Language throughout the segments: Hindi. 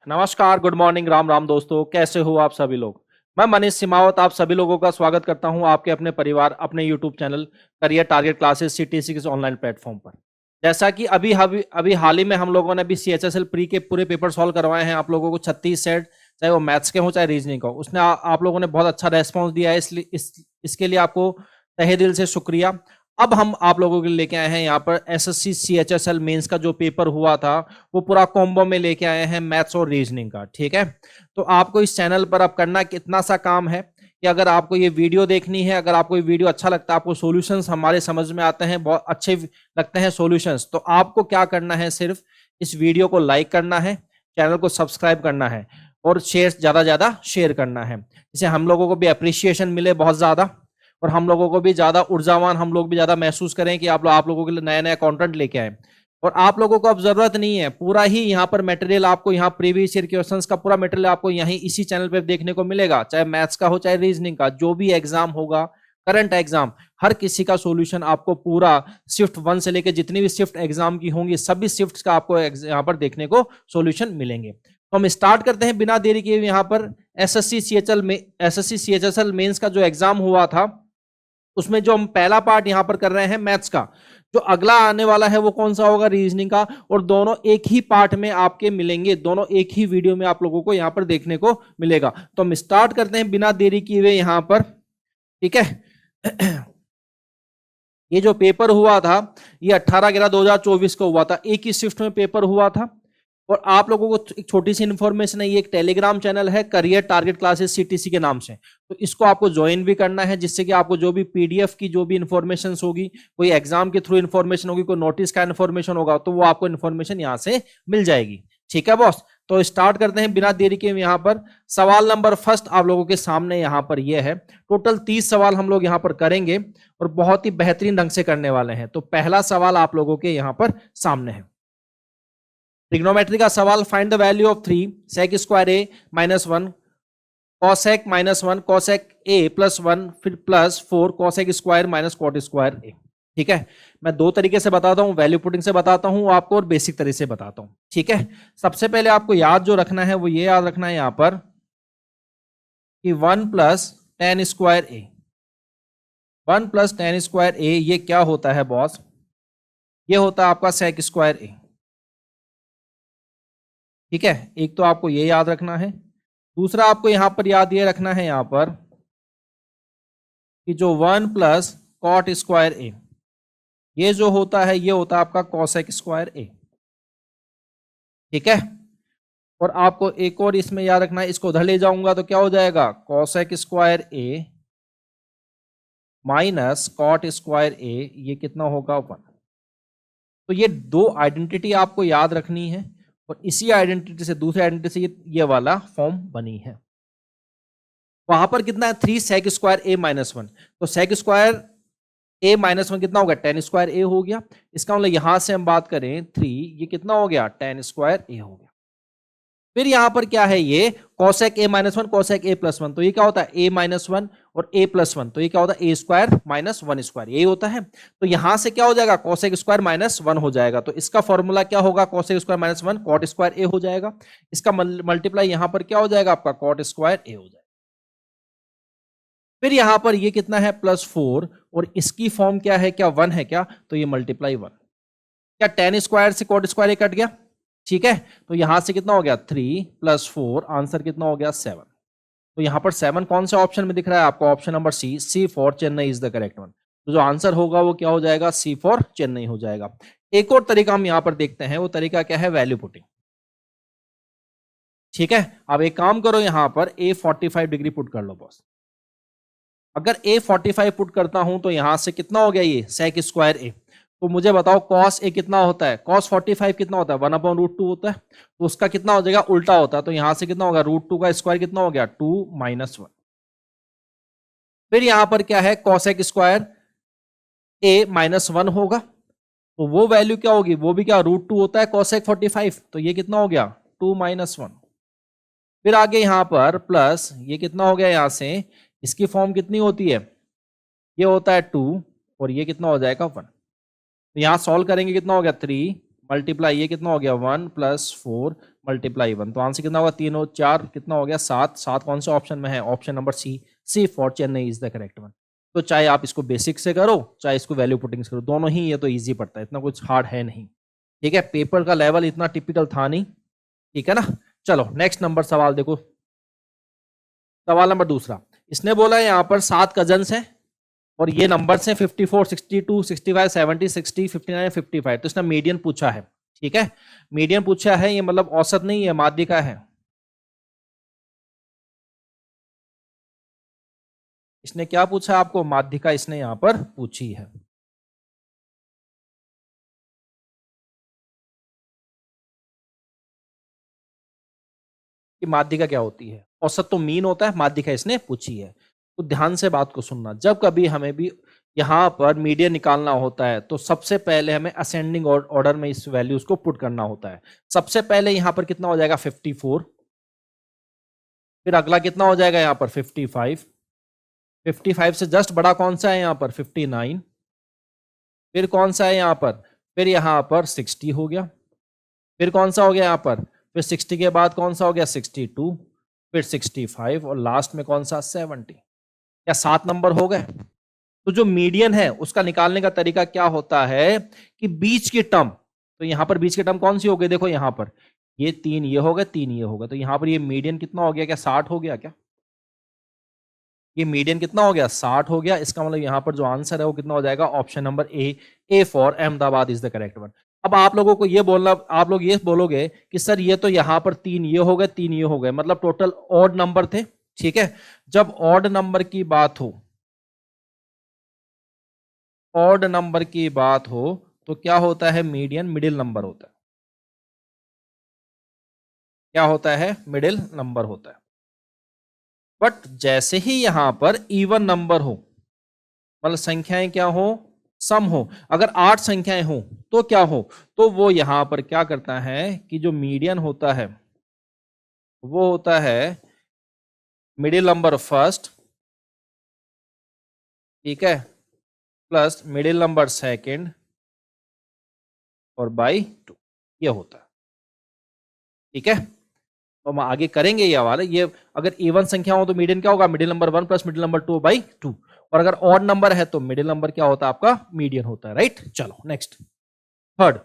नमस्कार, गुड मॉर्निंग, राम राम दोस्तों। कैसे हो आप सभी लोग। मैं मनीष सिमावत आप सभी लोगों का स्वागत करता हूं आपके अपने परिवार अपने YouTube channel career target classes CTC के ऑनलाइन प्लेटफॉर्म पर। जैसा कि अभी हाल ही में हम लोगों ने भी सीएचएसएल प्री के पूरे पेपर सॉल्व करवाए हैं आप लोगों को 36 सेट, चाहे वो मैथ्स के हो चाहे रीजनिंग का हो। उसने आप लोगों ने बहुत अच्छा रेस्पॉन्स दिया है, इसलिए इसके लिए आपको तहे दिल से शुक्रिया। अब हम आप लोगों के लिए लेके आए हैं यहाँ पर एसएससी सीएचएसएल मेंस का जो पेपर हुआ था वो पूरा कॉम्बो में लेके आए हैं, मैथ्स और रीजनिंग का। ठीक है, तो आपको इस चैनल पर अब करना कितना सा काम है कि अगर आपको ये वीडियो देखनी है, अगर आपको ये वीडियो अच्छा लगता है, आपको सॉल्यूशंस हमारे समझ में आते हैं, बहुत अच्छे लगते हैं सॉल्यूशंस, तो आपको क्या करना है, सिर्फ इस वीडियो को लाइक करना है, चैनल को सब्सक्राइब करना है और शेयर ज्यादा शेयर करना है, जिससे हम लोगों को भी अप्रिसिएशन मिले बहुत ज्यादा और हम लोगों को भी ज्यादा ऊर्जावान, हम लोग भी ज्यादा महसूस करें कि आप लोगों के लिए नया नया कंटेंट लेके आए। और आप लोगों को अब जरूरत नहीं है, पूरा ही यहाँ पर मटेरियल आपको, यहाँ प्रीवियस ईयर क्वेश्चंस का पूरा मटेरियल आपको यहीं इसी चैनल पे देखने को मिलेगा, चाहे मैथ्स का हो चाहे रीजनिंग का, जो भी एग्जाम होगा, करंट एग्जाम, हर किसी का सॉल्यूशन आपको पूरा शिफ्ट 1 से लेकर जितनी भी शिफ्ट एग्जाम की होंगी सभी शिफ्ट का आपको यहाँ पर देखने को सॉल्यूशन मिलेंगे। तो हम स्टार्ट करते हैं बिना देरी के। यहाँ पर एसएससी सीएचएसएल मेंस का जो एग्जाम हुआ था उसमें जो हम पहला पार्ट यहां पर कर रहे हैं मैथ्स का, जो अगला आने वाला है वो कौन सा होगा, रीजनिंग का। और दोनों एक ही पार्ट में आपके मिलेंगे, दोनों एक ही वीडियो में आप लोगों को यहां पर देखने को मिलेगा। तो हम स्टार्ट करते हैं बिना देरी किए हुए यहां पर। ठीक है, ये जो पेपर हुआ था ये 18/11/2024 को हुआ था, एक ही शिफ्ट में पेपर हुआ था। और आप लोगों को एक छोटी सी इंफॉर्मेशन है, ये एक टेलीग्राम चैनल है करियर टारगेट क्लासेस सीटीसी के नाम से, तो इसको आपको ज्वाइन भी करना है, जिससे कि आपको जो भी पीडीएफ की जो भी इंफॉर्मेशन होगी, कोई एग्जाम के थ्रू इंफॉर्मेशन होगी, कोई नोटिस का इंफॉर्मेशन होगा, तो वो आपको इंफॉर्मेशन यहाँ से मिल जाएगी। ठीक है बॉस, तो स्टार्ट करते हैं बिना देरी के। यहाँ पर सवाल नंबर फर्स्ट आप लोगों के सामने यहाँ पर यह है। टोटल 30 सवाल हम लोग यहाँ पर करेंगे और बहुत ही बेहतरीन ढंग से करने वाले हैं। तो पहला सवाल आप लोगों के यहाँ पर सामने है, ट्रिग्नोमेट्री का सवाल। Find the value of 3 sec square a minus 1 cosec minus 1 cosec a plus 1 फिर plus 4 cosec square minus cot square a. ठीक है, मैं दो तरीके से बताता हूं, वैल्यू पुटिंग से बताता हूं आपको और बेसिक तरीके से बताता हूं। ठीक है, सबसे पहले आपको याद जो रखना है वो ये याद रखना है यहां पर कि 1 प्लस टेन स्क्वायर ए, 1 प्लस टेन स्क्वायर ए ये क्या होता है बॉस, ये होता है आपका सेक स्क्वायर ए। ठीक है, एक तो आपको ये याद रखना है, दूसरा आपको यहां पर याद ये रखना है यहां पर कि जो 1 प्लस कॉट स्क्वायर ए ये जो होता है ये होता है आपका कॉसेक स्क्वायर ए। ठीक है, और आपको एक और इसमें याद रखना है, इसको उधर ले जाऊंगा तो क्या हो जाएगा, cosec square a minus cot square ए, ये कितना होगा 1। तो ये दो आइडेंटिटी आपको याद रखनी है और इसी आइडेंटिटी से दूसरी आइडेंटिटी से ये वाला फॉर्म बनी है। वहां पर कितना है 3 सेक स्क्वायर ए माइनस 1, तो सेक स्क्वायर ए माइनस 1 कितना होगा, टेन स्क्वायर ए हो गया। इसका मतलब यहां से हम बात करें 3, ये कितना हो गया, टेन स्क्वायर ए हो गया। फिर यहां पर क्या है, ये cosec A minus 1 cosec a plus 1, तो ये क्या होता है ए माइनस 1 और ए प्लस 1, तो ये क्या होता है ए स्क्वायर माइनस 1 स्क्वायर, यही होता है। तो यहां से क्या हो जाएगा, कॉसेक स्क्वायर माइनस 1 हो जाएगा, तो इसका फॉर्मूला क्या होगा, cosec square minus 1 cot square a हो जाएगा। इसका मल्टीप्लाई यहां पर क्या हो जाएगा आपका, कॉट स्क्वायर ए हो जाएगा। फिर यहां पर ये कितना है प्लस 4 और इसकी फॉर्म क्या है, क्या 1 है क्या, तो ये मल्टीप्लाई 1, क्या टेन स्क्वायर से कॉट स्क्वायर ए कट गया। ठीक है, तो यहां से कितना हो गया 3 प्लस 4, आंसर कितना हो गया 7। तो यहां पर 7 कौन से ऑप्शन में दिख रहा है आपको, option number C for Chennai is the correct one. तो जो आंसर होगा वो क्या हो जाएगा, सी फॉर चेन्नई हो जाएगा। एक और तरीका हम यहां पर देखते हैं, वो तरीका क्या है, वैल्यू पुटिंग। ठीक है, अब एक काम करो, यहां पर ए 45 डिग्री पुट कर लो बॉस। अगर ए 45 पुट करता हूं तो यहां से कितना हो गया, ये सेक स्क्वायर ए। तो मुझे बताओ कॉस ए कितना होता है, कॉस 45 कितना होता है, 1/√2 होता है, तो उसका कितना हो जाएगा, उल्टा होता है। तो यहां से कितना होगा, √2 का स्क्वायर कितना हो गया, 2 माइनस 1। फिर यहां पर क्या है, कॉसेक स्क्वायर ए माइनस 1 होगा, तो वो वैल्यू क्या होगी, वो भी क्या √2 होता है कॉसेक 45, तो ये कितना हो गया 2 माइनस 1। फिर आगे यहां पर प्लस ये कितना हो गया, यहां से इसकी फॉर्म कितनी होती है, ये होता है 2 और ये कितना हो जाएगा 1। तो यहां सॉल्व करेंगे कितना हो गया 3 मल्टीप्लाई ये कितना हो गया 1 + 4 मल्टीप्लाई 1, तो आंसर कितना होगा 3 और 4 कितना हो गया 7। 7 कौन से ऑप्शन में है? Option number C for Chennai is the correct one. तो चाहे आप इसको बेसिक से करो चाहे इसको वैल्यू पुटिंग से करो, दोनों ही ये तो ईजी पड़ता है, इतना कुछ हार्ड है नहीं। ठीक है, पेपर का लेवल इतना टिपिकल था नहीं। ठीक है ना, चलो नेक्स्ट नंबर सवाल देखो। सवाल नंबर दूसरा, इसने बोला यहाँ पर 7 कजन्स हैं और ये नंबर्स हैं 54, 62, 65, 70, 60, 59, 55। तो इसने मीडियन पूछा है। ठीक है, मीडियन पूछा है, ये मतलब औसत नहीं है, माध्यिका है। इसने क्या पूछा आपको? माध्यिका इसने यहां पर पूछी है। कि माध्यिका क्या होती है? औसत तो मीन होता है, माध्यिका इसने पूछी है। तो ध्यान से बात को सुनना, जब कभी हमें भी यहां पर मीडियन निकालना होता है तो सबसे पहले हमें असेंडिंग ऑर्डर में इस वैल्यूज को पुट करना होता है। सबसे पहले यहां पर कितना हो जाएगा 54, फिर अगला कितना हो जाएगा यहां पर 55, 55 से जस्ट बड़ा कौन सा है यहां पर 59, फिर कौन सा है यहां पर, फिर यहां पर 60 हो गया, फिर कौन सा हो गया यहां पर, फिर 60 के बाद कौन सा हो गया 62, फिर 65 और लास्ट में कौन सा 70। क्या 7 नंबर हो गए? तो जो मीडियन है उसका निकालने का तरीका क्या होता है कि बीच की टर्म, तो यहां पर बीच की टर्म कौन सी हो गई? देखो यहां पर ये 3 ये हो गए, 3 ये हो गए, तो यहां पर ये मीडियन कितना हो गया? क्या 60 हो गया? क्या ये मीडियन कितना हो गया? 60 हो गया। इसका मतलब यहां पर जो आंसर है वो कितना हो जाएगा? Option number A for Ahmedabad is the correct one. अब आप लोगों को ये बोलना, आप लोग ये बोलोगे कि सर ये तो यहां पर 3 ये हो गए, 3 ये हो गए, मतलब टोटल ऑड नंबर थे। ठीक है, जब ऑड नंबर की बात हो, ऑड नंबर की बात हो तो क्या होता है? मीडियन मिडिल नंबर होता है। क्या होता है? मिडिल नंबर होता है। बट जैसे ही यहां पर इवन नंबर हो, मतलब संख्याएं क्या हो? सम हो। अगर 8 संख्याएं हो तो क्या हो? तो वो यहां पर क्या करता है कि जो मीडियन होता है वो होता है मिडिल नंबर फर्स्ट, ठीक है, प्लस मिडिल नंबर सेकंड और बाई 2, ये होता है। ठीक है, तो हम आगे करेंगे ये वाला। ये अगर इवन संख्या हो तो मीडियन क्या होगा? Middle number 1 plus middle number 2 by 2, और अगर ऑड नंबर है तो मिडिल नंबर क्या होता है? आपका मीडियन होता है। राइट, चलो नेक्स्ट। थर्ड,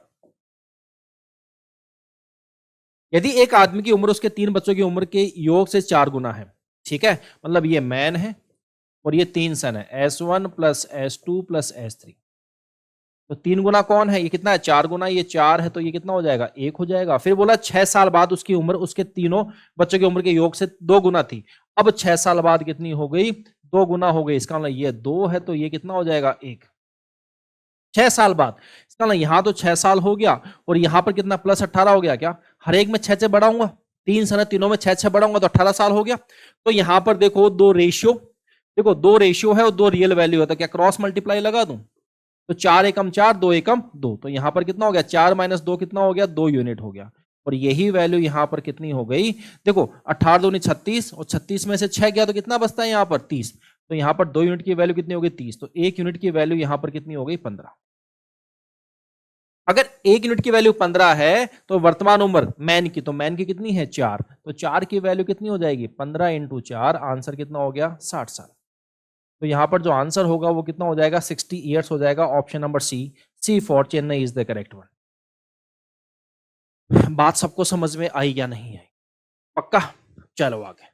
यदि एक आदमी की उम्र उसके 3 बच्चों की उम्र के योग से 4 गुना है, ठीक है, मतलब ये मैन है और ये 3 सन है, S1 plus S2 plus S3। तो 3 गुना कौन है? ये कितना है? 4 गुना, ये 4 है तो ये कितना हो जाएगा? 1 हो जाएगा। फिर बोला 6 साल बाद उसकी उम्र उसके तीनों बच्चों की उम्र के योग से 2 गुना थी। अब 6 साल बाद कितनी हो गई? 2 गुना हो गई। इसका मतलब ये 2 है तो ये कितना हो जाएगा? 1। 6 साल बाद, इसका मतलब यहां तो 6 साल हो गया और यहां पर कितना प्लस 18 हो गया। क्या हर एक में 6 से बढ़ाऊंगा? 3 सन, तीनों में 6 6 बढ़ाऊंगा तो 18 साल हो गया। तो यहां पर देखो दो रेशियो, देखो 2 रेशियो है और 2 रियल वैल्यू है, तो क्या क्रॉस मल्टीप्लाई लगा दूं? तो 4 एकम 4, 2 एकम 2, तो यहां पर कितना हो गया? 4 माइनस 2 कितना हो गया? 2 यूनिट हो गया। और यही वैल्यू यहां पर कितनी हो गई? देखो 18 दूनी 36 और 36 में से 6 गया तो कितना बचता है यहां पर? 30। तो यहां पर 2 यूनिट की वैल्यू कितनी हो गई? 30। तो 1 यूनिट की वैल्यू यहां पर कितनी हो गई? 15। अगर 1 यूनिट की वैल्यू 15 है तो वर्तमान उम्र मैन की, तो मैन की कितनी है? 4। तो 4 की वैल्यू कितनी हो जाएगी? 15 इंटू 4, आंसर कितना हो गया? 60 साल। तो यहां पर जो आंसर होगा वो कितना हो जाएगा? 60 ईयर्स हो जाएगा। Option number C for Chennai is the correct one. बात सबको समझ में आई या नहीं आई? पक्का? चलो आगे।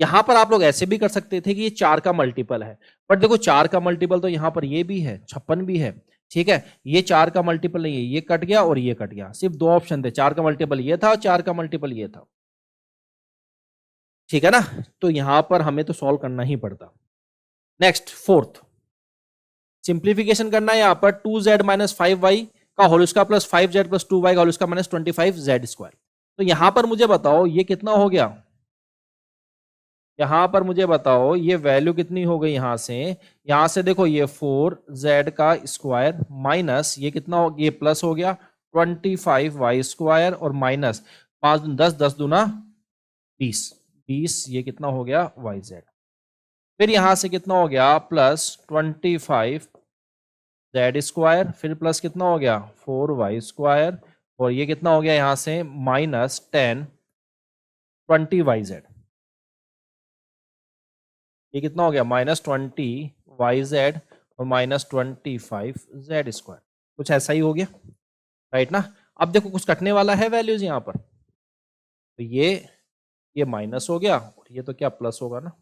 यहां पर आप लोग ऐसे भी कर सकते थे कि ये 4 का मल्टीपल है, बट देखो 4 का मल्टीपल तो यहां पर ये भी है, 56 भी है। ठीक है, ये 4 का मल्टीपल नहीं है, ये कट गया और ये कट गया। सिर्फ 2 ऑप्शन थे, 4 का मल्टीपल ये था और 4 का मल्टीपल ये था। ठीक है ना, तो यहां पर हमें तो सॉल्व करना ही पड़ता। नेक्स्ट, फोर्थ, सिंप्लीफिकेशन करना है। यहां पर 2z माइनस 5y का whole square plus 5z plus 2y का होल स्क्वायर माइनस 25z²। तो यहां पर मुझे बताओ ये कितना हो गया? यहां पर मुझे बताओ ये वैल्यू कितनी हो गई? यहां से देखो ये 4z का स्क्वायर माइनस ये कितना हो, ये प्लस हो गया 25y² और माइनस 5 10 10 दूना 20 20, ये कितना हो गया? yz। फिर यहां से कितना हो गया? प्लस 25z², फिर प्लस कितना हो गया? 4y², और ये कितना हो गया यहाँ से -10 20 YZ। ये कितना हो गया -20 YZ और -25 Z²। कुछ ऐसा ही हो गया, राइट ना। अब देखो कुछ कटने वाला है वैल्यूज यहाँ पर, तो ये माइनस हो गया और ये तो क्या प्लस होगा ना,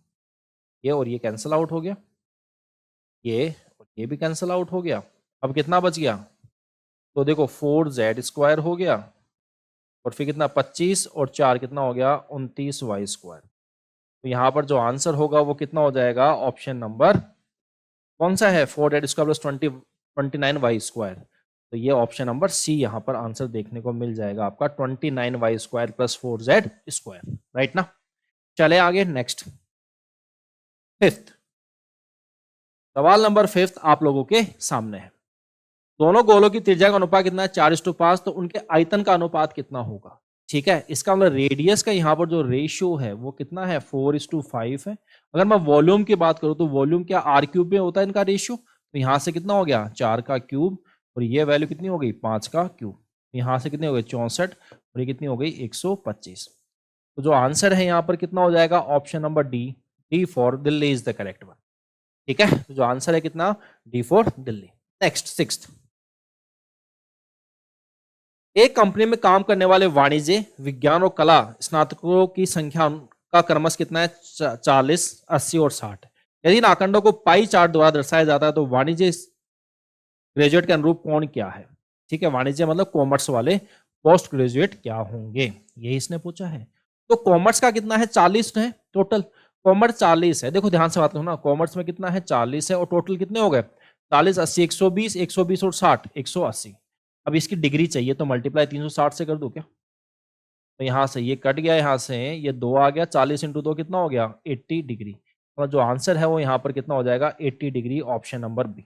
ये और ये कैंसिल आउट हो गया, ये और ये भी कैंसिल आउट हो गया। अब कितना बच गया, तो देखो 4Z² हो गया और फिर कितना 25 और 4 कितना हो गया 29Y²। तो यहाँ पर जो आंसर होगा वो कितना हो जाएगा, ऑप्शन नंबर कौन सा है, 4Z² प्लस 29Y²। तो ये ऑप्शन नंबर सी यहाँ पर आंसर देखने को मिल जाएगा आपका 29Y² प्लस 4Z², राइट ना। चले आगे नेक्स्ट, फिफ्थ सवाल नंबर फिफ्थ आप लोगों के सामने है। दोनों गोलों की त्रिज्या का अनुपात कितना है 4:5, तो उनके आयतन का अनुपात कितना होगा। ठीक है, इसका मतलब रेडियस का यहाँ पर जो रेशियो है वो कितना है 4:5 है। अगर मैं वॉल्यूम की बात करूं तो वॉल्यूम क्या r³ में होता है इनका रेशियो, तो यहाँ से कितना हो गया 4 का क्यूब और ये वैल्यू कितनी हो गई 5 का क्यूब, यहाँ से कितनी हो गई 64 और ये कितनी हो गई 125। तो जो आंसर है यहाँ पर कितना हो जाएगा, option number D for Delhi is the correct one. ठीक है, तो जो आंसर है कितना, D for Delhi. Next sixth, एक कंपनी में काम करने वाले वाणिज्य विज्ञान और कला स्नातकों की संख्या का क्रमश कितना है 40 80 और 60। यदि इन आंकड़ों को पाई चार्ट द्वारा दर्शाया जाता है तो वाणिज्य ग्रेजुएट के अनुरूप कौन क्या है। ठीक है, वाणिज्य मतलब कॉमर्स वाले पोस्ट ग्रेजुएट क्या होंगे, यही इसने पूछा है। तो कॉमर्स का कितना है 40 है टोटल, कॉमर्स 40 है। देखो ध्यान से बात करो ना, कॉमर्स में कितना है 40 है और टोटल कितने हो गए 40 80 120 120 और 60 180। अब इसकी डिग्री चाहिए तो मल्टीप्लाई 360 से कर दो क्या, तो यहाँ से ये कट गया, यहाँ से ये 2 आ गया, 40 × 2 कितना हो गया 80 डिग्री। तो जो आंसर है वो यहाँ पर कितना हो जाएगा 80 डिग्री, ऑप्शन नंबर बी।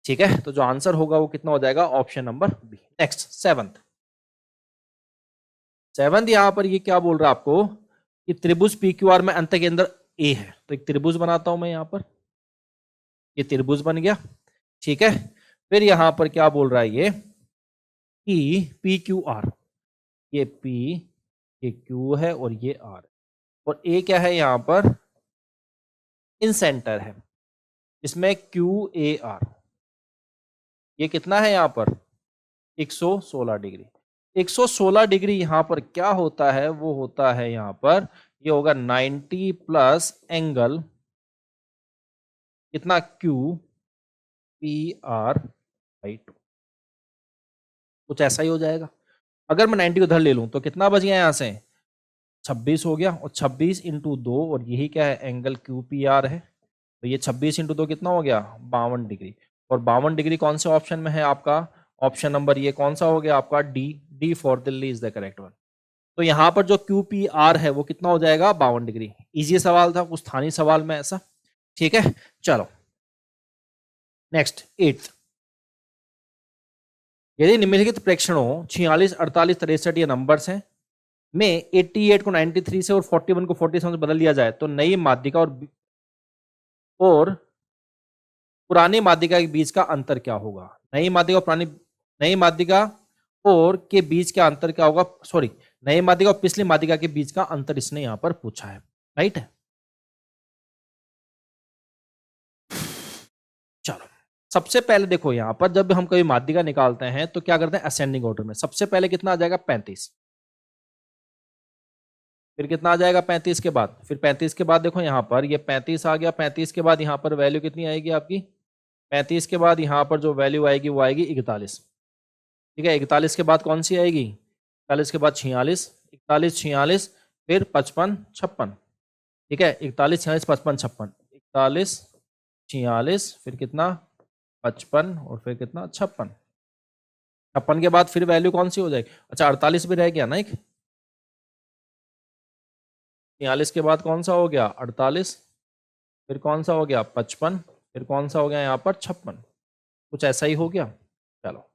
ठीक है, तो जो आंसर होगा वो कितना हो जाएगा option number B. Next seventh यहाँ पर ये क्या बोल रहा है आपको कि त्रिभुज PQR में अंत के अंदर ए है, तो एक त्रिभुज बनाता हूं मैं यहाँ पर, ये त्रिभुज बन गया। ठीक है, फिर यहां पर क्या बोल रहा है ये कि PQR, ये P ये Q है और ये R, और A क्या है यहाँ पर इन सेंटर है, इसमें QAR, ये कितना है यहाँ पर 116 डिग्री। 116 डिग्री यहाँ पर क्या होता है, वो होता है यहाँ पर ये होगा 90 प्लस एंगल कितना QPR/2, कुछ ऐसा ही हो जाएगा। अगर मैं 90 को उधर ले लूं तो कितना बच गया यहाँ से 26 हो गया, और 26 × 2 और यही क्या है एंगल QPR है, तो ये 26 × 2 कितना हो गया 52 डिग्री। और 52 डिग्री कौन से ऑप्शन में है आपका, ऑप्शन नंबर ये कौन सा हो गया आपका D for Delhi is the correct one. तो यहाँ पर जो QPR है वो कितना हो जाएगा 52 डिग्री। इजी सवाल था, कुछ था नहीं सवाल में ऐसा। ठीक है, चलो नेक्स्ट 8th, यदि निम्नलिखित प्रेक्षणों 46 48 63 ये नंबर्स हैं में 88 को 93 से और 41 को 47 से बदल दिया जाए तो नई माध्यिका और पुरानी माध्यिका के बीच का अंतर क्या होगा। नई माध्यिका और पुरानी, नई माध्यिका और के बीच का अंतर क्या होगा, सॉरी नई माध्यिका और पिछली माध्यिका के बीच का अंतर इसने यहां पर पूछा है, राइट है। चलो सबसे पहले देखो यहां पर जब हम कोई माध्यिका निकालते हैं तो क्या करते हैं असेंडिंग ऑर्डर में, सबसे पहले कितना आ जाएगा 35, फिर कितना आ जाएगा 35 के बाद, फिर 35 के बाद देखो यहाँ पर ये 35 आ गया, 35 के बाद यहाँ पर वैल्यू कितनी आएगी आपकी 35 के बाद यहाँ पर जो वैल्यू आएगी वो आएगी 41। ठीक है, 41 के बाद कौन सी आएगी 41 के बाद 46, 41 46 फिर 55 56। ठीक है, 41 46 55 56, 41 46 फिर कितना 55 और फिर कितना 56, 56 के बाद फिर वैल्यू कौन सी हो जाएगी, अच्छा 48 भी रह गया ना एक, 46 के बाद कौन सा हो गया 48, फिर कौन सा हो गया 55, फिर कौन सा हो गया यहाँ पर 56, कुछ ऐसा ही हो गया। चलो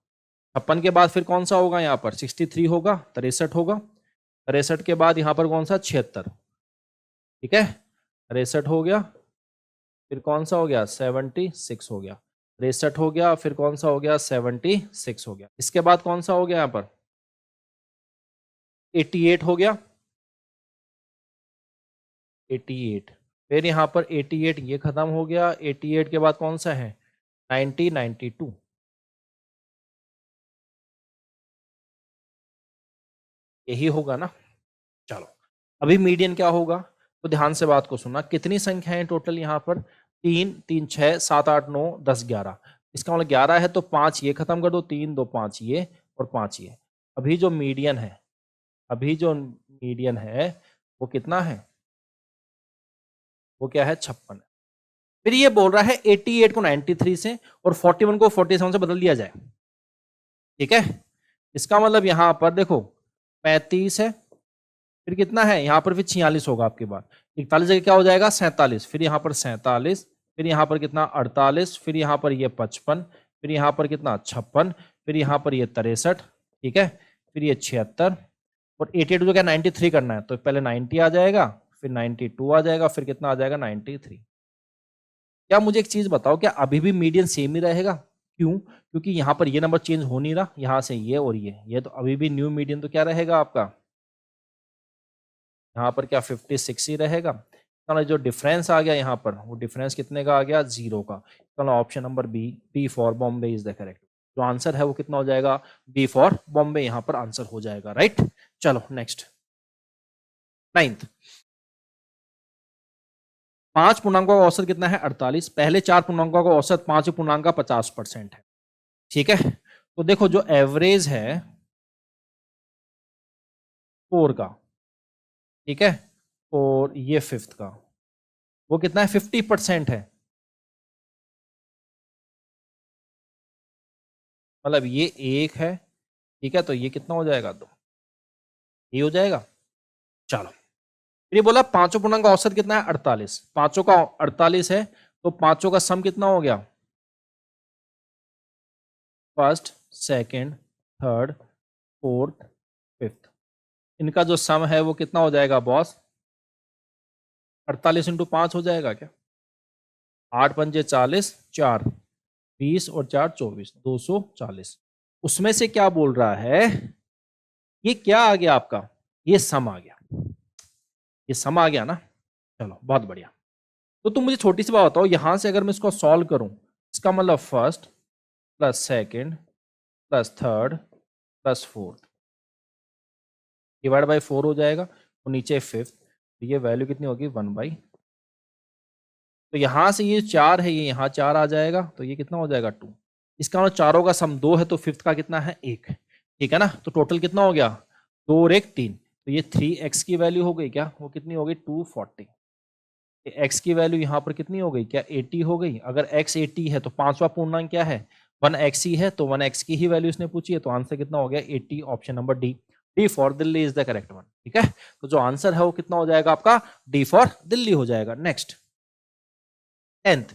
56 के बाद फिर कौन सा होगा यहाँ पर 63 होगा, 63 होगा, 63 के बाद यहाँ पर कौन सा 76। ठीक है, 63 हो गया, फिर कौन सा हो गया 76 हो गया, 63 हो गया, फिर कौन सा हो गया 76 हो गया। इसके बाद कौन सा हो गया यहाँ पर 88 हो गया, 88, फिर यहाँ पर 88 ये खत्म हो गया। 88 के बाद कौन सा है 90, 92, यही होगा ना। चलो अभी मीडियन क्या होगा, तो ध्यान से बात को सुनना। कितनी संख्याएं टोटल यहाँ पर 3, 3, 6, 7, 8, 9, 10, 11। इसका मतलब 11 है तो 5 ये खत्म कर दो, 3, 2, 5 ये और 5 ये। अभी जो मीडियन है, अभी जो मीडियन है वो कितना है, वो क्या है 56 है। फिर ये बोल रहा है 88 को 93 से और 41 को 47 से बदल दिया जाए। ठीक है, इसका मतलब यहां पर देखो 35 है, फिर कितना है यहाँ पर, फिर 46 होगा आपके पास। 41 जगह क्या हो जाएगा 47, फिर यहाँ पर 47, फिर यहाँ पर कितना 48, फिर यहाँ पर ये 55, फिर यहाँ पर कितना 56, फिर यहाँ पर ये 63, ठीक है, फिर ये 76 और 88 जो क्या 93 करना है तो पहले 90 आ जाएगा, फिर 92 आ जाएगा, फिर कितना आ जाएगा 93। क्या मुझे एक चीज बताओ, क्या अभी भी मीडियन सेम ही रहेगा? क्यों? क्योंकि यहाँ पर ये नंबर चेंज हो नहीं रहा, यहाँ से ये और ये तो अभी भी न्यू मीडियन तो क्या रहेगा आपका, यहाँ पर क्या 56 ही रहेगा। तो जो डिफरेंस आ गया यहाँ पर, वो डिफरेंस कितने का आ गया 0 का। तो option number B for Bombay is the correct. जो आंसर है वो कितना हो जाएगा, बी फॉर बॉम्बे यहाँ पर आंसर हो जाएगा, राइट। चलो नेक्स्ट 9th। 5 पूर्णांकों का औसत कितना है 48। पहले 4 पूर्णांकों का औसत 5 पूर्णांक का 50% है। ठीक है, तो देखो जो एवरेज है 4 का, ठीक है, और ये 5th का, वो कितना है 50% है। मतलब ये 1 है, ठीक है, तो ये कितना हो जाएगा 2, ये हो जाएगा। चलो फिर ये बोला पांचों पूर्णांक का औसत कितना है 48, पांचों का 48 है, तो पांचों का सम कितना हो गया, first, second, third, fourth, fifth, इनका जो सम है वो कितना हो जाएगा बॉस, 48 इंटू 5 हो जाएगा क्या, 8 पंजे 40, 4 20 और 4 24, 240। उसमें से क्या बोल रहा है, ये क्या आ गया आपका, ये सम आ गया, ये सम आ गया ना। चलो बहुत बढ़िया। तो तुम मुझे छोटी सी बात बताओ, यहां से अगर मैं इसको सॉल्व करूं, इसका मतलब first plus second plus third plus fourth divide by 4 हो जाएगा, और नीचे फिफ्थ, तो ये वैल्यू कितनी होगी 1/। तो यहां से ये 4 है, ये यहाँ 4 आ जाएगा, तो ये कितना हो जाएगा 2। इसका मतलब चारों का सम 2 है, तो फिफ्थ का कितना है 1। ठीक है ना, तो टोटल कितना हो गया 2 और 1 3, तो ये 3x की वैल्यू हो गई क्या, वो कितनी हो गई 240। x की वैल्यू यहाँ पर कितनी हो गई, क्या 80 हो गई। अगर x 80 है तो पांचवा पूर्णांक क्या है 1x ही है, तो 1x की ही वैल्यू इसने पूछी है, तो आंसर कितना हो गया 80, option number D, D for Delhi is the correct one. ठीक है, तो जो आंसर है वो कितना हो जाएगा आपका, डी फॉर दिल्ली हो जाएगा। Next 10th,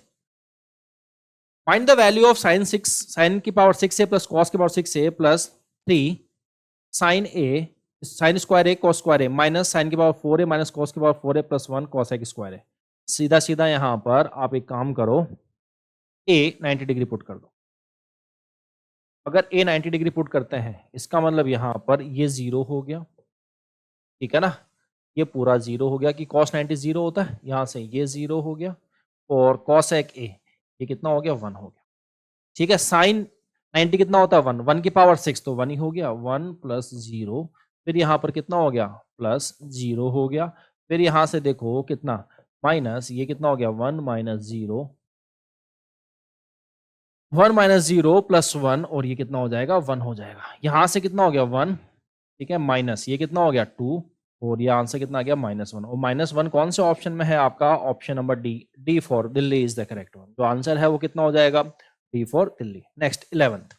find the value of sine की पावर 6a प्लस कॉस की power 6a plus 3 sign A sine square A cos square a minus sign की पावर 4a माइनस कॉस की power 4a plus 1 cos A की स्क्वायर ए। सीधा सीधा यहां पर आप एक काम करो, a 90 डिग्री पुट कर दो। अगर a 90 डिग्री पुट करते हैं, इसका मतलब यहां पर ये 0 हो गया, ठीक है ना, ये पूरा 0 हो गया कि cos 90 0 होता है, यहां से ये 0 हो गया, और cos एक a ये कितना हो गया 1 हो गया। ठीक है, साइन 90 कितना होता है 1, 1 की पावर 6, तो 1 ही हो गया, 1 प्लस 0, फिर यहाँ पर कितना हो गया प्लस 0 हो गया, फिर यहाँ से देखो कितना माइनस, ये कितना हो गया 1 माइनस 0, 1 माइनस 0 प्लस 1, और ये कितना हो जाएगा 1 हो जाएगा। यहाँ से कितना हो गया 1, ठीक है, माइनस ये कितना हो गया 2, और ये आंसर कितना आ गया -1, और -1 कौन से ऑप्शन में है आपका, option number D, D for Delhi is the correct one. जो आंसर है वो कितना हो जाएगा, D for Delhi. Next 11th,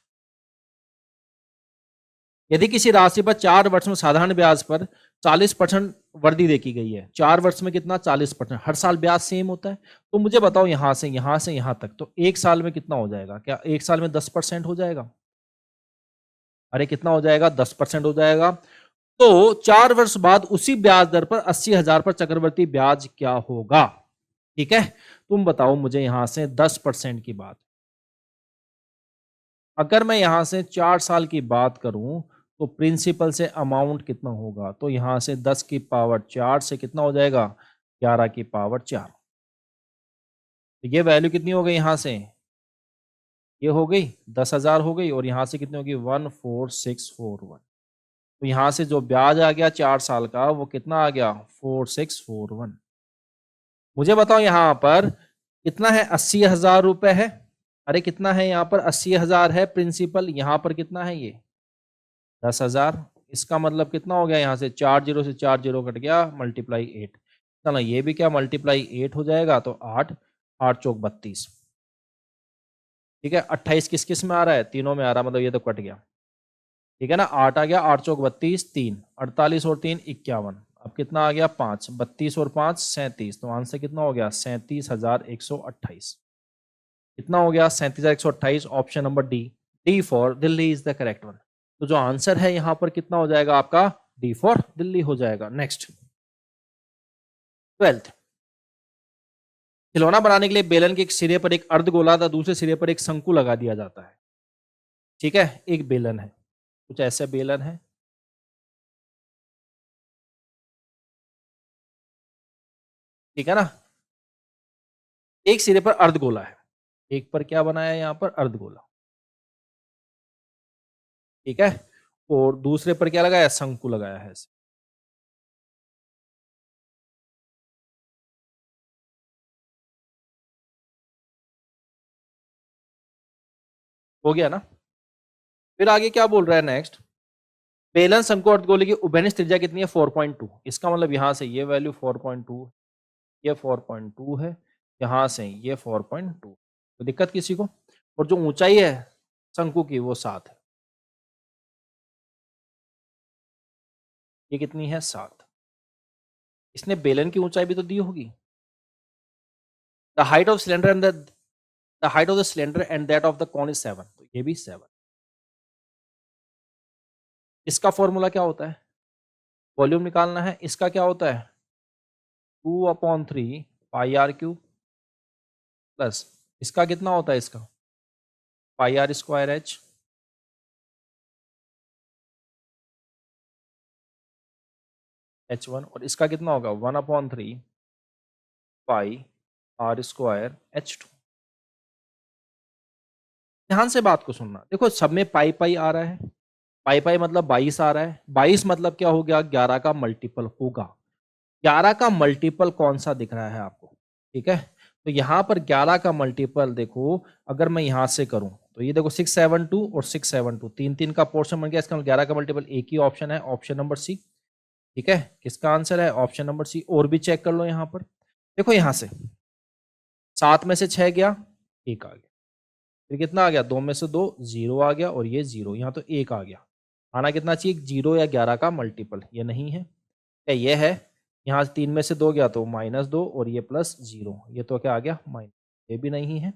यदि किसी राशि पर 4 वर्ष में साधारण ब्याज पर 40% वृद्धि देखी गई है, 4 वर्ष में कितना 40%, हर साल ब्याज सेम होता है, तो मुझे बताओ यहां से यहां तक, तो एक साल में कितना हो जाएगा, क्या एक साल में 10% हो जाएगा, अरे कितना हो जाएगा 10% हो जाएगा। तो 4 वर्ष बाद उसी ब्याज दर पर 80,000 पर चक्रवर्ती ब्याज क्या होगा। ठीक है, तुम बताओ मुझे यहां से 10% की बात, अगर मैं यहाँ से 4 साल की बात करूं तो प्रिंसिपल से अमाउंट कितना होगा, तो यहाँ से 10 की पावर 4 से कितना हो जाएगा 11 की पावर 4। तो ये वैल्यू कितनी हो गई, यहाँ से ये हो गई 10,000 हो गई, और यहाँ से कितनी होगी 14641। तो यहाँ से जो ब्याज आ गया 4 साल का वो कितना आ गया 4641। मुझे बताओ यहाँ पर कितना है, 80,000 रुपए है। अरे कितना है यहाँ पर 80,000 है प्रिंसिपल, यहाँ पर कितना है ये 10,000। इसका मतलब कितना हो गया, यहाँ से 4 जीरो से 4 जीरो कट गया, मल्टीप्लाई 8। चलो ये भी क्या मल्टीप्लाई 8 हो जाएगा, तो 8 8 चौक 32। ठीक है, 28 किस किस में आ रहा है, तीनों में आ रहा है, मतलब ये तो कट गया। ठीक है ना, 8 आ गया, 8 चौक 32, 3 48 और 3 51। अब कितना आ गया 5, 32 और 5 37। तो आंसर कितना हो गया 37,128। कितना हो गया 37,128, option number D, D for Delhi is the correct one. तो जो आंसर है यहां पर कितना हो जाएगा आपका, डी फॉर दिल्ली हो जाएगा। नेक्स्ट 12th, खिलौना बनाने के लिए बेलन के एक सिरे पर एक अर्धगोला था, दूसरे सिरे पर एक शंकु लगा दिया जाता है। ठीक है, एक बेलन है, कुछ ऐसे बेलन है, ठीक है ना, एक सिरे पर अर्धगोला है, एक पर क्या बनाया है यहाँ पर अर्धगोला, ठीक है, और दूसरे पर क्या लगाया शंकु लगाया है ऐसे। हो गया ना। फिर आगे क्या बोल रहा है नेक्स्ट, बेलन शंकु अर्धगोले की उभयनिष्ठ त्रिज्या कितनी है 4.2। इसका मतलब यहां से ये वैल्यू 4.2, ये 4.2 है, यहां से ये 4.2। तो दिक्कत किसी को, और जो ऊंचाई है शंकु की वो 7 है, ये कितनी है 7। इसने बेलन की ऊंचाई भी तो दी होगी। The height of cylinder and the height of the cylinder and that of the cone is 7, तो ये भी 7। इसका फॉर्मूला क्या होता है, वॉल्यूम निकालना है, इसका क्या होता है 2/3 पाई आर क्यूब, प्लस इसका कितना होता है, इसका पाई आर स्क्वायर एच, H1, और इसका कितना होगा 1/3 पाई आर स्क्वायर H2। ध्यान से बात को सुनना, देखो सब में पाई पाई आ रहा है, पाई पाई मतलब 22 आ रहा है, 22 मतलब क्या हो गया 11 का मल्टीपल होगा। 11 का मल्टीपल कौन सा दिख रहा है आपको, ठीक है, तो यहां पर 11 का मल्टीपल देखो, अगर मैं यहां से करूं तो ये देखो 672 और 672, 3 3 का पोर्शन बन गया, इसका 11 का मल्टीपल एक ही ऑप्शन है, ऑप्शन नंबर सी। ठीक है, किसका आंसर है ऑप्शन नंबर सी। और भी चेक कर लो यहां पर, देखो यहां से 7 में से 6 गया, एक आ गया, फिर कितना आ गया 2 में से 2 0 आ गया, और ये 0, यहाँ तो एक आ गया। आना कितना चाहिए 0 या 11 का मल्टीपल, ये नहीं है, क्या ये है, यहाँ 3 में से 2 गया तो -2, और ये +0, ये तो क्या आ गया माइनस, ये भी नहीं है।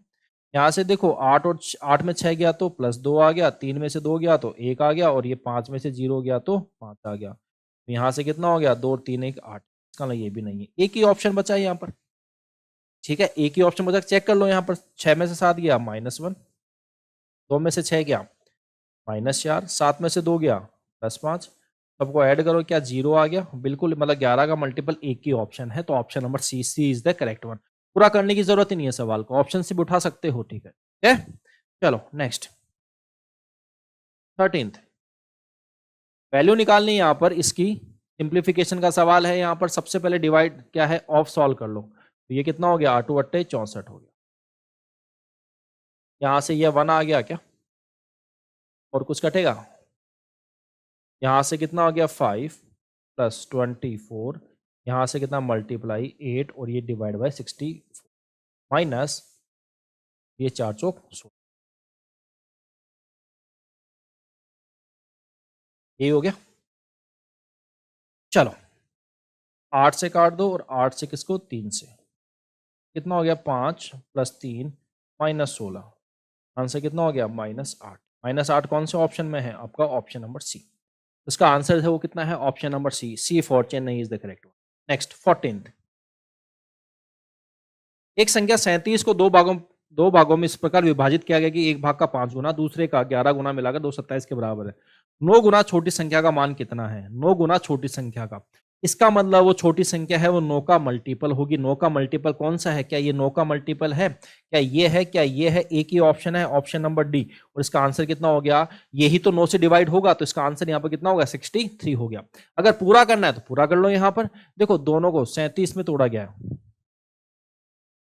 यहाँ से देखो 8 और 8 में 6 गया तो +2 आ गया, 3 में से 2 गया तो 1 आ गया, और ये 5 में से 0 गया तो 5 आ गया। तो यहाँ से कितना हो गया 2 और 3 1 8, इसका मतलब ये भी नहीं है, एक ही ऑप्शन बचा है यहाँ पर। ठीक है, एक ही ऑप्शन बचा, चेक कर लो यहाँ पर, 6 में से 7 गया -1, 2 में से 6 गया -4, 7 में से 2 गया +5, सबको ऐड करो क्या 0 आ गया, बिल्कुल, मतलब 11 का मल्टीपल एक ही ऑप्शन है, तो option number C, C is the correct one. पूरा करने की जरूरत ही नहीं है सवाल को, ऑप्शन से भी उठा सकते हो, ठीक है। चलो नेक्स्ट 13th, वैल्यू निकालनी है यहाँ पर, इसकी सिंप्लीफिकेशन का सवाल है, यहाँ पर सबसे पहले डिवाइड क्या है ऑफ सॉल्व कर लो, तो ये कितना हो गया 8 8 64 हो गया, यहाँ से ये 1 आ गया क्या, और कुछ कटेगा, यहाँ से कितना हो गया 5 + 24, यहाँ से कितना मल्टीप्लाई 8, और ये डिवाइड बाय 64, माइनस ये 4 चौक 16, यही हो गया। चलो 8 से काट दो, और 8 से किसको 3 से, कितना हो गया 5 + 3 -16, आंसर कितना हो गया -8। -8 कौन से ऑप्शन में है आपका ऑप्शन नंबर सी, इसका आंसर है वो कितना है option number C, C for Chennai is the correct one. Next 14th, एक संख्या 37 को 2 भागों दो भागों में इस प्रकार विभाजित किया गया कि एक भाग का 5 गुना, दूसरे का 11 गुना मिलाकर 227 के बराबर है। 9 गुना छोटी संख्या का मान कितना है? 9 गुना छोटी संख्या का, इसका मतलब वो छोटी संख्या है वो 9 का मल्टीपल होगी। 9 का मल्टीपल कौन सा है? क्या ये 9 का मल्टीपल है? क्या ये है? क्या ये है? एक ही ऑप्शन है, ऑप्शन नंबर डी। और इसका आंसर कितना हो गया? यही तो 9 से डिवाइड होगा, तो इसका आंसर यहाँ पर कितना होगा? 63 हो गया। अगर पूरा करना है तो पूरा कर लो। यहाँ पर देखो दोनों को 37 में तोड़ा गया है,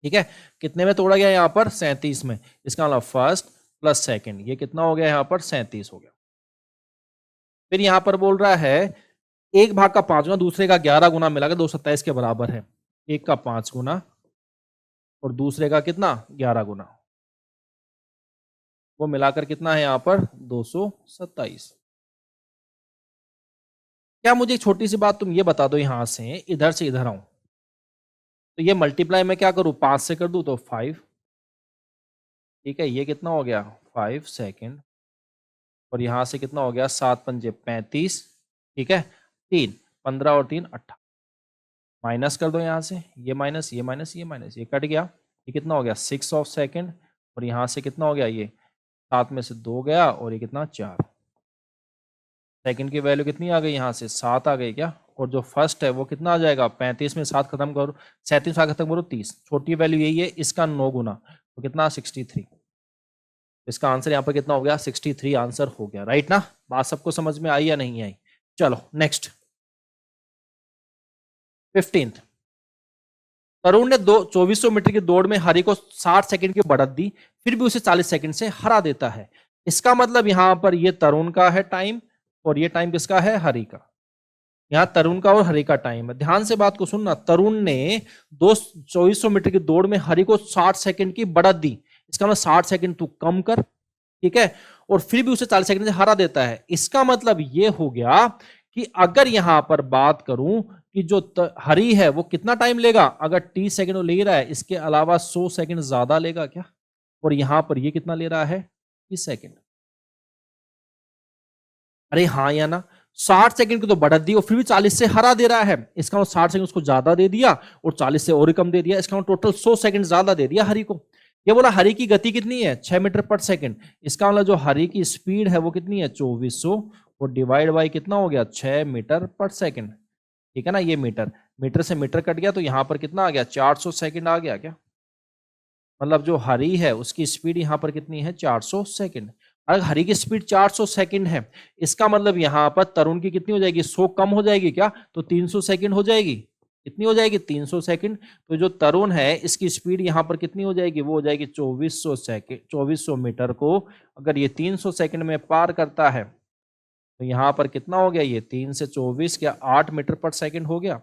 ठीक है। कितने में तोड़ा गया? यहाँ पर 37 में। इसका मतलब फर्स्ट प्लस सेकंड, ये कितना हो गया? यहाँ पर 37 हो गया। फिर यहाँ पर बोल रहा है एक भाग का 5 गुना, दूसरे का 11 गुना मिलाकर 227 के बराबर है। एक का 5 गुना और दूसरे का कितना? 11 गुना, वो मिलाकर कितना है यहाँ पर? 227। क्या मुझे एक छोटी सी बात तुम ये बता दो, यहां से इधर आऊं तो ये मल्टीप्लाई मैं क्या करूं? 5 से कर दूं तो 5, ठीक है। ये कितना हो गया? 5 सेकेंड। और यहां से कितना हो गया? 7 पंजे 35, ठीक है। 3, 15 और 3 18। माइनस कर दो यहाँ से, ये माइनस, ये माइनस, ये माइनस, ये कट गया। ये कितना हो गया? 6 ऑफ सेकेंड। और यहाँ से कितना हो गया? ये 7 में से 2 गया और ये कितना? 4। सेकंड की वैल्यू कितनी आ गई? यहाँ से 7 आ गई क्या? और जो फर्स्ट है वो कितना आ जाएगा? 35 में 7 खत्म करो, 37 में 7 खत्म करो 30। छोटी वैल्यू यही है, इसका 9 गुना, तो कितना? 63। इसका आंसर यहाँ पर कितना हो गया? 63 आंसर हो गया, राइट ना? बात सबको समझ में आई या नहीं आई? चलो नेक्स्ट 15th। तरुण ने 2400 मीटर की दौड़ में हरि को 60 सेकंड की बढ़त दी, फिर भी उसे 40 सेकंड से हरा देता है। इसका मतलब यहां पर ये तरुण का है टाइम और ये टाइम किसका है? हरि का। यहाँ तरुण का और हरि का टाइम है। ध्यान से बात को सुनना, तरुण ने 2400 मीटर की दौड़ में हरि को 60 सेकंड की बढ़त दी। इसका मतलब 60 सेकंड तू कम कर, ठीक है। और फिर भी उसे 40 सेकंड से हरा देता है। इसका मतलब ये हो गया कि अगर यहां पर बात करूं कि जो हरि है वो कितना टाइम लेगा, अगर 30 सेकंड वो ले रहा है, इसके अलावा 100 सेकंड ज्यादा लेगा क्या? और यहां पर ये कितना ले रहा है? 30 सेकंड। अरे हाँ या ना? 60 सेकंड की तो बढ़त दी और फिर भी 40 से हरा दे रहा है। इसका मतलब 60 सेकंड उसको ज्यादा दे दिया और 40 से और कम दे दिया। इसका मतलब टोटल 100 सेकंड ज्यादा दे दिया हरि को। ये बोला हरि की गति कितनी है? 6 मीटर पर सेकंड। इसका मतलब जो हरि की स्पीड है वो कितनी है? 2400 और डिवाइड बाई कितना हो गया? 6 मीटर पर सेकंड, ठीक है ना। ये मीटर, मीटर से मीटर कट गया तो यहां पर कितना आ गया? 400 सेकंड आ गया क्या? मतलब जो हरि है उसकी स्पीड यहां पर कितनी है? 400 सेकंड। अगर हरि की स्पीड 400 सेकंड है, इसका मतलब यहां पर तरुण की कितनी हो जाएगी? 100 कम हो जाएगी क्या? तो 300 सेकंड हो जाएगी। कितनी हो जाएगी? 300 सेकंड। तो जो तरुण है इसकी स्पीड यहां पर कितनी हो जाएगी? वो हो जाएगी 2400 सेकंड। 2400 मीटर को अगर ये 300 सेकंड में पार करता है तो यहां पर कितना हो गया? ये 3 से 24 क्या 8 मीटर पर सेकंड हो गया।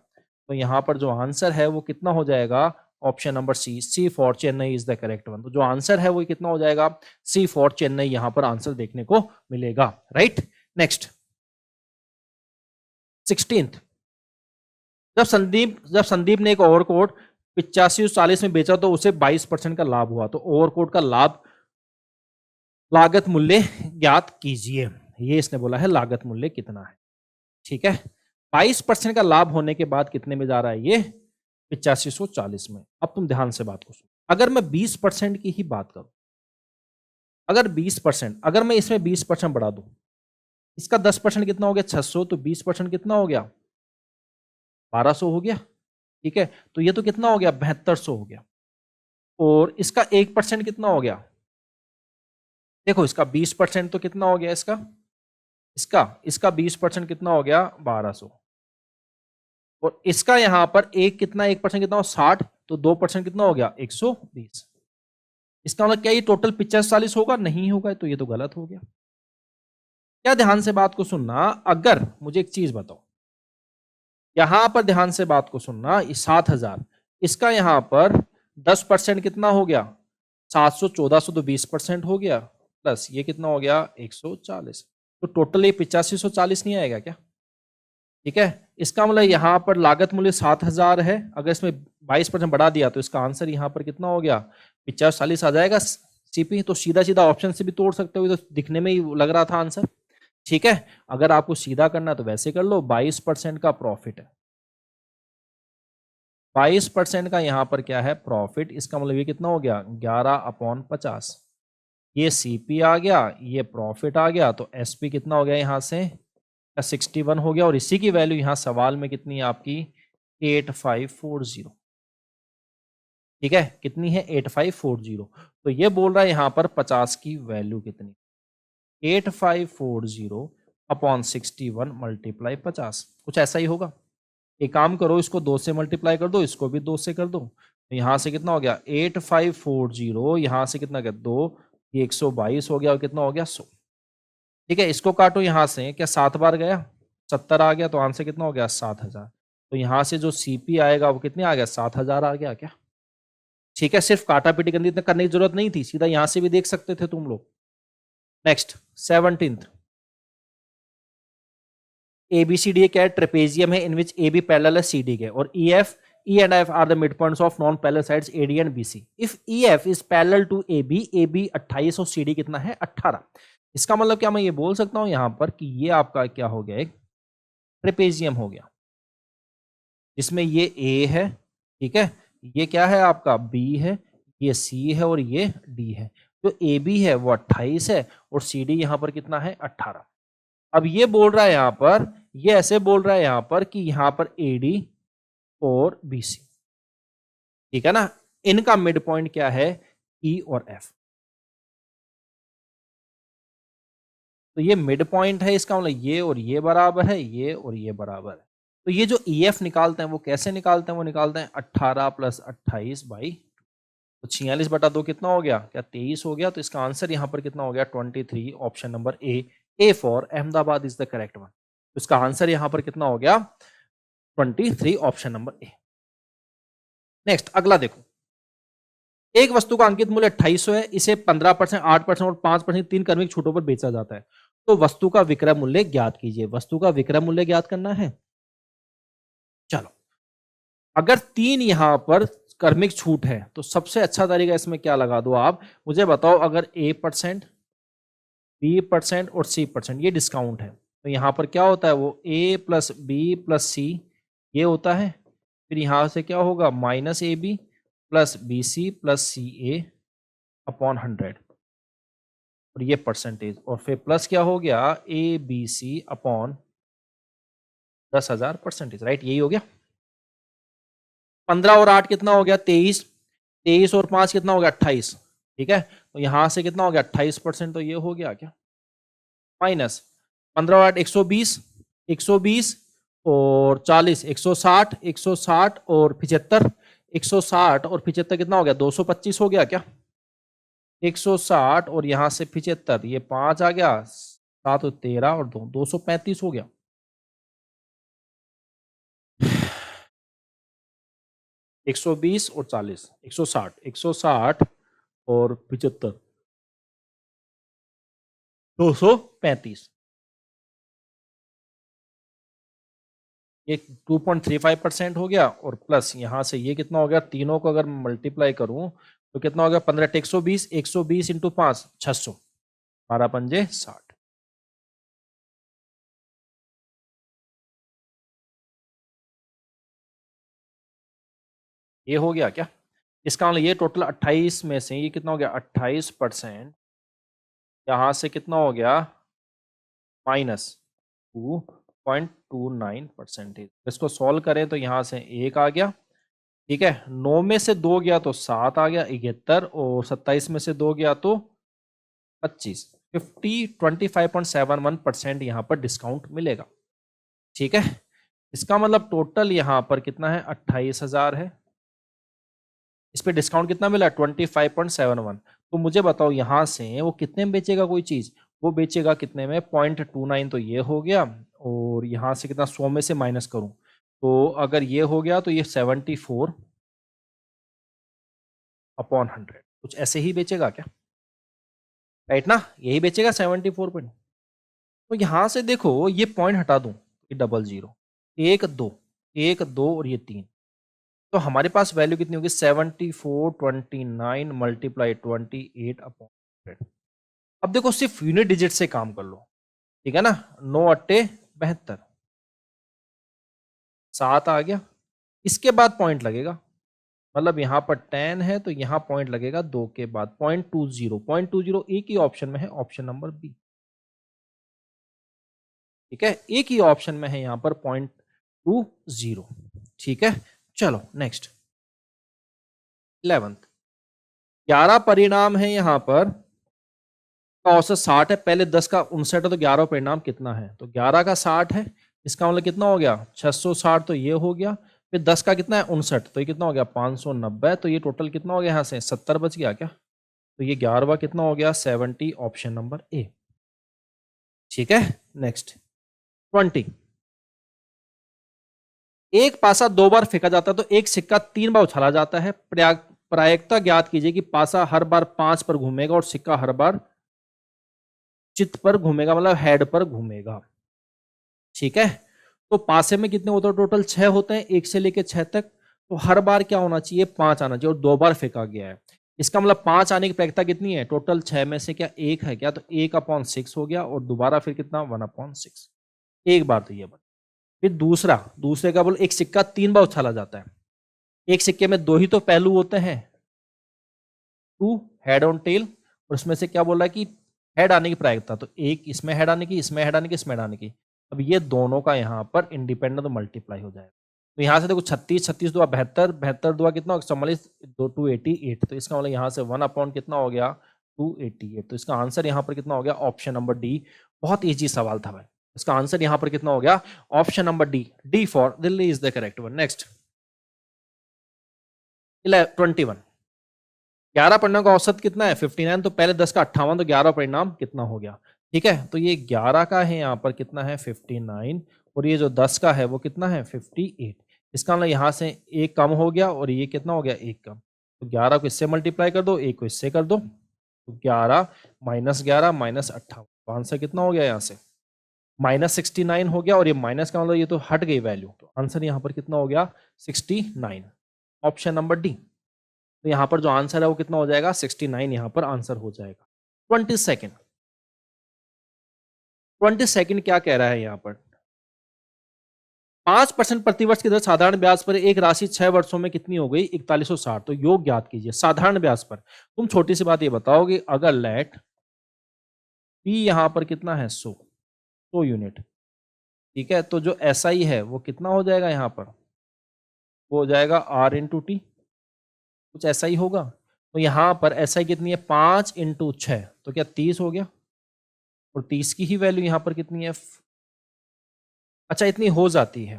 तो यहां पर जो आंसर है वो कितना हो जाएगा? Option number C, C for Chennai is the correct one. तो जो आंसर है वो कितना हो जाएगा? सी फॉर चेन्नई यहां पर आंसर देखने को मिलेगा, राइट। Next 16th। जब संदीप ने एक ओवरकोट 8540 में बेचा तो उसे 22% का लाभ हुआ। तो ओवरकोट का लाभ लागत मूल्य ज्ञात कीजिए। ये इसने बोला है लागत मूल्य कितना है, ठीक है। 22% का लाभ होने के बाद कितने में जा रहा है? ये 8540 में। अब तुम ध्यान से बात को सुनो। अगर मैं 20% की ही बात करूं, अगर 20%, अगर मैं इसमें 20% बढ़ा दूं, इसका 10% कितना हो गया? 600। तो 20% कितना हो गया? 1200 हो गया, ठीक है। तो ये तो कितना हो गया? 7200 हो गया। और इसका 1% कितना हो गया? देखो इसका 20% तो कितना हो गया? इसका इसका इसका 20% कितना हो गया? 1200। और इसका यहां पर एक कितना 1% कितना हो? 60। तो 2% कितना हो गया? 120। इसका मतलब क्या ये टोटल 8540 होगा? नहीं होगा, तो ये तो गलत हो गया। क्या ध्यान से बात को सुनना, अगर मुझे एक चीज बताओ, यहां पर ध्यान से बात को सुनना, 7000, इसका यहां पर 10% कितना हो गया? 700, 1400, तो 20% हो गया, प्लस ये कितना हो गया? 140। तो टोटल ये 8540 नहीं आएगा क्या? ठीक है। इसका मतलब यहां पर लागत मूल्य 7000 है, अगर इसमें 22% बढ़ा दिया तो इसका आंसर यहां पर कितना हो गया? 8540 आ जाएगा सीपी। तो सीधा सीधा ऑप्शन से भी तोड़ सकते हो, तो दिखने में ही लग रहा था आंसर, ठीक है। अगर आपको सीधा करना तो वैसे कर लो, 22% का प्रॉफिट है। 22% का यहाँ पर क्या है प्रॉफिट, इसका मतलब ये कितना हो गया 11/50। ये सीपी आ गया, ये प्रॉफिट आ गया, तो एसपी कितना हो गया यहाँ से 61 हो गया, और इसी की वैल्यू यहाँ सवाल में कितनी है आपकी 8540। ठीक है, कितनी है 8540। तो ये बोल रहा है यहाँ पर 50 की वैल्यू कितनी, 8540 अपॉन 61 मल्टीप्लाई 50, कुछ ऐसा ही होगा। एक काम करो, इसको 2 से मल्टीप्लाई कर दो, इसको भी 2 से कर दो, तो यहाँ से कितना हो गया 8540, यहाँ से कितना गया 2, ये 122 हो गया, और कितना हो गया 100। ठीक है, इसको काटो यहाँ से, क्या 7 बार गया 70 आ गया, तो आंसर कितना हो गया 7000। तो यहाँ से जो सीपी आएगा वो कितने आ गया 7000 आ गया क्या। ठीक है, सिर्फ काटा पीटी करने की जरूरत नहीं थी, सीधा यहां से भी देख सकते थे तुम लोग। नेक्स्ट 17th, ABCD क्या है ट्रेपेजियम है इन विच AB पैरेलल है CD के, और E and F are the midpoints of non parallel sides AD and BC. If EF is parallel to AB 28 और CD कितना है 18। इसका मतलब क्या मैं ये बोल सकता हूं यहां पर कि ये आपका क्या हो गया एक ट्रेपेजियम हो गया, जिसमें ये A है, ठीक है, ये क्या है आपका B है, ये C है, और ये D है। जो AB है वो 28 है, और CD यहां पर कितना है 18। अब ये बोल रहा है यहां पर, ये ऐसे बोल रहा है यहां पर कि यहां पर AD और BC, ठीक है ना, इनका मिड पॉइंट क्या है E और F। तो ये मिड पॉइंट है, इसका मतलब ये और ये बराबर है, ये और ये बराबर है। तो ये जो EF निकालते हैं वो कैसे निकालते हैं, वो निकालते हैं 18 + 28/2। तो 46/2 कितना हो गया, क्या 23 हो गया। तो इसका आंसर यहां पर कितना हो गया 23, option number A for Ahmedabad is the correct one. तो इसका आंसर यहां पर कितना हो गया 23, ऑप्शन नंबर ए। नेक्स्ट अगला देखो, एक वस्तु का अंकित मूल्य 2800 है, इसे 15%, 8% और 5% 3 क्रमिक छूटों पर बेचा जाता है, तो वस्तु का विक्रय मूल्य ज्ञात कीजिए। वस्तु का विक्रय मूल्य ज्ञात करना है। चलो, अगर 3 यहां पर क्रमिक छूट है, तो सबसे अच्छा तरीका इसमें क्या लगा दो आप मुझे बताओ, अगर A%, B% और C% ये डिस्काउंट है, तो यहां पर क्या होता है वो A + B + C ये होता है, फिर यहां से क्या होगा -AB + BC + CA अपॉन 100, और ये परसेंटेज, और फिर प्लस क्या हो गया ABC अपॉन 10,000 परसेंटेज, राइट, यही हो गया। 15 और 8 कितना हो गया 23, 23 और 5 कितना हो गया 28। ठीक है, तो यहां से कितना हो गया 28%, तो ये हो गया क्या माइनस 15 और 8 120, 120 और 40 160, 160 और 75, 160 और 75 कितना हो गया 225 हो गया क्या, 160 और यहां से 75, ये 5 आ गया, 7 और 13 और 2 235 हो गया। 120 और 40, 160, 160 और 75, 235, ये 2.35% हो गया, और प्लस यहां से ये कितना हो गया, तीनों को अगर मल्टीप्लाई करूं तो कितना हो गया 15 120, 120 इंटू 5 600, 12 पंजे 60। ये हो गया क्या, इसका मतलब ये टोटल 28 में से ये कितना हो गया 28%, यहां से कितना हो गया -2.29%। इसको सॉल्व करें तो यहां से 1 आ गया, ठीक है, 9 में से 2 गया तो 7 आ गया 71, और 27 में से 2 गया तो 25, 25.71% यहाँ पर डिस्काउंट मिलेगा। ठीक है, इसका मतलब टोटल यहाँ पर कितना है 28,000 है, इस पे डिस्काउंट कितना मिला 25.71। तो मुझे बताओ यहां से वो कितने में बेचेगा कोई चीज, वो बेचेगा कितने में 0.29, तो ये हो गया, और यहां से कितना 100 में से माइनस करूं, तो अगर ये हो गया तो ये 74/100, कुछ ऐसे ही बेचेगा क्या, राइट ना, यही बेचेगा 74 पॉइंट। तो यहां से देखो ये पॉइंट हटा दूं, ये 00, 1 2, 1 2 और ये 3, तो हमारे पास वैल्यू कितनी होगी 7429 मल्टीप्लाई 28/100। अब देखो सिर्फ यूनिट डिजिट से काम कर लो, ठीक है ना, 9 अट्टे 72, 7 आ गया, इसके बाद पॉइंट लगेगा, मतलब यहाँ पर 10 है तो यहाँ पॉइंट लगेगा 2 के बाद, 0.20 एक ही ऑप्शन में है, ऑप्शन नंबर बी। ठीक है, एक ही ऑप्शन में है यहाँ पर 0.20। ठीक है, चलो नेक्स्ट 11th। 11 परिणाम है यहाँ पर, का औसत 60 है, पहले 10 का 59 है, तो 11 परिणाम कितना है, तो 11 का 60 है, इसका मतलब कितना हो गया 660, तो ये हो गया। फिर 10 का कितना है 59, तो ये कितना हो गया 590, तो ये टोटल कितना हो गया यहाँ से 70 बच गया क्या, तो ये 11वां कितना हो गया 70, ऑप्शन नंबर ए। ठीक है, नेक्स्ट 20। एक पासा 2 बार फेंका जाता है तो एक सिक्का 3 बार उछाला जाता है, प्रायिकता ज्ञात कीजिए कि पासा हर बार 5 पर घूमेगा और सिक्का हर बार चित्त पर घूमेगा, मतलब हेड पर घूमेगा। ठीक है, तो पासे में कितने होते हैं, टोटल 6 होते हैं, 1 से लेके 6 तक, तो हर बार क्या होना चाहिए 5 आना चाहिए, और 2 बार फेंका गया है, इसका मतलब 5 आने की प्रायिकता कितनी है, टोटल 6 में से क्या 1 है क्या, तो 1/6 हो गया, और दोबारा फिर कितना 1/6, एक बार तो ये बन। फिर दूसरे का बोल एक सिक्का 3 बार उछाला जाता है, एक सिक्के में 2 ही तो पहलू होते हैं, 2 हेड ऑन टेल, और उसमें से क्या बोल रहा है कि हेड आने की प्रायिकता, तो एक इसमें हेड आने की, इसमें हेड आने की, इसमें हेड आने की, अब ये दोनों का यहाँ पर इंडिपेंडेंट मल्टीप्लाई हो जाएगा, तो यहाँ से देखो 36 36 दुआ 72, 72 दुआ कितना होगा 44, 288, तो इसका मतलब यहाँ से 1 कितना हो गया 288, तो इसका आंसर यहाँ पर कितना हो गया ऑप्शन नंबर डी। बहुत ईजी सवाल था भाई, इसका आंसर यहाँ पर कितना हो गया option number D, D for Delhi is the correct one. Next 21। 11 परिणाम का औसत कितना है 59, तो पहले 10 का 58, तो 11 परिणाम कितना हो गया। ठीक है, तो ये 11 का है यहाँ पर कितना है 59, और ये जो 10 का है वो कितना है 58, इसका मतलब यहाँ से एक कम हो गया और ये कितना हो गया एक कम, तो 11 को इससे मल्टीप्लाई कर दो, एक को इससे कर दो, तो 11 -11 -58, तो आंसर कितना हो गया यहाँ से -69 हो गया, और ये माइनस का मतलब ये तो हट गई वैल्यू, तो आंसर यहाँ पर कितना हो गया 69, ऑप्शन नंबर डी। तो यहाँ पर जो आंसर है वो कितना हो जाएगा 69, यहाँ पर आंसर हो जाएगा। 22nd क्या कह रहा है यहाँ पर, 5% प्रतिवर्ष की दर साधारण ब्याज पर एक राशि 6 वर्षों में कितनी हो गई 4160, तो योग ज्ञात कीजिए साधारण ब्याज पर। तुम छोटी सी बात ये बताओगे, अगर लेट पी यहाँ पर कितना है 100 यूनिट, ठीक है, तो जो एसआई है वो कितना हो जाएगा यहाँ पर, वो हो जाएगा आर इंटू टी, कुछ ऐसा ही होगा। तो यहाँ पर एसआई कितनी है 5 × 6, तो क्या 30 हो गया, और 30 की ही वैल्यू यहाँ पर कितनी है, अच्छा इतनी हो जाती है।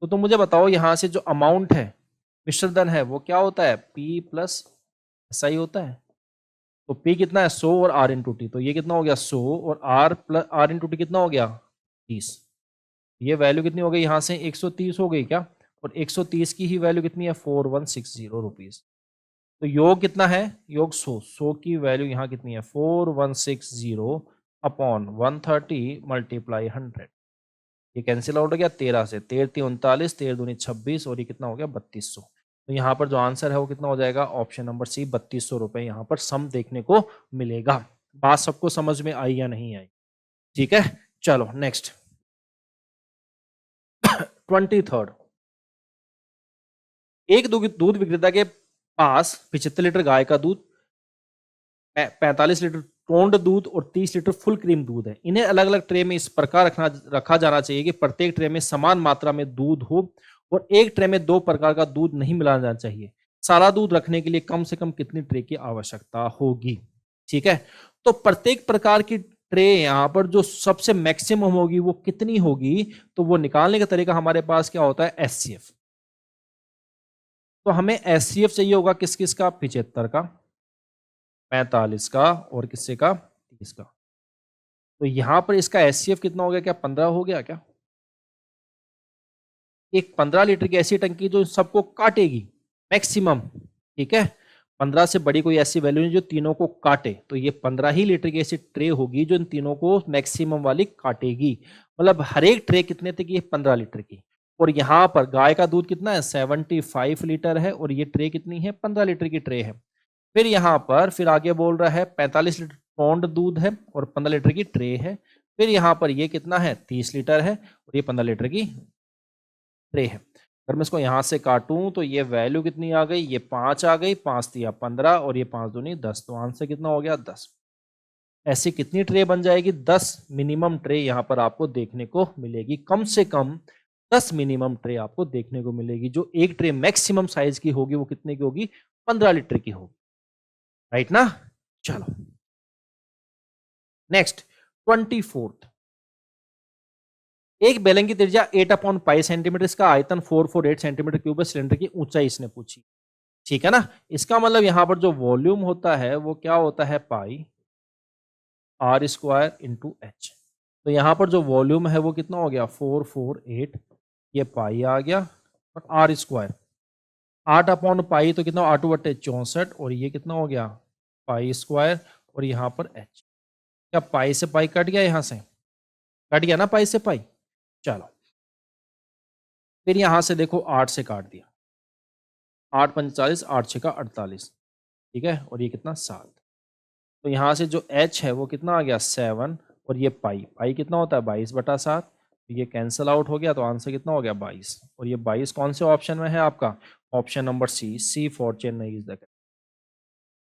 तो तुम मुझे बताओ यहाँ से जो अमाउंट है मिश्रधन है वो क्या होता है P प्लस SI होता है, तो P कितना है 100 और R इंटू टी, तो ये कितना हो गया 100 और R इंटू टी कितना हो गया 30, ये वैल्यू कितनी हो गई यहाँ से 130 हो गई क्या, और 130 की ही वैल्यू कितनी है 4160 रुपीज, तो योग कितना है योग 100 की वैल्यू यहाँ कितनी है 4160 अपॉन 130 मल्टीप्लाई 100, ये कैंसिल आउट हो गया 13 से, 13 × 39, 13 दूनी 26, और ये कितना हो गया 3200, तो यहाँ पर जो आंसर है वो कितना हो जाएगा ऑप्शन नंबर सी 3200 रुपए यहाँ पर सम देखने को मिलेगा। बात सबको समझ में आई या नहीं आई, ठीक है, चलो नेक्स्ट 23rd। एक दूध विक्रेता के पास 75 लीटर गाय का दूध, 45 लीटर टोंड दूध और 30 लीटर फुल क्रीम दूध है। इन्हें अलग अलग ट्रे में इस प्रकार रखा जाना चाहिए कि प्रत्येक ट्रे में समान मात्रा में दूध हो और एक ट्रे में 2 प्रकार का दूध नहीं मिलाना जाना चाहिए। सारा दूध रखने के लिए कम से कम कितनी ट्रे की आवश्यकता होगी। ठीक है, तो प्रत्येक प्रकार की ट्रे यहाँ पर जो सबसे मैक्सिमम होगी वो कितनी होगी, तो वो निकालने का तरीका हमारे पास क्या होता है एचसीएफ। तो हमें एचसीएफ चाहिए होगा किस किस का 75 का, 45 का और किससे का 30 का। तो यहां पर इसका एचसीएफ कितना हो गया, क्या 15 हो गया क्या, एक 15 लीटर की ऐसी टंकी जो सबको काटेगी मैक्सिमम। ठीक है, 15 से बड़ी कोई ऐसी वैल्यू नहीं जो तीनों को काटे, तो ये 15 ही लीटर की ऐसी ट्रे होगी जो इन तीनों को मैक्सिमम वाली काटेगी। मतलब हर एक ट्रे कितने तक की 15 लीटर की, और यहाँ पर गाय का दूध कितना है 75 लीटर है और ये ट्रे कितनी है 15 लीटर की ट्रे है। फिर यहाँ पर फिर आगे बोल रहा है 45 लीटर पौंड दूध है और 15 लीटर की ट्रे है। फिर यहाँ पर ये कितना है 30 लीटर है और ये 15 लीटर की ट्रे है। अगर मैं इसको यहाँ से काटूं तो ये वैल्यू कितनी आ गई, ये 5 आ गई, 5 दिया 15 और ये 5 दूनी 10, तो आंसर कितना हो गया 10। ऐसी कितनी ट्रे बन जाएगी, 10 मिनिमम ट्रे यहाँ पर आपको देखने को मिलेगी, कम से कम 10 मिनिमम ट्रे आपको देखने को मिलेगी। जो एक ट्रे मैक्सिमम साइज की होगी वो कितने की होगी, 15 लीटर की होगी, राइट ना। चलो नेक्स्ट 24th, एक बेलन की त्रिज्या 8/π सेंटीमीटर, इसका आयतन 448 सेंटीमीटर क्यूब है, सिलेंडर की ऊंचाई इसने पूछी, ठीक है ना। इसका मतलब यहां पर जो वॉल्यूम होता है वो क्या होता है, पाई आर स्क्वायर इंटू एच। तो यहां पर जो वॉल्यूम है वो कितना हो गया 448, ये पाई आ गया, और आर स्क्वायर 8/π, तो कितना 8/64, और ये कितना हो गया पाई स्क्वायर, और यहाँ पर एच। क्या पाई से पाई कट गया, यहां से कट गया ना पाई से पाई। चलो फिर यहां से देखो 8 से काट दिया, 8×5 = 8×6 = 48, ठीक है, और ये कितना 7। तो यहाँ से जो h है वो कितना आ गया 7, और ये पाई पाई कितना होता है 22/7, तो ये कैंसिल आउट हो गया, तो आंसर कितना हो गया 22। और ये 22 कौन से ऑप्शन में है आपका, option number C for Chennai is the.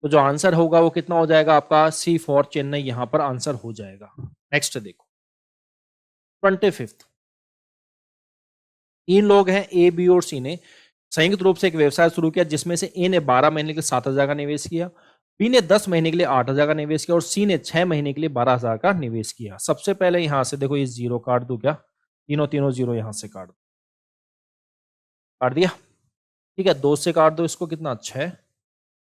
तो जो आंसर होगा वो कितना हो जाएगा आपका, सी फॉर चेन्नई यहाँ पर आंसर हो जाएगा। नेक्स्ट देखो 25th, तीन लोग हैं ए बी और सी ने संयुक्त रूप से एक व्यवसाय शुरू किया, जिसमें से ए ने 12 महीने के लिए 7,000 का निवेश किया, बी ने 10 महीने के लिए 8,000 का निवेश किया और सी ने 6 महीने के लिए 12,000 का निवेश किया। सबसे पहले यहां से देखो ये जीरो काट दू क्या, तीनों तीनों जीरो यहां से काट दिया, ठीक है। 2 से काट दो इसको, कितना 6,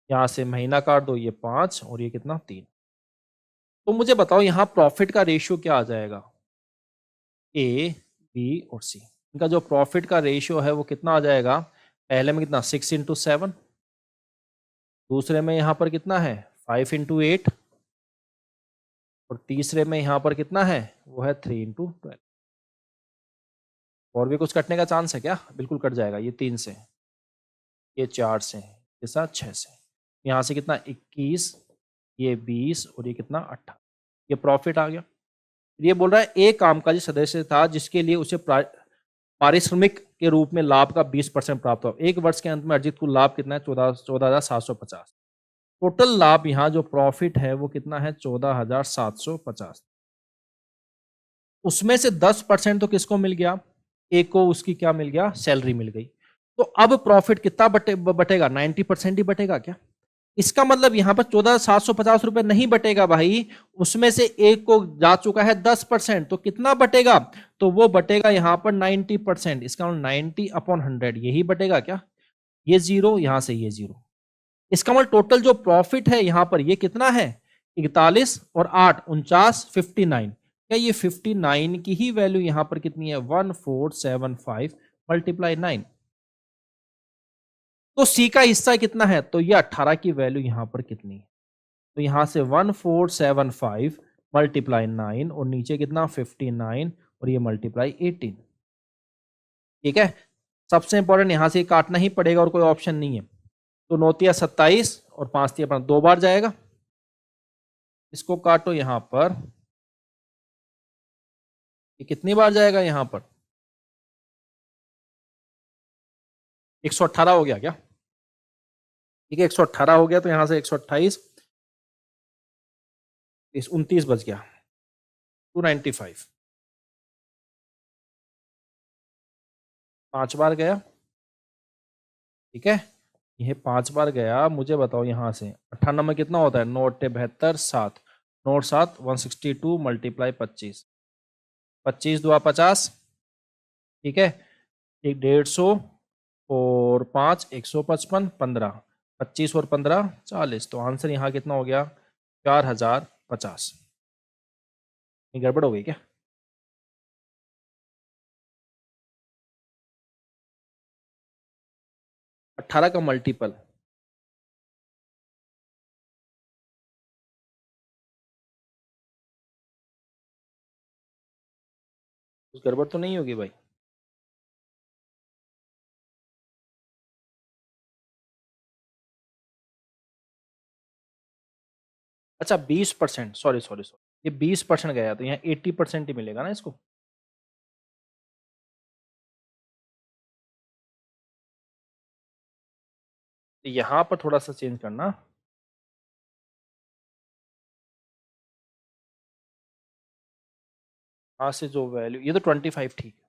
यहां से महीना काट दो, ये 5, और ये कितना 3। तो मुझे बताओ यहाँ प्रॉफिट का रेशियो क्या आ जाएगा, ए बी और सी, इनका जो प्रॉफिट का रेशियो है वो कितना आ जाएगा, पहले में कितना 6×7, दूसरे में यहां पर कितना है 5×8, और तीसरे में यहां पर कितना है वो है 3×12। और भी कुछ कटने का चांस है क्या, बिल्कुल कट जाएगा, ये 3 से, ये 4 से, ये 7 6 से, यहाँ से कितना 21, ये 20, और ये कितना 18, ये प्रॉफिट आ गया। ये बोल रहा है एक कामकाजी सदस्य था जिसके लिए उसे पारिश्रमिक के रूप में लाभ का 20% प्राप्त हुआ, एक वर्ष के अंत में अर्जित कुल लाभ कितना है 14,750। टोटल लाभ यहाँ जो प्रॉफिट है वो कितना है 14,750। उसमें से 10% तो किसको मिल गया, एक को उसकी क्या मिल गया, सैलरी मिल गई। तो अब प्रॉफिट कितना बटेगा 90% ही बटेगा क्या। इसका मतलब यहां पर 14,750 रुपए नहीं बटेगा भाई, उसमें से एक को जा चुका है 10%, तो कितना बटेगा, तो वो बटेगा यहां पर 90%। इसका मतलब 90/100 यही बटेगा क्या, ये जीरो यहां से ये जीरो। इसका मतलब टोटल जो प्रॉफिट है यहां पर ये कितना है 41 और 8 49 59। क्या ये 59 की ही वैल्यू यहां पर कितनी है 1475 × 9। तो सी का हिस्सा कितना है, तो ये 18 की वैल्यू यहां पर कितनी है, तो यहां से 1475 × 9 और नीचे कितना 59 और ये मल्टीप्लाई 18, ठीक है। सबसे इंपॉर्टेंट यहां से काटना ही पड़ेगा और कोई ऑप्शन नहीं है। तो 9 × 27 और 5 × 5 दो बार जाएगा, इसको काटो यहां पर, ये कितनी बार जाएगा यहां पर 118 हो गया क्या, ठीक है 118 हो गया, तो यहां से 128 29 बच गया 295, 5 बार गया, ठीक है। ये 5 बार गया, मुझे बताओ यहां से 98 में कितना होता है 9×8 = 7, 9×7 162 × 25, 25 × 2 = 50, ठीक है, एक 150 और 5 155 15, 25 और 15 40, तो आंसर यहाँ कितना हो गया 4050। ये गड़बड़ हो गई क्या, अट्ठारह का मल्टीपल, कुछ गड़बड़ तो नहीं होगी भाई। अच्छा 20%, सॉरी सॉरी सॉरी, ये 20% गया, तो यहाँ 80% ही मिलेगा ना इसको। तो यहाँ पर थोड़ा सा चेंज करना, यहाँ से जो वैल्यू, ये तो 25 ठीक है,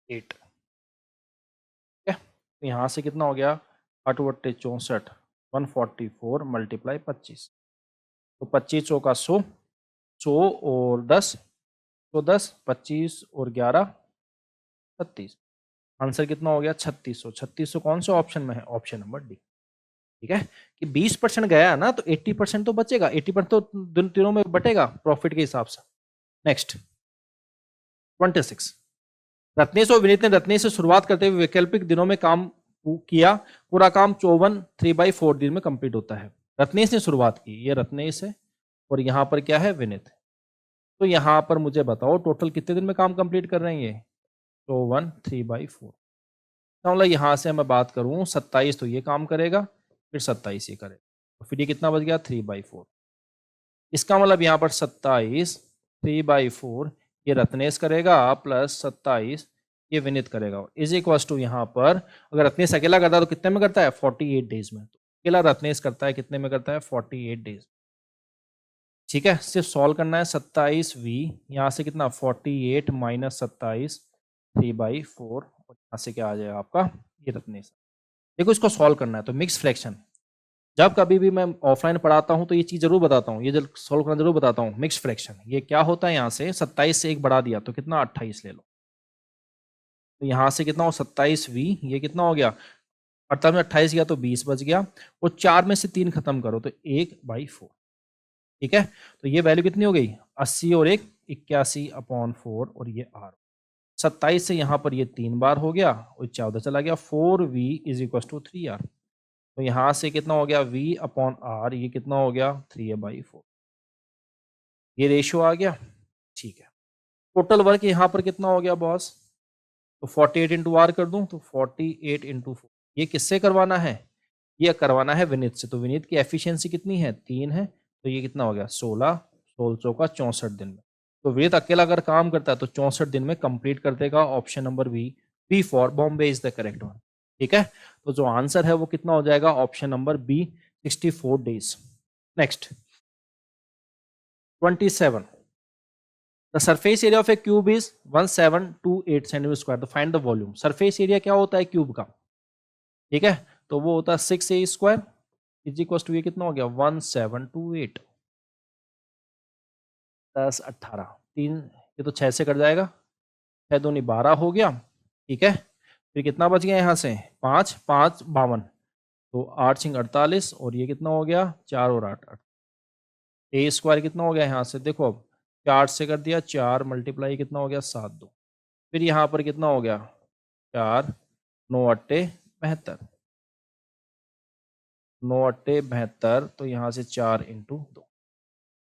8, ठीक है। तो यहाँ से कितना हो गया, 8/64, 144 मल्टीप्लाई 25, तो 25 चौका 100, 100 और 10, तो 10, 25 और 11, 36, आंसर कितना हो गया 3600। 3600 कौन से ऑप्शन में है, ऑप्शन नंबर डी, ठीक है। कि 20% गया ना तो 80% तो बचेगा, 80% तो तीनों में बटेगा प्रॉफिट के हिसाब से। नेक्स्ट 26, रत्नेश और विनीत ने रत्नेश से शुरुआत करते हुए वैकल्पिक दिनों में काम किया, पूरा काम 54 3/4 दिन में कंप्लीट होता है। रत्नेश ने शुरुआत की, ये रत्नेश है, और यहाँ पर क्या है, विनीत। तो यहाँ पर मुझे बताओ टोटल कितने दिन में काम कंप्लीट कर रहे हैं ये, 54 3/4, मतलब यहाँ से मैं बात करूँ 27 तो ये काम करेगा, फिर 27 ये करेगा, तो फिर ये कितना बच गया 3/4। इसका मतलब यहाँ पर 27 3/4 ये रत्नेश करेगा, प्लस 27 ये विनीत करेगा, इज इक्वल टू यहाँ पर अगर रत्नेश अकेला करता है तो कितने में करता है, 48 डेज में। तो अकेला रत्नेश करता है कितने में करता है, 48 डेज, ठीक है। सिर्फ सॉल्व करना है, 27v यहाँ से कितना 48 माइनस 27 3/4, और यहाँ से क्या आ जाएगा आपका ये रत्नेश। देखो इसको सॉल्व करना है तो मिक्स फ्रैक्शन, जब कभी भी मैं ऑफलाइन पढ़ाता हूं तो ये चीज जरूर बताता हूँ, ये जब सॉल्व करना जरूर बताता हूँ। मिक्स फ्रैक्शन ये क्या होता है, यहाँ से 27 से 1 बढ़ा दिया तो कितना 28 ले लो, तो यहाँ से कितना हो 27v, ये कितना हो गया 48 में 28 गया तो 20 बच गया, और 4 में से 3 खत्म करो तो 1/4, ठीक है। तो ये वैल्यू कितनी हो गई 80 और 1 81/4, और ये r 27 से यहाँ पर ये 3 बार हो गया और 14 चला गया, 4v is equal to 3r, तो यहाँ से कितना हो गया v/r, ये कितना हो गया 3a/4, ये रेशियो आ गया, ठीक है। टोटल वर्क यहाँ पर कितना हो गया बॉस, तो 48 इंटू आर कर दूं तो 48 इंटू 4, ये किससे करवाना है, ये करवाना है विनीत से, तो विनीत की एफिशिएंसी कितनी है 3 है, तो ये कितना हो गया 16, 16 चौका 64 दिन में। तो विनीत अकेला अगर काम करता है तो 64 दिन में कंप्लीट कर देगा, option number B for Bombay is the correct one, ठीक है। तो जो आंसर है वो कितना हो जाएगा, option number b 64 days. Next 27, the surface area of a cube is 1728 centimetre square, तो find the volume. Surface area क्या होता है क्यूब का, ठीक है, तो वो होता है 6a² इज इक्वल टू ये कितना हो गया 1728 10 18 3, ये तो 6 से कट जाएगा, 6 दूनी 12 हो गया, ठीक है। फिर कितना बच गया यहाँ से 5 5 52, तो 8 6 48, और ये कितना हो गया 4 और 8 8, a² कितना हो गया यहाँ से देखो, अब 4 से कर दिया 4 मल्टीप्लाई कितना हो गया 7 2, फिर यहाँ पर कितना हो गया 4 9 8 72, 9 8 72, तो यहाँ से 4 इंटू 2,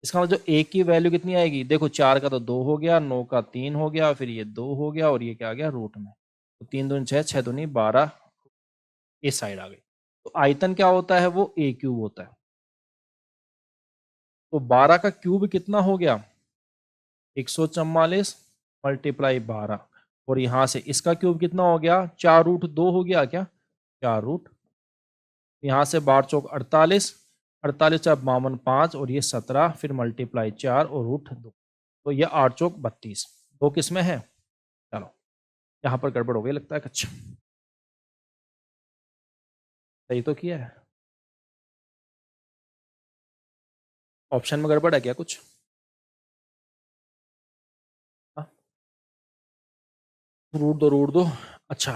इसका मतलब जो a की वैल्यू कितनी आएगी, देखो 4 का तो 2 हो गया, 9 का 3 हो गया, फिर ये 2 हो गया, और ये क्या आ गया रूट में, तो 3 दूनी 6 6 दूनी 12, इस साइड आ गई। तो आयतन क्या होता है, वो a³ होता है, तो 12 का क्यूब कितना हो गया 144 मल्टीप्लाई 12, और यहाँ से इसका क्यूब कितना हो गया 4√2 हो गया क्या, 4 यहाँ से 12 चौक 48, 48 चार 52 5, और ये 17, फिर मल्टीप्लाई 4 और √2, तो ये 8 चौक 32, 2 किस में है, चलो यहाँ पर गड़बड़ हो गई लगता है, अच्छा सही तो किया है, ऑप्शन में गड़बड़ है क्या कुछ, रूट दो, अच्छा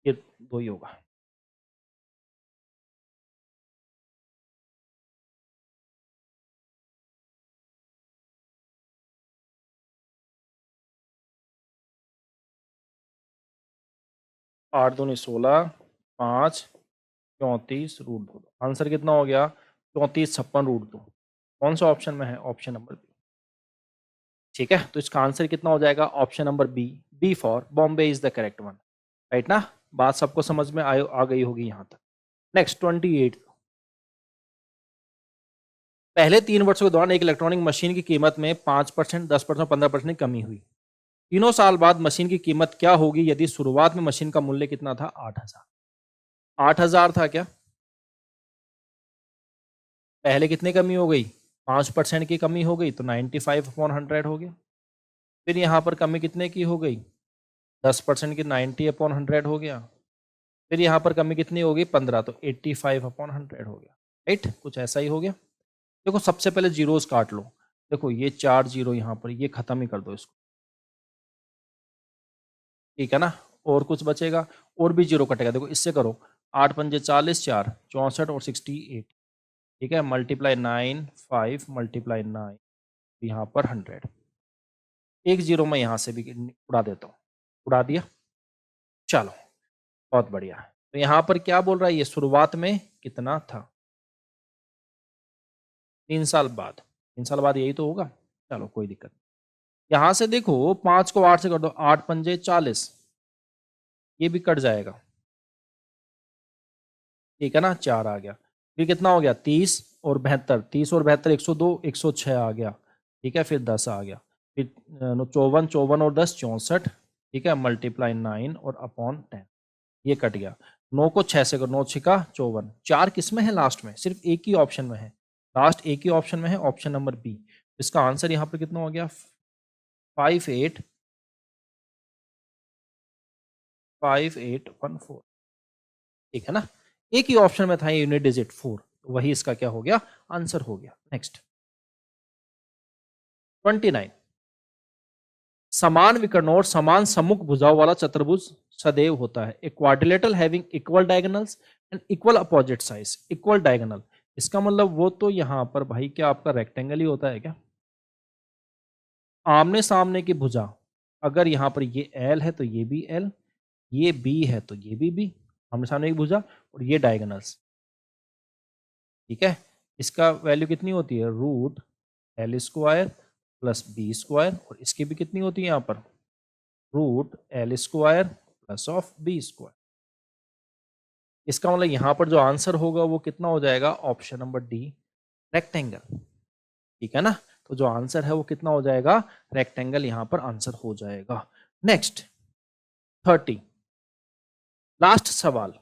ये 2 ही होगा। आठ दूनी 16, 5 34 √2, आंसर कितना हो गया 34 56 √2, कौन सा ऑप्शन में है, ऑप्शन नंबर बी, ठीक है। तो इसका आंसर कितना हो जाएगा, option number B for Bombay is the correct one, right ना, बात सबको समझ में आ गई होगी यहाँ तक। नेक्स्ट 28, पहले 3 वर्षों के दौरान एक इलेक्ट्रॉनिक मशीन की कीमत में 5%, 10%, 15% की कमी हुई, तीनों साल बाद मशीन की कीमत क्या होगी यदि शुरुआत में मशीन का मूल्य कितना था 8,000, 8,000 था क्या? पहले कितनी कमी हो गई? 5% की कमी हो गई, तो 95/100 हो गया। फिर यहाँ पर कमी कितने की हो गई? 10% की, 90/100 हो गया। फिर यहाँ पर कमी कितनी होगी? 15, तो 85/100 हो गया। राइट, कुछ ऐसा ही हो गया। देखो सबसे पहले जीरोस काट लो। देखो ये 4 जीरो यहाँ पर, ये खत्म ही कर दो इसको, ठीक है ना। और कुछ बचेगा, और भी जीरो कटेगा। देखो इससे करो, 8 पंजे 40, 4 64 और 68, ठीक है। मल्टीप्लाई 9, 5 मल्टीप्लाई 9, यहाँ पर 100। एक जीरो मैं यहाँ से भी उड़ा देता हूँ, उड़ा दिया। चलो बहुत बढ़िया। तो यहाँ पर क्या बोल रहा है, ये शुरुआत में कितना था? 3 साल बाद। 3 साल बाद यही तो होगा। चलो कोई दिक्कत नहीं। यहाँ से देखो 5 को 8 से कर दो, 8 पंजे 40, ये भी कट जाएगा, ठीक है ना। 4 आ गया। फिर कितना हो गया? 30 और 72, 30 और 72 102, 106 आ गया, ठीक है। फिर 10 आ गया। फिर 54, 54 और 10 64, ठीक है। मल्टीप्लाई 9 और अपॉन 10, ये कट गया। 9 को 6 से करो, 9 छिका 54। 4 किस में है? लास्ट में, सिर्फ एक ही ऑप्शन में है, लास्ट एक ही ऑप्शन में है, ऑप्शन नंबर बी। इसका आंसर यहाँ पर कितना हो गया? 5814, ठीक है ना। एक ही ऑप्शन में था यूनिट डिजिट 4, तो वही इसका क्या हो गया? आंसर हो गया। नेक्स्ट 29, समान विकर्ण और समान सम्मुख भुजाओं वाला चतुर्भुज सदैव होता है। A quadrilateral having equal diagonals and equal opposite size. Equal diagonal, इसका मतलब वो तो यहाँ पर भाई क्या आपका रेक्टेंगल ही होता है क्या? आमने सामने की भुजा, अगर यहाँ पर ये एल है तो ये भी एल, ये बी है तो ये भी बी, आमने सामने की भुजा, और ये डायगोनल्स, ठीक है। इसका वैल्यू कितनी होती है? Root L square plus B square, और इसकी भी कितनी होती है यहाँ पर? Root L square plus of B square. इसका मतलब यहाँ पर जो आंसर होगा वो कितना हो जाएगा? ऑप्शन नंबर डी, रेक्टेंगल, ठीक है ना। तो जो आंसर है वो कितना हो जाएगा? रेक्टेंगल यहाँ पर आंसर हो जाएगा। नेक्स्ट 30, लास्ट सवाल।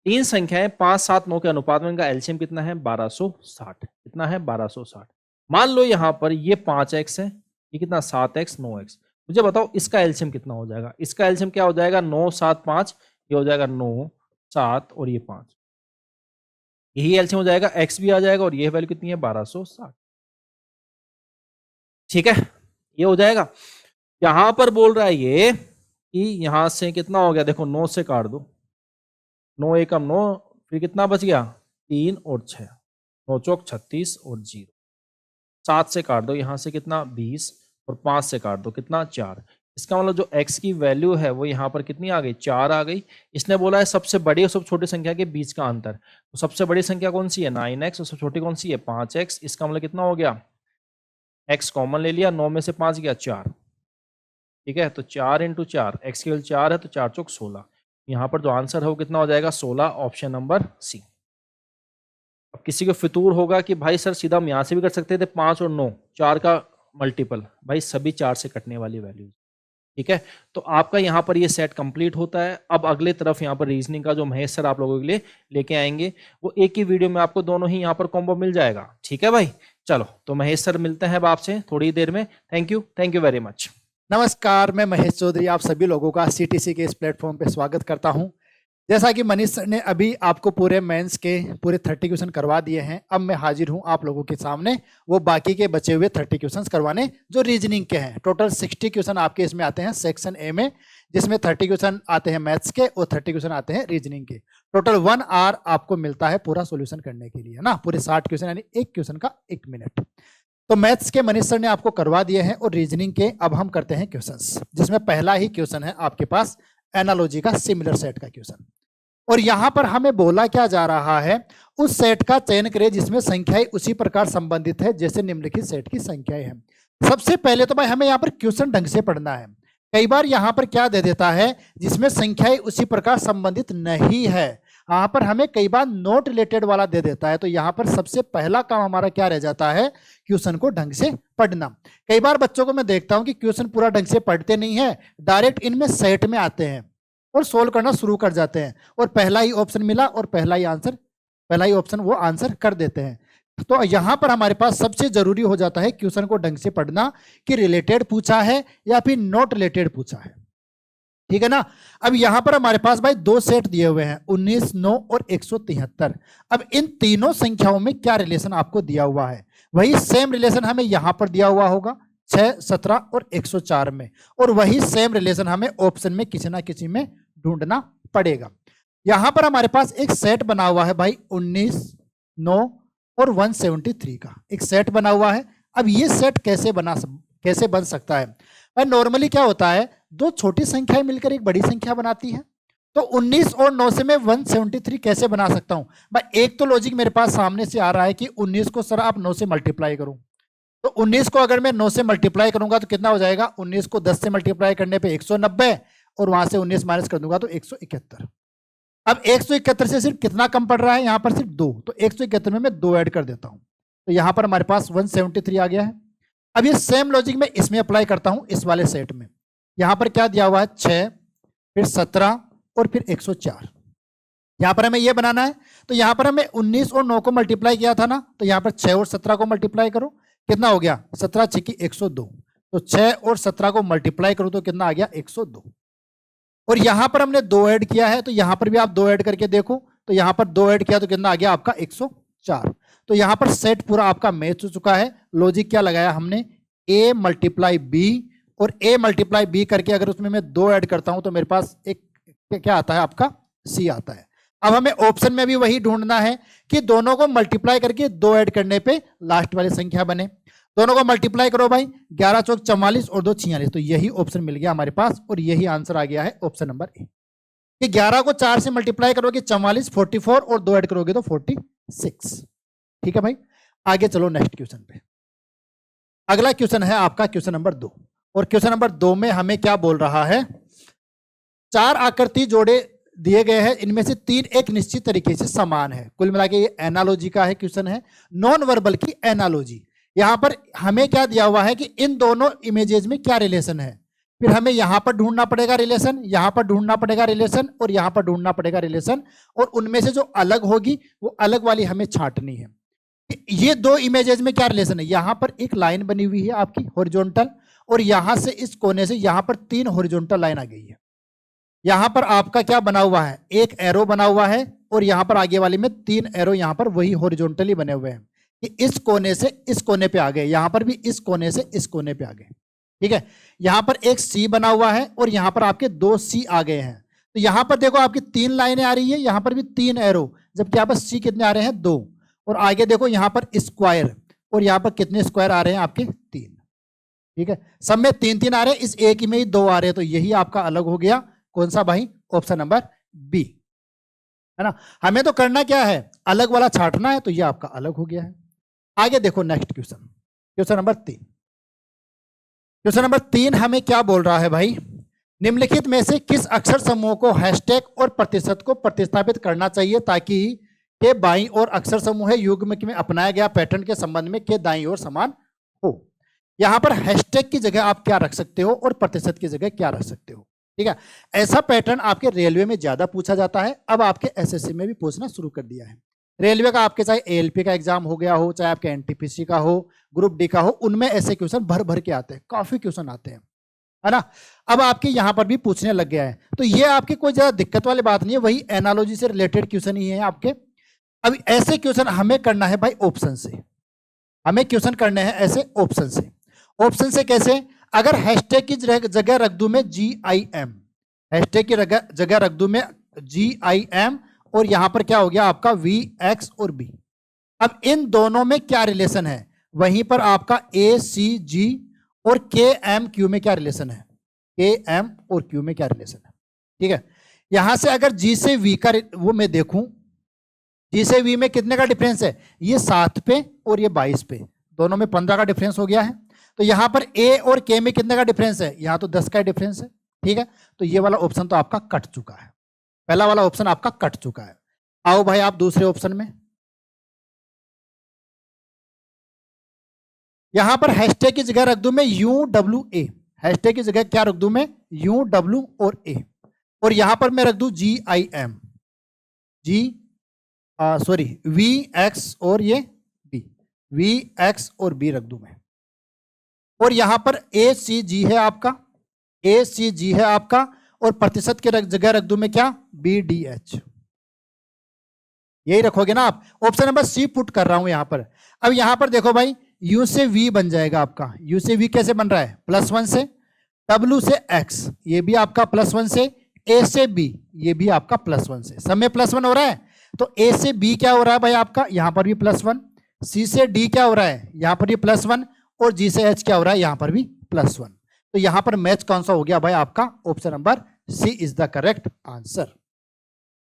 तीन संख्याएं 5, 7, 9 के अनुपात में, इनका एलसीएम कितना है? 1260। कितना है? 1260। मान लो यहाँ पर ये 5x है, ये कितना? 7x 9x। मुझे बताओ इसका एलसीएम कितना हो जाएगा? इसका एलसीएम क्या हो जाएगा? 9 7 5, ये हो जाएगा 9 7 और ये 5, यही एलसीएम हो जाएगा। x भी आ जाएगा और ये वैल्यू कितनी है? 1260, ठीक है। ये हो जाएगा। यहां पर बोल रहा है ये कि यहां से कितना हो गया? देखो 9 से काट दो, 9 एकम 9, फिर कितना बच गया? 3 और 6, 9 चौक 36 और 0। 7 से काट दो, यहां से कितना? 20, और 5 से काट दो, कितना? 4। इसका मतलब जो x की वैल्यू है वो यहाँ पर कितनी आ गई? 4 आ गई। इसने बोला है सबसे बड़ी और सबसे छोटी संख्या के बीच का अंतर, तो सबसे बड़ी संख्या कौन सी है? 9x, और सबसे छोटी कौन सी है? 5x। इसका मतलब कितना हो गया? x कॉमन ले लिया, 9 में से 5 गया 4, ठीक है। तो 4 इंटू 4, एक्स की वैल्यू 4 है, तो 4 चौक 16। यहाँ पर जो आंसर है वो कितना हो जाएगा? 16, ऑप्शन नंबर सी। अब किसी को फितूर होगा कि भाई सर सीधा हम यहाँ से भी कर सकते थे, 5 और 9, 4 का मल्टीपल, भाई सभी 4 से कटने वाली वैल्यू, ठीक है। तो आपका यहाँ पर ये सेट कंप्लीट होता है। अब अगले तरफ यहाँ पर रीजनिंग का जो महेश सर आप लोगों के लिए लेके आएंगे, वो एक ही वीडियो में आपको दोनों ही यहाँ पर कॉम्बो मिल जाएगा, ठीक है भाई। चलो तो महेश सर मिलते हैं अब आपसे थोड़ी देर में। Thank you very much. नमस्कार, मैं महेश चौधरी आप सभी लोगों का सीटीसी के इस प्लेटफॉर्म पे स्वागत करता हूं। जैसा कि मनीष सर ने अभी आपको पूरे मेंस के पूरे 30 क्वेश्चन करवा दिए हैं, अब मैं हाजिर हूं आप लोगों के सामने वो बाकी के बचे हुए 30 क्वेश्चन करवाने जो रीजनिंग के हैं। टोटल 60 क्वेश्चन आपके इसमें आते हैं सेक्शन ए में, जिसमें 30 क्वेश्चन आते हैं मैथ्स के और 30 क्वेश्चन आते हैं रीजनिंग के। टोटल 1 आवर आपको मिलता है पूरा सोल्यूशन करने के लिए ना, पूरे 60 क्वेश्चन, यानी एक क्वेश्चन का 1 मिनट। तो मैथ्स के मनीष सर ने आपको करवा दिए हैं और रीजनिंग के अब हम करते हैं क्वेश्चंस, जिसमें पहला ही क्वेश्चन है आपके पास एनालॉजी का सिमिलर सेट का क्वेश्चन। और यहां पर हमें बोला क्या जा रहा है, उस सेट का चयन करें जिसमें संख्याएं उसी प्रकार संबंधित है जैसे निम्नलिखित सेट की संख्याएं हैं। सबसे पहले तो भाई हमें यहाँ पर क्वेश्चन ढंग से पढ़ना है। कई बार यहाँ पर क्या दे देता है, जिसमें संख्याएं उसी प्रकार संबंधित नहीं है, यहाँ पर हमें कई बार नॉट रिलेटेड वाला दे देता है। तो यहाँ पर सबसे पहला काम हमारा क्या रह जाता है, क्वेश्चन को ढंग से पढ़ना। कई बार बच्चों को मैं देखता हूं कि क्वेश्चन पूरा ढंग से पढ़ते नहीं है, डायरेक्ट इनमें सेट में आते हैं। और सोल्व करना शुरू कर जाते हैं और पहला ही ऑप्शन मिला और पहला ही ऑप्शन वो आंसर कर देते हैं। तो यहां पर हमारे पास सबसे जरूरी हो जाता है क्वेश्चन को ढंग से पढ़ना कि रिलेटेड पूछा है या फिर नॉट रिलेटेड पूछा है, ठीक है ना। अब यहां पर हमारे पास भाई दो सेट दिए हुए हैं 19, 9 और 173। अब इन तीनों संख्याओं में क्या रिलेशन आपको दिया हुआ है, वही सेम रिलेशन हमें यहां पर दिया हुआ होगा 6, 17 और 104 में, और वही सेम रिलेशन हमें ऑप्शन में किसी ना किसी में ढूंढना पड़ेगा। यहां पर हमारे पास एक सेट बना हुआ है भाई 19, 9 और 173 का एक सेट बना हुआ है। अब ये सेट कैसे बन सकता है भाई, नॉर्मली क्या होता है, दो छोटी संख्याएं मिलकर एक बड़ी संख्या बनाती है। तो 19 और 9 से मैं 173 कैसे बना सकता हूं भाई, एक तो लॉजिक मेरे पास सामने से आ रहा है कि 19 को सर आप 9 से मल्टीप्लाई करूं, तो 19 को अगर मैं 9 से मल्टीप्लाई करूंगा तो कितना हो जाएगा, 19 को 10 से मल्टीप्लाई करने पे 190 और वहां से 19 माइनस कर दूंगा तो 171। अब 171 से सिर्फ कितना कम पड़ रहा है, यहां पर सिर्फ 2, तो 171 में मैं 2 ऐड कर देता हूं, तो यहां पर हमारे पास 173 आ गया है। अब ये सेम लॉजिक मैं इसमें अप्लाई करता हूं इस वाले सेट में। यहां पर क्या दिया हुआ है 6, फिर 17 और फिर 104। यहां पर हमें ये बनाना है, तो यहां पर हमें 19 और 9 को मल्टीप्लाई किया था ना, तो यहां पर 6 और 17 को मल्टीप्लाई करो, कितना हो गया 17 6 102, तो 6 और 17 को मल्टीप्लाई करो तो कितना आ गया 102। और यहां पर हमने 2 ऐड किया है, तो यहां पर भी आप 2 ऐड करके देखो, तो यहां पर 2 ऐड किया तो कितना आ गया आपका 104। तो यहां पर सेट पूरा आपका मैच हो चुका है। लॉजिक क्या लगाया हमने, a मल्टीप्लाई बी, और a मल्टीप्लाई बी करके अगर उसमें मैं 2 ऐड करता हूं तो मेरे पास एक क्या आता है आपका c आता है। अब हमें ऑप्शन में भी वही ढूंढना है कि दोनों को मल्टीप्लाई करके 2 ऐड करने पे लास्ट वाली संख्या बने। दोनों को मल्टीप्लाई करो भाई, 11 चौक 44 और 2 46, तो यही ऑप्शन मिल गया हमारे पास और यही आंसर आ गया है ऑप्शन नंबर ए। कि 11 को 4 से मल्टीप्लाई करोगे 44, 44 और 2 ऐड करोगे तो 46। ठीक है भाई, आगे चलो नेक्स्ट क्वेश्चन पे। अगला क्वेश्चन है आपका क्वेश्चन नंबर 2, और क्वेश्चन नंबर 2 में हमें क्या बोल रहा है, 4 आकृति जोड़े दिए गए हैं, इनमें से 3 एक निश्चित तरीके से समान है। कुल मिला के ये एनालॉजी का है क्वेश्चन है, नॉन वर्बल की एनालॉजी। यहां पर हमें क्या दिया हुआ है कि इन दोनों इमेजेस में क्या रिलेशन है, फिर हमें यहां पर ढूंढना पड़ेगा रिलेशन, यहां पर ढूंढना पड़ेगा रिलेशन और यहां पर ढूंढना पड़ेगा रिलेशन, और उनमें से जो अलग होगी वो अलग वाली हमें छांटनी है। ये 2 इमेजेस में क्या रिलेशन है, यहां पर एक लाइन बनी हुई है आपकी हॉरिजॉन्टल, और यहां से इस कोने से यहां पर 3 हॉरिजॉन्टल लाइन आ गई है। यहां पर आपका क्या बना हुआ है, एक एरो बना हुआ है, और यहां पर आगे वाली में 3 एरो यहां पर वही हॉरिजॉन्टली बने हुए हैं कि इस कोने से इस कोने पे आ गए, यहां पर भी इस कोने से इस कोने पे आ गए। ठीक है, यहां पर एक सी बना हुआ है और यहां पर आपके 2 सी आ गए हैं। तो यहां पर देखो आपकी 3 लाइनें आ रही है, यहां पर भी 3 एरो, जबकि यहां पर सी कितने आ रहे हैं 2, और आगे देखो यहां पर स्क्वायर, और यहां पर कितने स्क्वायर आ रहे हैं आपके 3। ठीक है, सब में 3 आ रहे हैं, इस एक में ही 2 आ रहे हैं, तो यही आपका अलग हो गया, कौन सा भाई, ऑप्शन नंबर बी, है ना। हमें तो करना क्या है, अलग वाला छांटना है, तो ये आपका अलग हो गया है। आगे देखो next question, question number 3। Question number 3 हमें क्या बोल रहा है भाई, निम्नलिखित में से किस अक्षर समूह को हैशटैग और प्रतिशत को प्रतिस्थापित करना चाहिए ताकि के बाईं ओर अक्षर समूह युग्म में अपनाया गया पैटर्न के संबंध में के दाईं ओर समान हो। यहां पर हैशटैग की जगह आप क्या रख सकते हो और प्रतिशत की जगह क्या रख सकते हो। ठीक है, ऐसा पैटर्न आपके रेलवे में ज्यादा पूछा जाता है, अब आपके एसएससी में भी पूछना शुरू कर दिया है। रेलवे का आपके चाहे एएलपी का एग्जाम हो गया हो, चाहे आपके एनटीपीसी का हो, ग्रुप डी का हो, उनमें ऐसे क्वेश्चन भर भर के आते हैं, काफी क्वेश्चन आते हैं, है ना। अब आपके यहां पर भी पूछने लग गया है, तो ये आपकी कोई ज्यादा दिक्कत वाली बात नहीं है, वही एनालॉजी से रिलेटेड क्वेश्चन ही है आपके। अब ऐसे क्वेश्चन हमें करना है भाई ऑप्शन से, हमें क्वेश्चन करने हैं ऐसे ऑप्शन से। ऑप्शन से कैसे, अगर हैशटैग की जगह रख दूं मैं GIM, हैशटैग की जगह रख दूं मैं GIM, और यहां पर क्या हो गया आपका VX और B। अब इन दोनों में क्या रिलेशन है, वहीं पर आपका ACG और KMQ में क्या रिलेशन है, KM और Q में क्या रिलेशन है। ठीक है, यहां से अगर G से V का वो मैं देखूं, G से V में कितने का डिफरेंस है, ये 7 पे और ये 22 पे, दोनों में 15 का डिफरेंस हो गया है। तो यहां पर A और K में कितने का डिफरेंस है, यहां तो 10 का डिफरेंस है। ठीक है, तो ये वाला ऑप्शन तो आपका कट चुका है, पहला वाला ऑप्शन आपका कट चुका है। आओ भाई आप दूसरे ऑप्शन में, यहां पर हैशटैग की जगह रख दूं मैं UWA, हैशटैग की जगह क्या रख दूं मैं UW और A। और यहां पर मैं रख दूं GIM, VX और ये B, VX और B रख दूं मैं। और यहां पर ACG है आपका, ACG है आपका, और प्रतिशत के जगह रख दूं मैं क्या, BDH। यही रखोगे ना आप। ऑप्शन नंबर सी पुट कर रहा हूं यहां पर। अब यहां पर देखो भाई, U से V बन जाएगा आपका। U से V कैसे बन रहा है, +1 से, W से X ये भी आपका +1 से, A से B ये भी आपका +1 से, सब में +1 हो रहा है। तो A से B क्या हो रहा है भाई आपका, यहां पर भी +1, C से D क्या हो रहा है, यहां पर भी +1, और G से H क्या हो रहा है, यहां पर भी +1। तो यहां पर मैच कौन सा हो गया भाई आपका, option number C is the correct answer.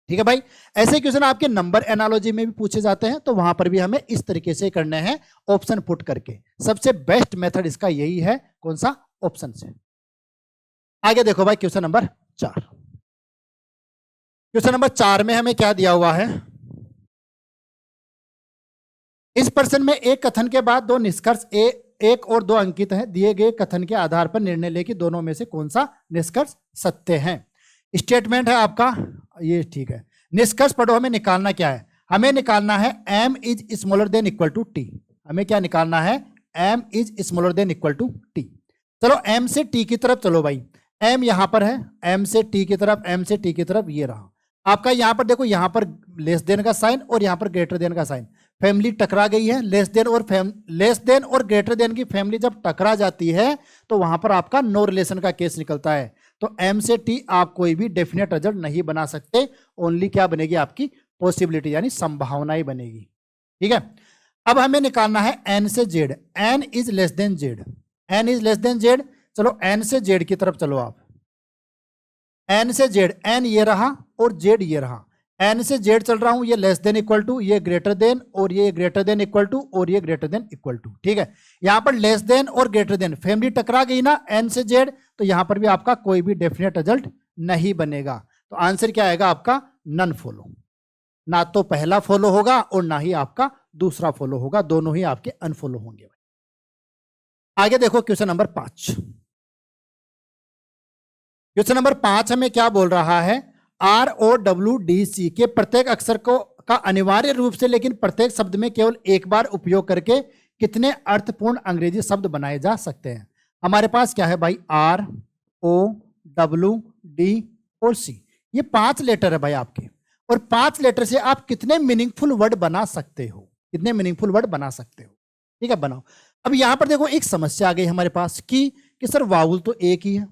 ठीक है भाई। ऐसे क्वेश्चन आपके नंबर एनालॉजी में भी पूछे जाते हैं, तो वहां पर भी हमें इस तरीके से करने हैं, ऑप्शन पुट करके। सबसे बेस्ट मेथड इसका यही है, कौन सा, ऑप्शन से। आगे देखो भाई क्वेश्चन नंबर 4। क्वेश्चन नंबर 4 में हमें क्या दिया हुआ है, इस प्रश्न में एक कथन के बाद दो निष्कर्ष एक और दो अंकित हैं। दिए गए कथन के आधार पर निर्णय ले कि दोनों में से कौन सा निष्कर्ष सत्य है। स्टेटमेंट है आपका ये, ठीक है। निष्कर्ष पढ़ो, हमें निकालना क्या है, हमें निकालना है m is smaller than equal to t। हमें क्या निकालना है, m is smaller than equal to t। चलो m से t की तरफ चलो भाई, m यहां पर है, m से t की तरफ, m से t की तरफ ये रहा आपका। यहां पर देखो, यहां पर लेस देन का साइन और यहां पर ग्रेटर देन का साइन, फैमिली टकरा गई है। लेस देन और ग्रेटर देन की फैमिली जब टकरा जाती है तो वहां पर आपका नो रिलेशन का केस निकलता है। तो m से t आप कोई भी डेफिनेट रिजल्ट नहीं बना सकते, ओनली क्या बनेगी आपकी पॉसिबिलिटी, यानी संभावनाएं बनेगी। ठीक है। अब हमें निकालना है n से z, n is less than z, n is less than z। चलो n से z की तरफ चलो आप, n से z, n ये रहा और z ये रहा। n से z चल रहा हूं, ये लेस देन इक्वल टू, ये ग्रेटर देन, और ये ग्रेटर देन इक्वल टू, और ये ग्रेटर देन इक्वल टू। ठीक है। यहां पर लेस देन और ग्रेटर देन फैमिली टकरा गई ना n से z, तो यहां पर भी आपका कोई भी डेफिनेट रिजल्ट नहीं बनेगा। तो आंसर क्या आएगा आपका, नन फॉलो। ना तो पहला फॉलो होगा और ना ही आपका दूसरा फॉलो होगा, दोनों ही आपके अनफॉलो होंगे। आगे देखो क्वेश्चन नंबर 5। क्वेश्चन नंबर 5 हमें क्या बोल रहा है, ROWDC के प्रत्येक अक्षर को का अनिवार्य रूप से लेकिन प्रत्येक शब्द में केवल एक बार उपयोग करके कितने अर्थपूर्ण अंग्रेजी शब्द बनाए जा सकते हैं। हमारे पास क्या है भाई, ROWD और C, ये 5 लेटर है भाई आपके, और 5 लेटर से आप कितने मीनिंगफुल वर्ड बना सकते हो, कितने मीनिंगफुल वर्ड बना सकते हो। ठीक है, बनाओ। अब यहां पर देखो एक समस्या आ गई हमारे पास कि सर वावुल तो एक ही है,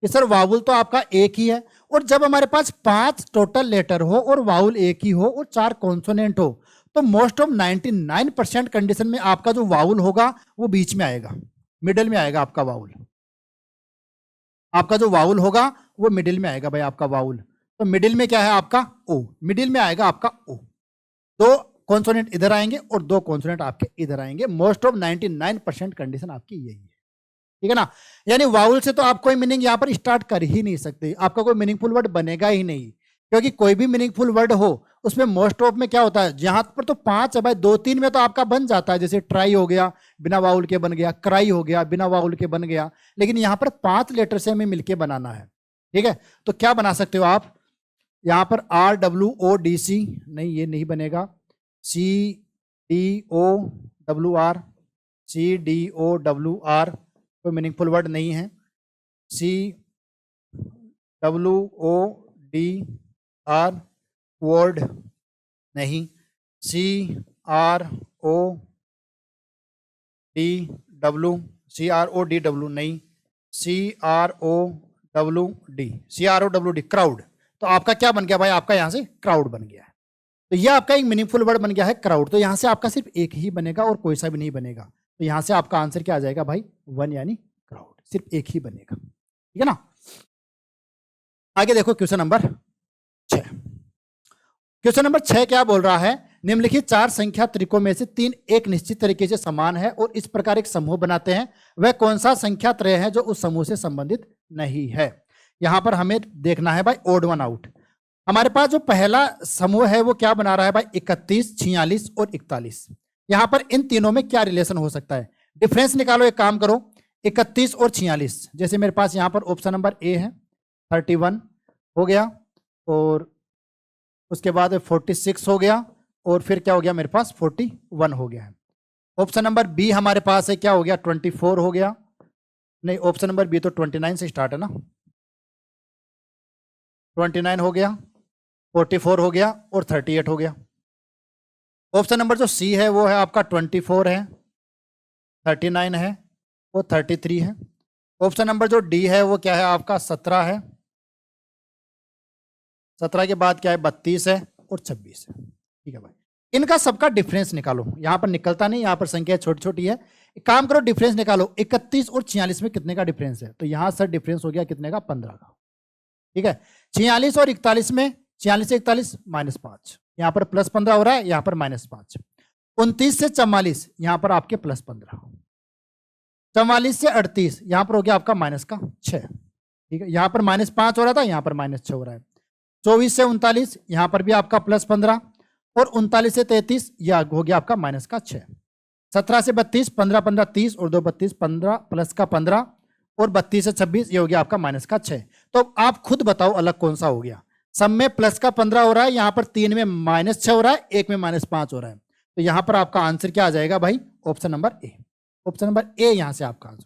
कि सर वावुल तो आपका एक ही है, और जब हमारे पास 5 टोटल लेटर हो और वावुल एक ही हो और 4 कॉन्सोनेंट हो, तो मोस्ट ऑफ 99% कंडीशन में आपका जो वावुल होगा वो बीच में आएगा, मिडिल में आएगा आपका वावुल। आपका जो वावुल होगा वो मिडिल में आएगा भाई आपका वावुल। तो मिडिल में क्या है आपका ओ, मिडिल में आएगा आपका ओ। 2 कॉन्सोनेंट इधर आएंगे और 2 कॉन्सोनेंट आपके इधर आएंगे। मोस्ट ऑफ 99% कंडीशन आपकी यही है। ठीक है ना। यानी वाउल से तो आप कोई मीनिंग यहां पर स्टार्ट कर ही नहीं सकते, आपका कोई मीनिंगफुल वर्ड बनेगा ही नहीं, क्योंकि कोई भी मीनिंगफुल वर्ड हो उसमें मोस्ट ऑफ में क्या होता है, जहां पर तो 5 है भाई, 2-3 में तो आपका बन जाता है, जैसे ट्राई हो गया बिना वाउल के बन गया, क्राई हो गया बिना वाउल के बन गया, लेकिन यहां पर 5 लेटर से हमें मिलके बनाना है। ठीक है, तो क्या बना सकते हो आप यहां पर, ROWDC नहीं, ये नहीं बनेगा, CDOWR, CDOWR कोई मीनिंगफुल वर्ड नहीं है, CWODR वर्ड नहीं, CRODW नहीं, CROWD क्राउड। तो आपका क्या बन गया भाई, आपका यहां से क्राउड बन गया है। तो यह आपका एक मीनिंगफुल वर्ड बन गया है क्राउड। तो यहां से आपका सिर्फ एक ही बनेगा और कोई सा भी नहीं बनेगा। तो यहां से आपका आंसर क्या आ जाएगा भाई, 1 यानी क्राउड, सिर्फ एक ही बनेगा। ठीक है ना। आगे देखो क्वेश्चन नंबर 6। क्वेश्चन नंबर 6 क्या बोल रहा है, निम्नलिखित 4 संख्या त्रिकों में से 3 एक निश्चित तरीके से समान है और इस प्रकार एक समूह बनाते हैं, वह कौन सा संख्या त्रय है जो उस समूह से संबंधित नहीं है। यहां पर हमें देखना है भाई ओड वन आउट। हमारे पास जो पहला समूह है वो क्या बना रहा है भाई, 31, 46 और 41। यहां पर इन तीनों में क्या रिलेशन हो सकता है, डिफरेंस निकालो। एक काम करो, 31 और 46, जैसे मेरे पास यहां पर ऑप्शन नंबर ए है, 31 हो गया, और उसके बाद 46 हो गया, और फिर क्या हो गया मेरे पास 41 हो गया है। ऑप्शन नंबर बी हमारे पास है, क्या हो गया 24 हो गया, नहीं ऑप्शन नंबर बी तो 29 से स्टार्ट है ना, 29 हो गया, 44 हो गया, और 38 हो गया। ऑप्शन नंबर जो सी है वो है आपका 24 है, 39 है, और 33 है। ऑप्शन नंबर जो डी है वो क्या है आपका 17 है, 17 के बाद क्या है 32 है, और 26 है। ठीक है भाई, इनका सबका डिफरेंस निकालो। यहां पर निकलता नहीं, यहां पर संख्या छोटी छोटी है, एक काम करो डिफरेंस निकालो। 31 और 46 में कितने का डिफरेंस है, तो यहां सर डिफरेंस हो गया कितने का 15 का। ठीक है, 46 और 41 में 46 से 41 -5, यहां पर +15 हो रहा है, यहां पर -5। 29 से 44 यहां पर आपके +15, 44 से 38 यहां पर हो गया आपका -6। ठीक है, यहां पर -5 हो रहा था, यहां पर -6 हो रहा है। 24 से 39 यहां पर भी आपका +15, और 39 से 33 यह हो गया आपका -6। 17 से 32 15 15 30, और 2 32 15 +15, और 32 से 26 ये हो गया आपका -6। तो आप खुद बताओ अलग कौन सा हो गया। सब में +15 हो रहा है, यहां पर 3 में -6 हो रहा है, एक में -5 हो रहा है। तो यहां पर आपका आंसर क्या आ जाएगा भाई, option number A. Option number A यहां से आपका आंसर,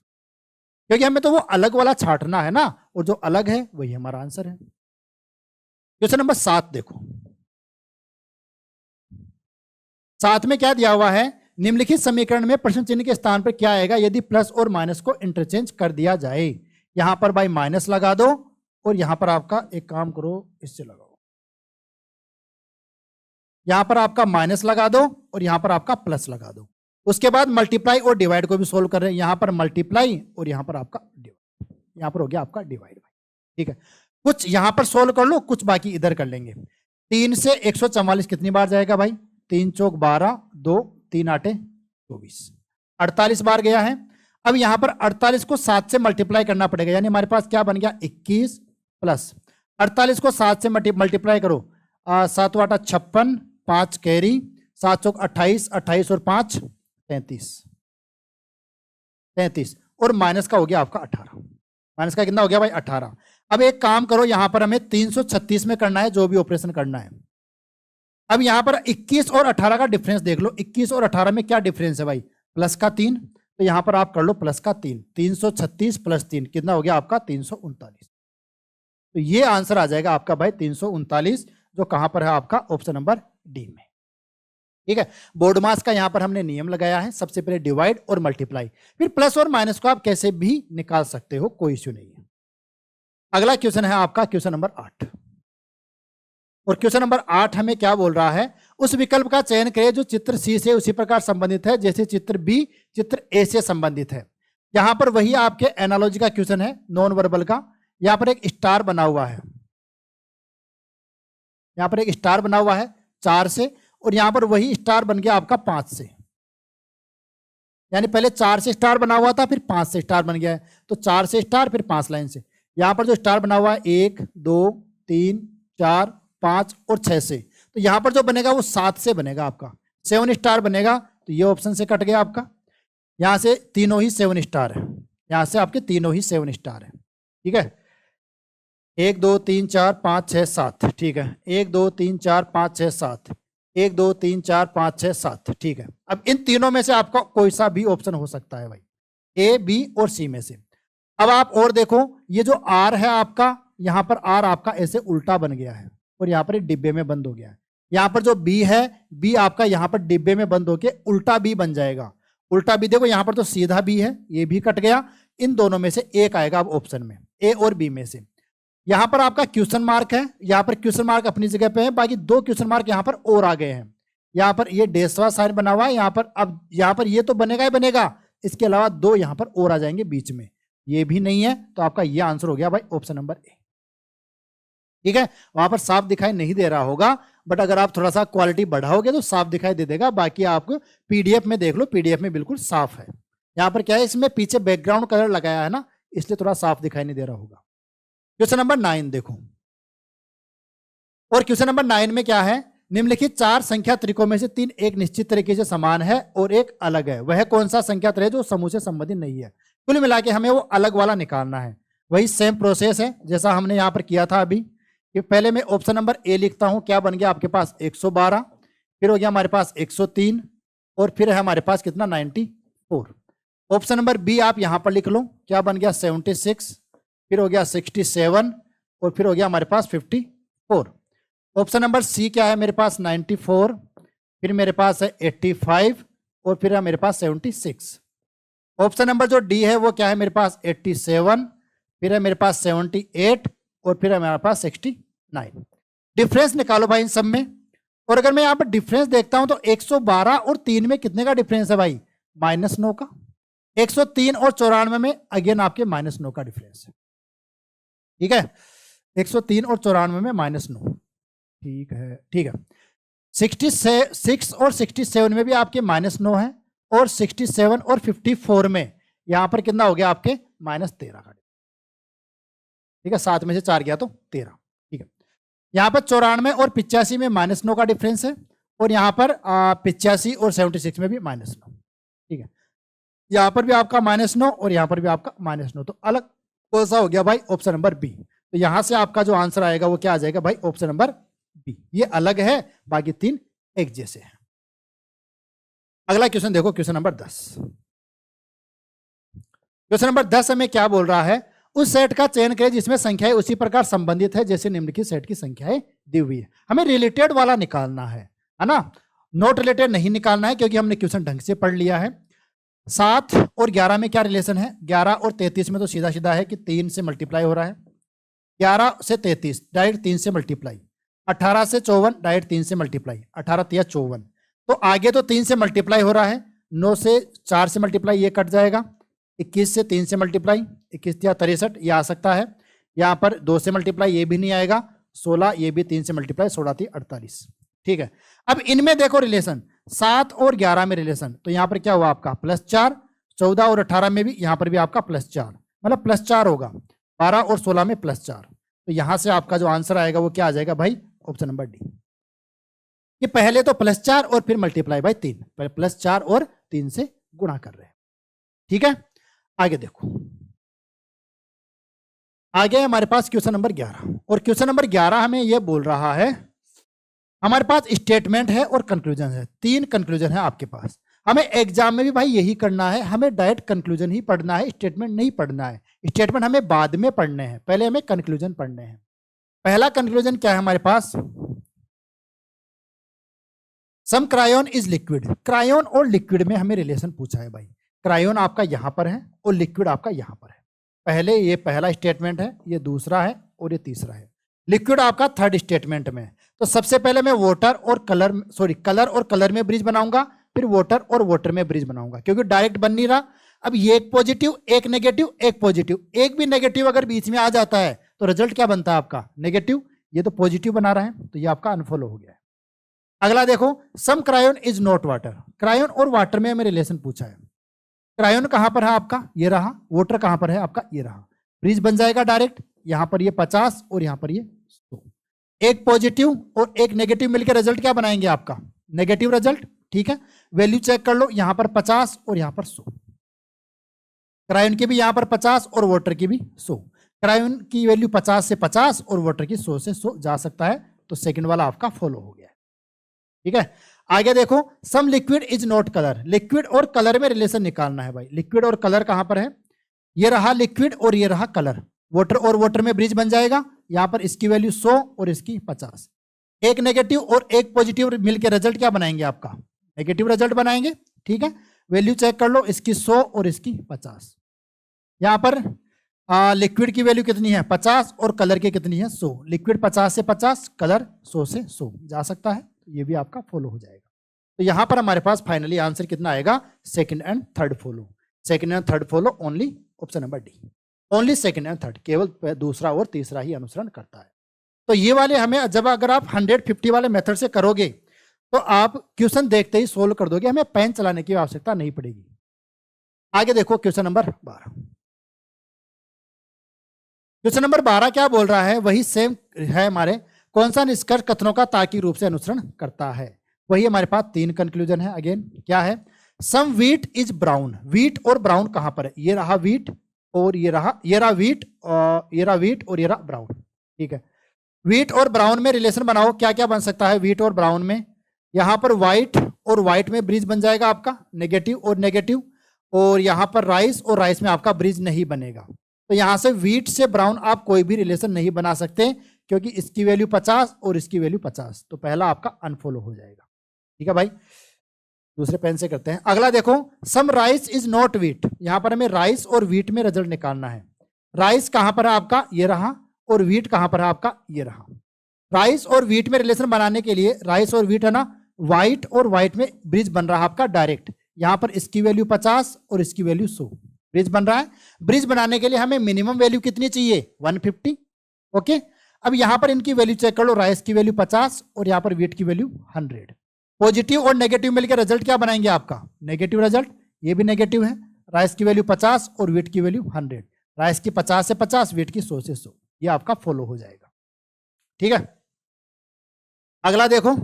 क्योंकि हमें तो वो अलग वाला छांटना है ना, और जो अलग है वही हमारा आंसर है। क्वेश्चन नंबर 7 देखो, 7 में क्या दिया हुआ है, निम्नलिखित समीकरण में प्रश्न चिन्ह के स्थान पर क्या आएगा यदि प्लस और माइनस को इंटरचेंज कर दिया जाए। यहां पर भाई माइनस लगा दो, और यहां पर आपका एक काम करो इससे लगाओ, यहां पर आपका माइनस लगा दो, और यहां पर आपका प्लस लगा दो। उसके बाद मल्टीप्लाई और डिवाइड को भी सोल्व कर रहे हैं, यहां पर मल्टीप्लाई और यहां पर आपका डिवाइड, यहां पर हो गया आपका डिवाइड। ठीक है, कुछ यहां पर सोल्व कर लो, कुछ बाकी इधर कर लेंगे। 3 से 144 कितनी बार जाएगा भाई, 3 चौक 12, 2 3 आटे 24, 48 बार गया है। अब यहां पर 48 को 7 से मल्टीप्लाई करना पड़ेगा, यानी हमारे पास क्या बन गया 21 प्लस 48 को 7 से मल्टीप्लाई करो, 7 8 56, 5 कैरी, 7 चौक 28, 28 और 5 33, 33, और माइनस का हो गया आपका 18, माइनस का कितना हो गया भाई 18। अब एक काम करो, यहां पर हमें 336 में करना है जो भी ऑपरेशन करना है। अब यहां पर 21 और 18 का डिफरेंस देख लो, 21 और 18 में क्या डिफरेंस है भाई, प्लस का 3, तो यहां पर आप कर लो प्लस का 3, 336 प्लस 3 कितना हो गया आपका 339। तो ये आंसर आ जाएगा आपका भाई 339, जो कहां पर है आपका ऑप्शन नंबर डी में। ठीक है, बोर्ड मास का यहां पर हमने नियम लगाया है, सबसे पहले डिवाइड और मल्टीप्लाई, फिर प्लस और माइनस को आप कैसे भी निकाल सकते हो, कोई इश्यू नहीं है। अगला क्वेश्चन है आपका क्वेश्चन नंबर 8, और क्वेश्चन नंबर 8 हमें क्या बोल रहा है, उस विकल्प का चयन करें जो चित्र सी से उसी प्रकार संबंधित है जैसे चित्र बी चित्र ए से संबंधित है। यहां पर वही आपके एनालॉजी का क्वेश्चन है, नॉन वर्बल का। यहां पर एक स्टार बना हुआ है, यहां पर एक स्टार बना हुआ है 4 से, और यहां पर वही स्टार बन गया आपका 5 से, यानी पहले 4 से स्टार बना हुआ था, फिर 5 से स्टार बन गया है। तो 4 से स्टार, फिर 5 लाइन से। यहां पर जो स्टार बना हुआ है 1 2 3 4 5 और 6 से, तो यहां पर जो बनेगा वो 7 से बनेगा आपका, 7 स्टार बनेगा। तो ये ऑप्शन से कट गया आपका, यहां से तीनों ही 7 स्टार है, यहां से आपके तीनों ही 7 स्टार है। ठीक है, 1 2 3 4 5 6 7, ठीक है, 1 2 3 4 5 6 7, 1 2 3 4 5 6 7। ठीक है, अब इन तीनों में से आपका कोई सा भी ऑप्शन हो सकता है भाई, ए बी और सी में से। अब आप और देखो, ये जो आर है आपका, यहां पर आर आपका ऐसे उल्टा बन गया है, और यहां पर डिब्बे में बंद हो गया है। यहां पर जो बी है, बी आपका यहां पर डिब्बे में बंद होके उल्टा बी बन जाएगा। उल्टा बी देखो, यहां पर तो सीधा बी है, ये भी कट गया। इन दोनों में से एक आएगा अब ऑप्शन में, ए और बी में से। यहां पर आपका क्वेश्चन मार्क है, यहां पर क्वेश्चन मार्क अपनी जगह पे है, बाकी 2 क्वेश्चन मार्क यहां पर और आ गए हैं। यहां पर ये डेसवा साइन बना हुआ है, यहां पर अब यहां पर ये तो बनेगा ही बनेगा, इसके अलावा 2 यहां पर और आ जाएंगे बीच में, ये भी नहीं है। तो आपका ये आंसर हो गया भाई ऑप्शन नंबर ए। ठीक है, वहां पर साफ दिखाई नहीं दे रहा होगा, बट अगर आप थोड़ा सा क्वालिटी बढ़ाओगे तो साफ दिखाई दे देगा। बाकी आपको पीडीएफ में देख लो, पीडीएफ में बिल्कुल साफ है। यहां पर क्या है, इसमें पीछे बैकग्राउंड कलर लगाया है ना, इसलिए थोड़ा साफ दिखाई नहीं दे रहा होगा। क्वेश्चन नंबर 9 देखो, और क्वेश्चन नंबर 9 में क्या है, निम्नलिखित 4 संख्या त्रिकों में से 3 एक निश्चित तरीके से समान है और एक अलग है, वह कौन सा संख्या त्रय जो समूह से संबंधित नहीं है। कुल मिला के हमें वो अलग वाला निकालना है। वही सेम प्रोसेस है जैसा हमने यहाँ पर किया था अभी, कि पहले मैं ऑप्शन नंबर ए लिखता हूँ, क्या बन गया आपके पास 112, फिर हो गया हमारे पास 103, और फिर है हमारे पास कितना 94। ऑप्शन नंबर बी आप यहां पर लिख लो, क्या बन गया 76, फिर हो गया 67, और फिर हो गया हमारे पास 54। ऑप्शन नंबर सी क्या है मेरे पास 94, फिर मेरे पास है 85, और फिर है मेरे पास 76। ऑप्शन नंबर जो डी है वो क्या है मेरे पास 87, फिर है मेरे पास 78, और फिर है मेरे पास 69। डिफरेंस निकालो भाई इन सब में, और अगर मैं यहाँ पर डिफरेंस देखता हूं तो 112 और 3 में कितने का डिफरेंस है भाई, -9 का। 103 और 94 में अगेन आपके -9 का डिफरेंस है। ठीक है, 103 और 94 में -9। ठीक है, ठीक है। 66 और 67 में भी आपके -9 है, और 67 और 54 में यहां पर कितना हो गया आपके -13 का। ठीक है, 7 में से 4 गया तो 13। ठीक है, यहां पर 94 और 85 में -9 का डिफरेंस है, और यहां पर 85 और 76 में भी -9। ठीक है, यहां पर भी आपका -9 और यहां पर भी आपका -9, तो अलग कौन सा हो गया भाई, ऑप्शन नंबर बी। तो यहां से आपका जो आंसर आएगा वो क्या आ जाएगा भाई, ऑप्शन नंबर बी। ये अलग है, बाकी 3 एक जैसे हैं। अगला क्वेश्चन देखो, क्वेश्चन नंबर 10। क्वेश्चन नंबर 10 हमें क्या बोल रहा है, उस सेट का चयन करें जिसमें संख्याएं उसी प्रकार संबंधित है जैसे निम्नलिखित सेट की संख्याएं दी हुई है। हमें रिलेटेड वाला निकालना है ना, नॉट रिलेटेड नहीं निकालना है, क्योंकि हमने क्वेश्चन ढंग से पढ़ लिया है। 7 और 11 में क्या रिलेशन है, 11 और 33 में तो सीधा सीधा है कि 3 से मल्टीप्लाई हो रहा है। 11 से 33 डायरेक्ट 3 से मल्टीप्लाई, 18 से 54 डायरेक्ट 3 से मल्टीप्लाई, 18 3 54, तो आगे तो 3 से मल्टीप्लाई हो रहा है। 9 से 4 से मल्टीप्लाई, ये कट जाएगा। 21 से 3 से मल्टीप्लाई, 21 या 63 ये आ सकता है। यहाँ पर 2 से मल्टीप्लाई, ये भी नहीं आएगा। 16 ये भी 3 से मल्टीप्लाई, 16 थी 48। ठीक है, अब इनमें देखो रिलेशन, 7 और 11 में रिलेशन, तो यहाँ पर क्या हुआ आपका +4, 14 और 18 में भी यहाँ पर भी आपका +4, मतलब +4 होगा। 12 और 16 में +4, तो यहां से आपका जो आंसर आएगा वो क्या आ जाएगा भाई, ऑप्शन नंबर डी। कि पहले तो +4 और फिर मल्टीप्लाई बाय 3, पहले +4 और 3 से गुणा कर रहे हैं। ठीक है, आगे देखो, आगे हमारे पास क्वेश्चन नंबर 11, और क्वेश्चन नंबर 11 हमें यह बोल रहा है, हमारे पास स्टेटमेंट है और कंक्लूजन है, 3 कंक्लूजन है आपके पास। हमें एग्जाम में भी भाई यही करना है, हमें डायरेक्ट कंक्लूजन ही पढ़ना है, स्टेटमेंट नहीं पढ़ना है। स्टेटमेंट हमें बाद में पढ़ने हैं, पहले हमें कंक्लूजन पढ़ने हैं। पहला कंक्लूजन क्या है हमारे पास, सम क्रायोन इज लिक्विड। क्रायोन और लिक्विड में हमें रिलेशन पूछा है भाई। क्रायोन आपका यहां पर है और लिक्विड आपका यहां पर है। पहले ये पहला स्टेटमेंट है, ये दूसरा है और ये तीसरा है। लिक्विड आपका थर्ड स्टेटमेंट में। तो सबसे पहले मैं कलर और कलर में ब्रिज बनाऊंगा, फिर वाटर और वाटर में ब्रिज बनाऊंगा, क्योंकि डायरेक्ट बन नहीं रहा। अब ये एक पॉजिटिव, एक नेगेटिव, एक पॉजिटिव, एक भी नेगेटिव अगर बीच में आ जाता है तो रिजल्ट क्या बनता है आपका, नेगेटिव। ये तो पॉजिटिव बना रहा है, तो ये आपका अनफॉलो हो गया है। अगला देखो, some crayon is not water. Crayon और वाटर में हमें रिलेशन पूछा है। क्रायोन कहां पर है आपका, ये रहा। वाटर कहां पर है आपका, ये रहा। ब्रिज बन जाएगा डायरेक्ट, यहां पर ये 50 और यहां पर ये 100। एक पॉजिटिव और एक नेगेटिव मिलकर रिजल्ट क्या बनाएंगे आपका, नेगेटिव रिजल्ट। ठीक है, वैल्यू चेक कर लो, यहां पर 50 और यहां पर 100। क्रायोन की भी यहां पर 50 और वाटर की भी 100। क्रायोन की वैल्यू 50 से 50 और वाटर की 100 से 100 जा सकता है, तो सेकंड वाला आपका फॉलो हो गया है। ठीक है, आगे देखो, some liquid is not colour. Liquid और कलर में रिलेशन निकालना है भाई। लिक्विड और कलर कहां पर है, ये रहा लिक्विड और ये रहा कलर। वाटर और वाटर में ब्रिज बन जाएगा, यहां पर इसकी वैल्यू 100 और इसकी 50। एक नेगेटिव और एक पॉजिटिव मिलकर रिजल्ट क्या बनाएंगे आपका, नेगेटिव रिजल्ट बनाएंगे। ठीक है, वैल्यू चेक कर लो, इसकी 100 और इसकी 50। यहां पर लिक्विड की वैल्यू कितनी है 50 और कलर की कितनी है 100। लिक्विड 50 से 50, कलर 100 से 100 जा सकता है, ये भी आपका फॉलो हो जाएगा। तो यहां पर हमारे पास फाइनली आंसर कितना आएगा, second and third follow. Second and third follow only option number D. Only second and third, केवल दूसरा और तीसरा ही अनुसरण करता है। तो ये वाले हमें जब अगर आप 150 वाले मेथड से करोगे तो आप क्वेश्चन देखते ही सोल्व कर दोगे, हमें पेन चलाने की आवश्यकता नहीं पड़ेगी। आगे देखो क्वेश्चन नंबर 12। क्वेश्चन नंबर 12 क्या बोल रहा है, वही सेम है हमारे। कौन सा निष्कर्ष कथनों का तार्किक रूप से अनुसरण करता है। वही हमारे पास 3 कंक्लूजन है। अगेन क्या है, सम व्हीट इज ब्राउन। व्हीट और ब्राउन कहां पर है, ये रहा व्हीट और ये रहा व्हीट, ये रहा व्हीट और ये रहा ब्राउन। ठीक है, व्हीट और ब्राउन में रिलेशन बनाओ, क्या क्या बन सकता है व्हीट और ब्राउन में। यहां पर व्हाइट और व्हाइट में ब्रिज बन जाएगा आपका नेगेटिव और नेगेटिव, और यहां पर राइस और राइस में आपका ब्रिज नहीं बनेगा। तो यहां से व्हीट से ब्राउन आप कोई भी रिलेशन नहीं बना सकते, क्योंकि इसकी वैल्यू 50 और इसकी वैल्यू 50, तो पहला आपका अनफॉलो हो जाएगा। ठीक है भाई, दूसरे पेन से करते हैं। अगला देखो, some rice is not wheat. यहां पर हमें राइस और व्हीट में रिजल्ट निकालना है। राइस कहां पर है आपका, ये रहा, और व्हीट कहां पर है आपका, ये रहा। राइस और व्हीट में रिलेशन बनाने के लिए, राइस और व्हीट है ना, व्हाइट और व्हाइट में ब्रिज बन रहा है आपका डायरेक्ट। यहां पर इसकी वैल्यू 50 और इसकी वैल्यू 100, ब्रिज बन रहा है। ब्रिज बनाने के लिए हमें मिनिमम वैल्यू कितनी चाहिए, 150। ओके, अब यहां पर इनकी वैल्यू चेक कर लो, राइस की वैल्यू 50 और यहां पर व्हीट की वैल्यू 100। पॉजिटिव और नेगेटिव मिलकर रिजल्ट क्या बनाएंगे आपका, नेगेटिव रिजल्ट। ये भी नेगेटिव है, राइस की वैल्यू 50 और व्हीट की वैल्यू 100। राइस की 50 से 50, व्हीट की 100 से 100, ये आपका फॉलो हो जाएगा। ठीक है, अगला देखो,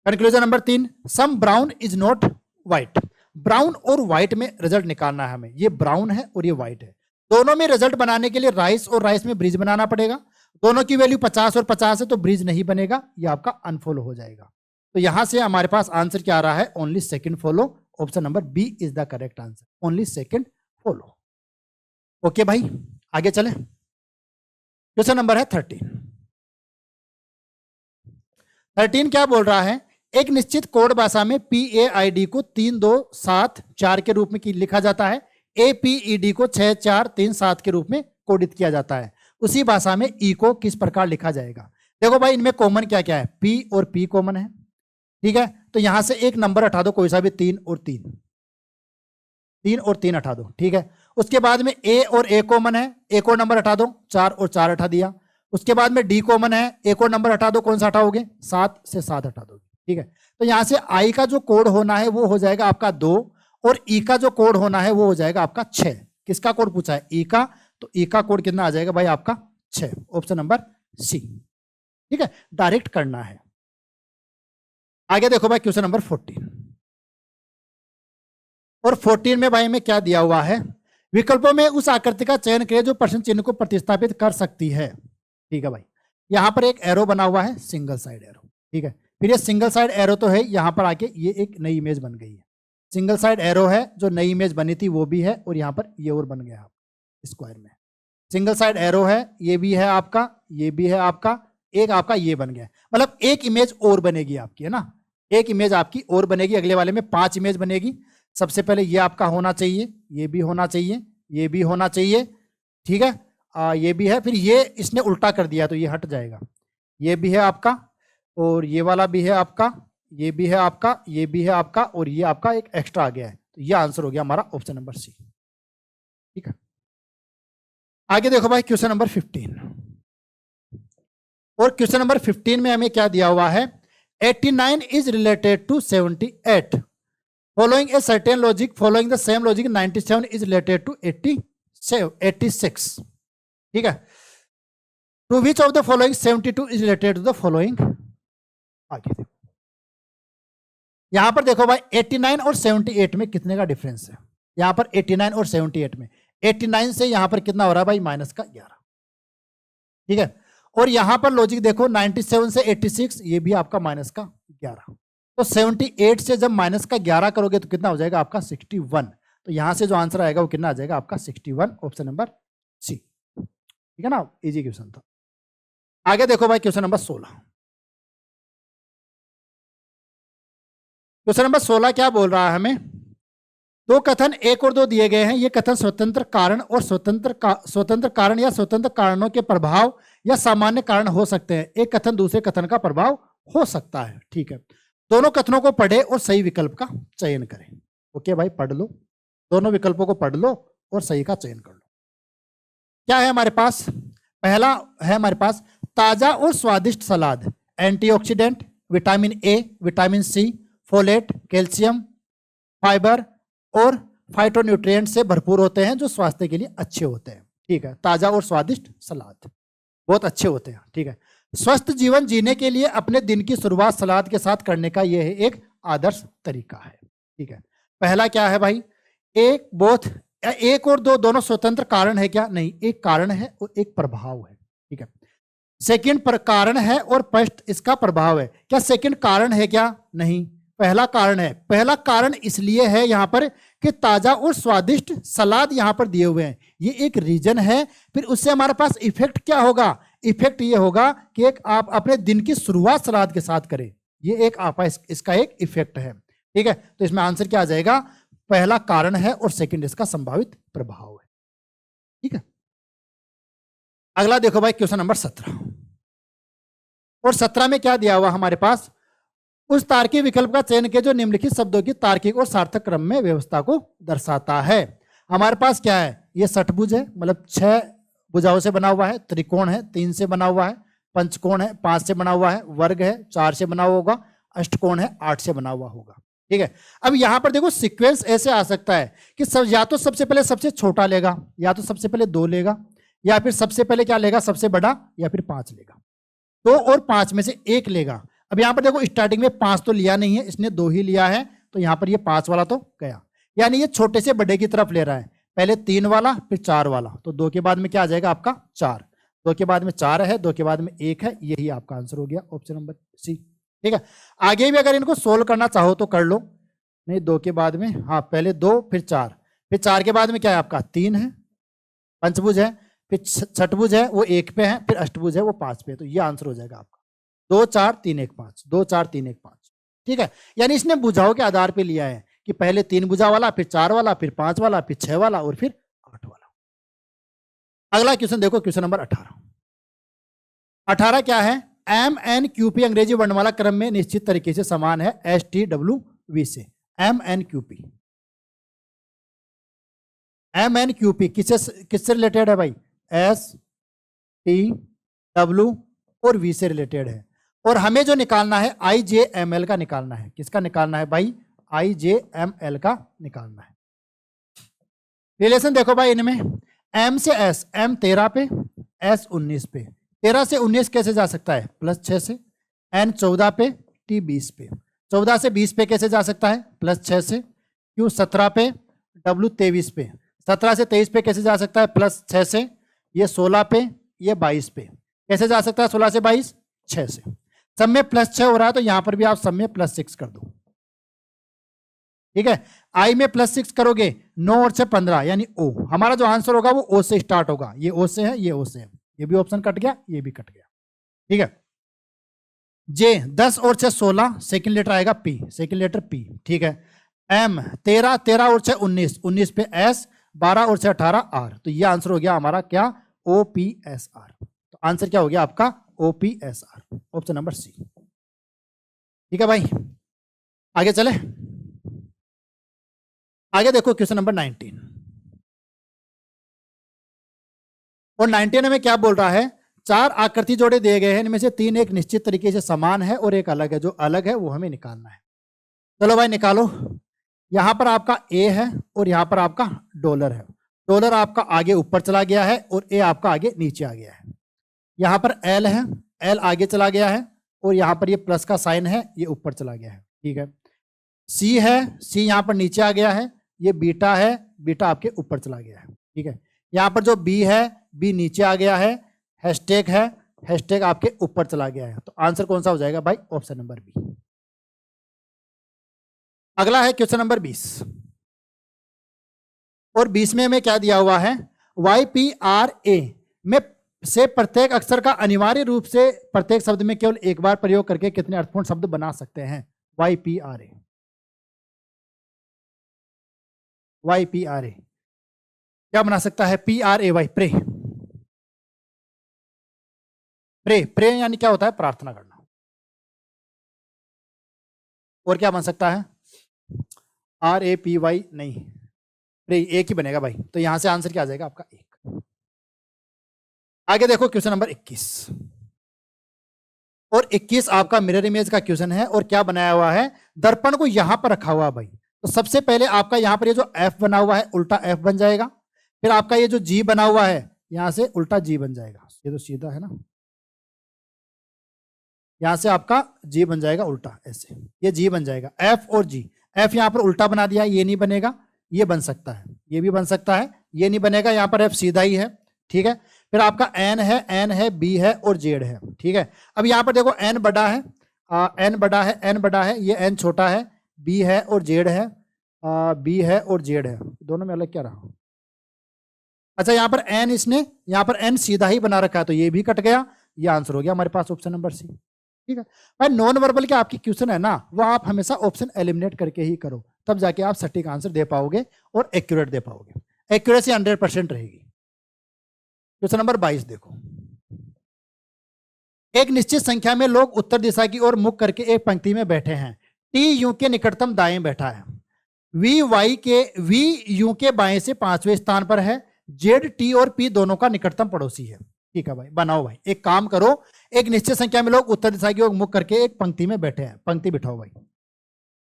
conclusion number 3, some brown is not white. Brown और व्हाइट में रिजल्ट निकालना है हमें। ये ब्राउन है और ये व्हाइट है, दोनों में रिजल्ट बनाने के लिए राइस और राइस में ब्रिज बनाना पड़ेगा। दोनों की वैल्यू 50 और 50 है, तो ब्रिज नहीं बनेगा, ये आपका अनफॉलो हो जाएगा। तो यहां से हमारे पास आंसर क्या आ रहा है, only second follow. Option number B is the correct answer, only second follow. Okay भाई, आगे चले। क्वेश्चन नंबर है 13 क्या बोल रहा है, एक निश्चित कोड भाषा में PAID को 327 के रूप में लिखा जाता है। APED को 6437 के रूप में कोडित किया जाता है। उसी भाषा में E को किस प्रकार लिखा जाएगा। देखो भाई, इनमें कॉमन क्या क्या है, P और P कॉमन है। ठीक है, तो यहां से एक नंबर हटा दो, कोई सा भी, 3 और 3, 3 और 3 हटा दो। ठीक है, उसके बाद में A और A कॉमन है, एक और नंबर हटा दो, 4 और 4 हटा दिया। उसके बाद में D कॉमन है, एक और नंबर हटा दो, कौन सा हटाओगे, 7 से 7 हटा दोगे। ठीक है, तो यहां से I का जो कोड होना है वो हो जाएगा आपका 2, और E का जो कोड होना है वो हो जाएगा आपका 6। किसका कोड पूछा है, E का, तो E का कोड कितना आ जाएगा भाई आपका 6, ऑप्शन नंबर सी। ठीक है, डायरेक्ट करना है। आगे देखो भाई, क्वेश्चन नंबर 14, और 14 में भाई में क्या दिया हुआ है, विकल्पों में उस आकृति का चयन करें जो प्रश्न चिन्ह को प्रतिस्थापित कर सकती है। ठीक है भाई, यहां पर एक एरो बना हुआ है, सिंगल साइड एरो। ठीक है, फिर ये सिंगल साइड एरो तो है, यहां पर आके ये एक नई इमेज बन गई है। सिंगल साइड एरो है, जो नई इमेज बनी थी वो भी है, और यहां पर ये और बन गया स्क्वायर में। सिंगल साइड एरो है, ये भी है आपका, ये भी है आपका, एक आपका ये बन गया, मतलब एक इमेज और बनेगी आपकी, है ना, एक इमेज आपकी और बनेगी। अगले वाले में 5 इमेज बनेगी। सबसे पहले ये आपका होना चाहिए, ये भी होना चाहिए, ये भी होना चाहिए। ठीक है, ये भी है, फिर ये इसने उल्टा कर दिया तो ये हट जाएगा। ये भी है आपका, और ये वाला भी है आपका, ये भी है आपका, ये भी है आपका, और ये आपका एक एक्स्ट्रा आ गया है। तो ये आंसर हो गया हमारा ऑप्शन नंबर सी। ठीक है, आगे देखो भाई, क्वेश्चन नंबर 15, और क्वेश्चन नंबर 15 में हमें क्या दिया हुआ है, 89 is related to 78 following a certain logic, following the same logic 97 is related to 86। ठीक है, to which of the following 72 is related to the following. आगे देखो, यहां पर देखो भाई, 89 और 78 में कितने का डिफरेंस है। यहां पर 89 और 78 में, 89 से यहां पर कितना हो रहा है भाई, -11। ठीक है, और यहां पर लॉजिक देखो, 97 से 86, ये भी आपका -11। तो 78 से जब -11 करोगे तो कितना हो जाएगा आपका 61। तो यहां से जो आंसर आएगा वो कितना आ जाएगा आपका 61, ऑप्शन नंबर सी। ठीक है ना, इजी क्वेश्चन था। आगे देखो भाई, क्वेश्चन नंबर 16। क्वेश्चन नंबर 16 क्या बोल रहा है हमें, 2 कथन 1 और 2 दिए गए हैं। ये कथन स्वतंत्र कारण और स्वतंत्र कारण या स्वतंत्र कारणों के प्रभाव या सामान्य कारण हो सकते हैं। एक कथन दूसरे कथन का प्रभाव हो सकता है। ठीक है, दोनों कथनों को पढ़े और सही विकल्प का चयन करें। ओके भाई, पढ़ लो, दोनों विकल्पों को पढ़ लो और सही का चयन कर लो। क्या है हमारे पास, पहला है हमारे पास, ताजा और स्वादिष्ट salad antioxidant, vitamin A, vitamin C, folate, calcium, fibre और फाइटोन्यूट्रिएंट से भरपूर होते हैं, जो स्वास्थ्य के लिए अच्छे होते हैं। ठीक है, ताजा और स्वादिष्ट सलाद बहुत अच्छे होते हैं। ठीक है, स्वस्थ जीवन जीने के लिए अपने दिन की शुरुआत सलाद के साथ करने का यह एक आदर्श तरीका है। ठीक है, पहला क्या है भाई, एक बोथ एक और दो दोनों स्वतंत्र कारण है क्या? नहीं, एक कारण है और एक प्रभाव है। ठीक है, सेकंड पर कारण है और फर्स्ट इसका प्रभाव है। क्या सेकंड कारण है क्या? नहीं, पहला कारण है। पहला कारण इसलिए है यहां पर कि ताजा और स्वादिष्ट सलाद यहां पर दिए हुए हैं, ये एक रीजन है। फिर उससे हमारे पास इफेक्ट क्या होगा? इफेक्ट ये होगा कि एक आप अपने दिन की शुरुआत सलाद के साथ करें, ये एक आपका इसका एक इफेक्ट है। ठीक है, तो इसमें आंसर क्या आ जाएगा? पहला कारण है और सेकंड इसका संभावित प्रभाव है। ठीक है, अगला देखो भाई, क्वेश्चन नंबर 17। और 17 में क्या दिया हुआ हमारे पास? उस तार्किक विकल्प का चयन के जो निम्नलिखित शब्दों की तार्किक और सार्थक क्रम में व्यवस्था को दर्शाता है। हमारे पास क्या है? ये षटभुज है, मतलब 6 भुजाओं से बना हुआ है। त्रिकोण है, 3 से बना हुआ है। पंचकोण है, 5 से बना हुआ है। वर्ग है, 4 से बना हुआ होगा। अष्टकोण है, 8 से बना हुआ होगा। ठीक है, अब यहां पर देखो सीक्वेंस ऐसे आ सकता है कि या तो सबसे पहले सबसे छोटा लेगा, या तो सबसे पहले 2 लेगा, या फिर सबसे पहले क्या लेगा? सबसे बड़ा, या फिर 5 लेगा। 2 और 5 में से 1 लेगा। अब यहां पर देखो स्टार्टिंग में 5 तो लिया नहीं है, इसने 2 ही लिया है, तो यहां पर ये 5 वाला तो गया, यानी ये छोटे से बड़े की तरफ ले रहा है। पहले 3 वाला, फिर 4 वाला, तो 2 के बाद में क्या आ जाएगा आपका? 4। 2 के बाद में 4 है, 2 के बाद में 1 है, यही आपका आंसर हो गया, ऑप्शन नंबर सी। ठीक है, आगे भी अगर इनको सोल्व करना चाहो तो कर लो। नहीं, 2 के बाद में, हाँ पहले 2 फिर 4, फिर 4 के बाद में क्या है आपका? 3 है, पंचभुज है, फिर छठभुज है वो 1 पे है, फिर अष्टभुज है वो 5 पे है, तो ये आंसर हो जाएगा आपका 2 4 3 1 5, 2 4 3 1 5। ठीक है, यानी इसने भुजाओं के आधार पे लिया है कि पहले 3 भुजा वाला, फिर 4 वाला, फिर 5 वाला, फिर 6 वाला और फिर 8 वाला। अगला क्वेश्चन देखो, क्वेश्चन नंबर 18। 18 क्या है? MNQP अंग्रेजी वर्णमाला क्रम में निश्चित तरीके से समान है STWV से। MNQP, MNQP किससे रिलेटेड है भाई? STW और V से रिलेटेड है। और हमें जो निकालना है IJML का निकालना है। किसका निकालना है भाई? IJML का निकालना है। रिलेशन देखो भाई इनमें, M से S, M 13 पे, S 19 पे। 13 से 19 कैसे जा सकता है? +6 से। N 14 पे, T 20 पे। 14 से 20 पे कैसे जा सकता है? +6 से। Q 17 पे, W 23 पे। 17 से 23 पे कैसे जा सकता है? +6 से। ये 16 पे, ये 22 पे। कैसे जा सकता है 16 से 22? 6 से। सब में +6 हो रहा है, तो यहां पर भी आप सब में +6 कर दो। ठीक है, I में +6 करोगे, 9 और 6 15, यानी O। हमारा जो आंसर होगा वो O से स्टार्ट होगा। ये O से है, ये O से है, ये भी ऑप्शन कट गया, ये भी कट गया। ठीक है, J 10 और 6 16, सेकंड लेटर आएगा P, सेकंड लेटर P। ठीक है, M 13, 13 और 6 19, 19 पे S, 12 और 6 18 R। तो ये आंसर हो गया हमारा क्या? OPSR। तो आंसर क्या हो गया आपका? OPSR, option number C. ठीक है भाई, आगे चले। आगे देखो क्वेश्चन नंबर 19। और 19 में क्या बोल रहा है? 4 आकृति जोड़े दिए गए हैं, इनमें से 3 एक निश्चित तरीके से समान है और एक अलग है। जो अलग है वो हमें निकालना है। चलो भाई निकालो। यहां पर आपका A है और यहां पर आपका डॉलर है। डॉलर आपका आगे ऊपर चला गया है और A आपका आगे नीचे आ गया है। यहां पर L है, L आगे चला गया है और यहां पर ये प्लस का साइन है, ये ऊपर चला गया है। ठीक है, C है, C यहां पर नीचे आ गया है। ये बीटा है, बीटा आपके ऊपर चला गया है। ठीक है, यहां पर जो B है, B नीचे आ गया है। हैशटैग है, हैशटैग आपके ऊपर चला गया है। तो आंसर कौन सा हो जाएगा भाई? Option number B. अगला है क्वेश्चन नंबर 20। और 20 में हमें क्या दिया हुआ है? YPRA में से प्रत्येक अक्षर का अनिवार्य रूप से प्रत्येक शब्द में केवल एक बार प्रयोग करके कितने अर्थपूर्ण शब्द बना सकते हैं? YPRA, YPRA क्या बना सकता है? PRAY, pray. प्रे, प्रे यानी क्या होता है? प्रार्थना करना। और क्या बन सकता है? RAPY नहीं, प्रे एक ही बनेगा भाई। तो यहां से आंसर क्या आ जाएगा आपका? 1। आगे देखो क्वेश्चन नंबर 21। और 21 आपका मिरर इमेज का क्वेश्चन है। और क्या बनाया हुआ है? दर्पण को यहां पर रखा हुआ भाई। तो सबसे पहले आपका यहां पर ये जो F बना हुआ है उल्टा F बन जाएगा। फिर आपका ये जो G बना हुआ है यहां से उल्टा G बन जाएगा। ये तो सीधा है ना, यहां से आपका G बन जाएगा उल्टा, ऐसे ये G बन जाएगा। F और G, F यहां पर उल्टा बना दिया, ये नहीं बनेगा। ये बन सकता है, ये भी बन सकता है, ये नहीं बनेगा, यहाँ पर एफ सीधा ही है, ठीक है। फिर आपका एन है, बी है और जेड है, ठीक है। अब यहाँ पर देखो एन बड़ा है, एन बड़ा है, ये एन छोटा है, बी है और जेड है, बी है और जेड है, दोनों में अलग क्या रहा। अच्छा यहाँ पर एन यहाँ पर एन सीधा ही बना रखा है, तो ये भी कट गया, ये आंसर हो गया हमारे पास ऑप्शन नंबर सी, ठीक है भाई। नॉन वर्बल के आपकी क्वेश्चन है ना, वो आप हमेशा ऑप्शन एलिमिनेट करके ही करो, तब जाके आप सटीक आंसर दे पाओगे और एक्यूरेट दे पाओगे, एक्यूरेसी 100% रहेगी। क्वेश्चन नंबर 22 देखो, एक निश्चित संख्या में लोग उत्तर दिशा की ओर मुख करके एक पंक्ति में बैठे हैं। टी यू के निकटतम दाएं बैठा है, वी यू के बाएं से 5वें स्थान पर है, जेड टी और पी दोनों का निकटतम पड़ोसी है, ठीक है भाई। बनाओ भाई, एक काम करो, एक निश्चित संख्या में लोग उत्तर दिशा की ओर मुख करके एक पंक्ति में बैठे हैं, पंक्ति बिठाओ भाई।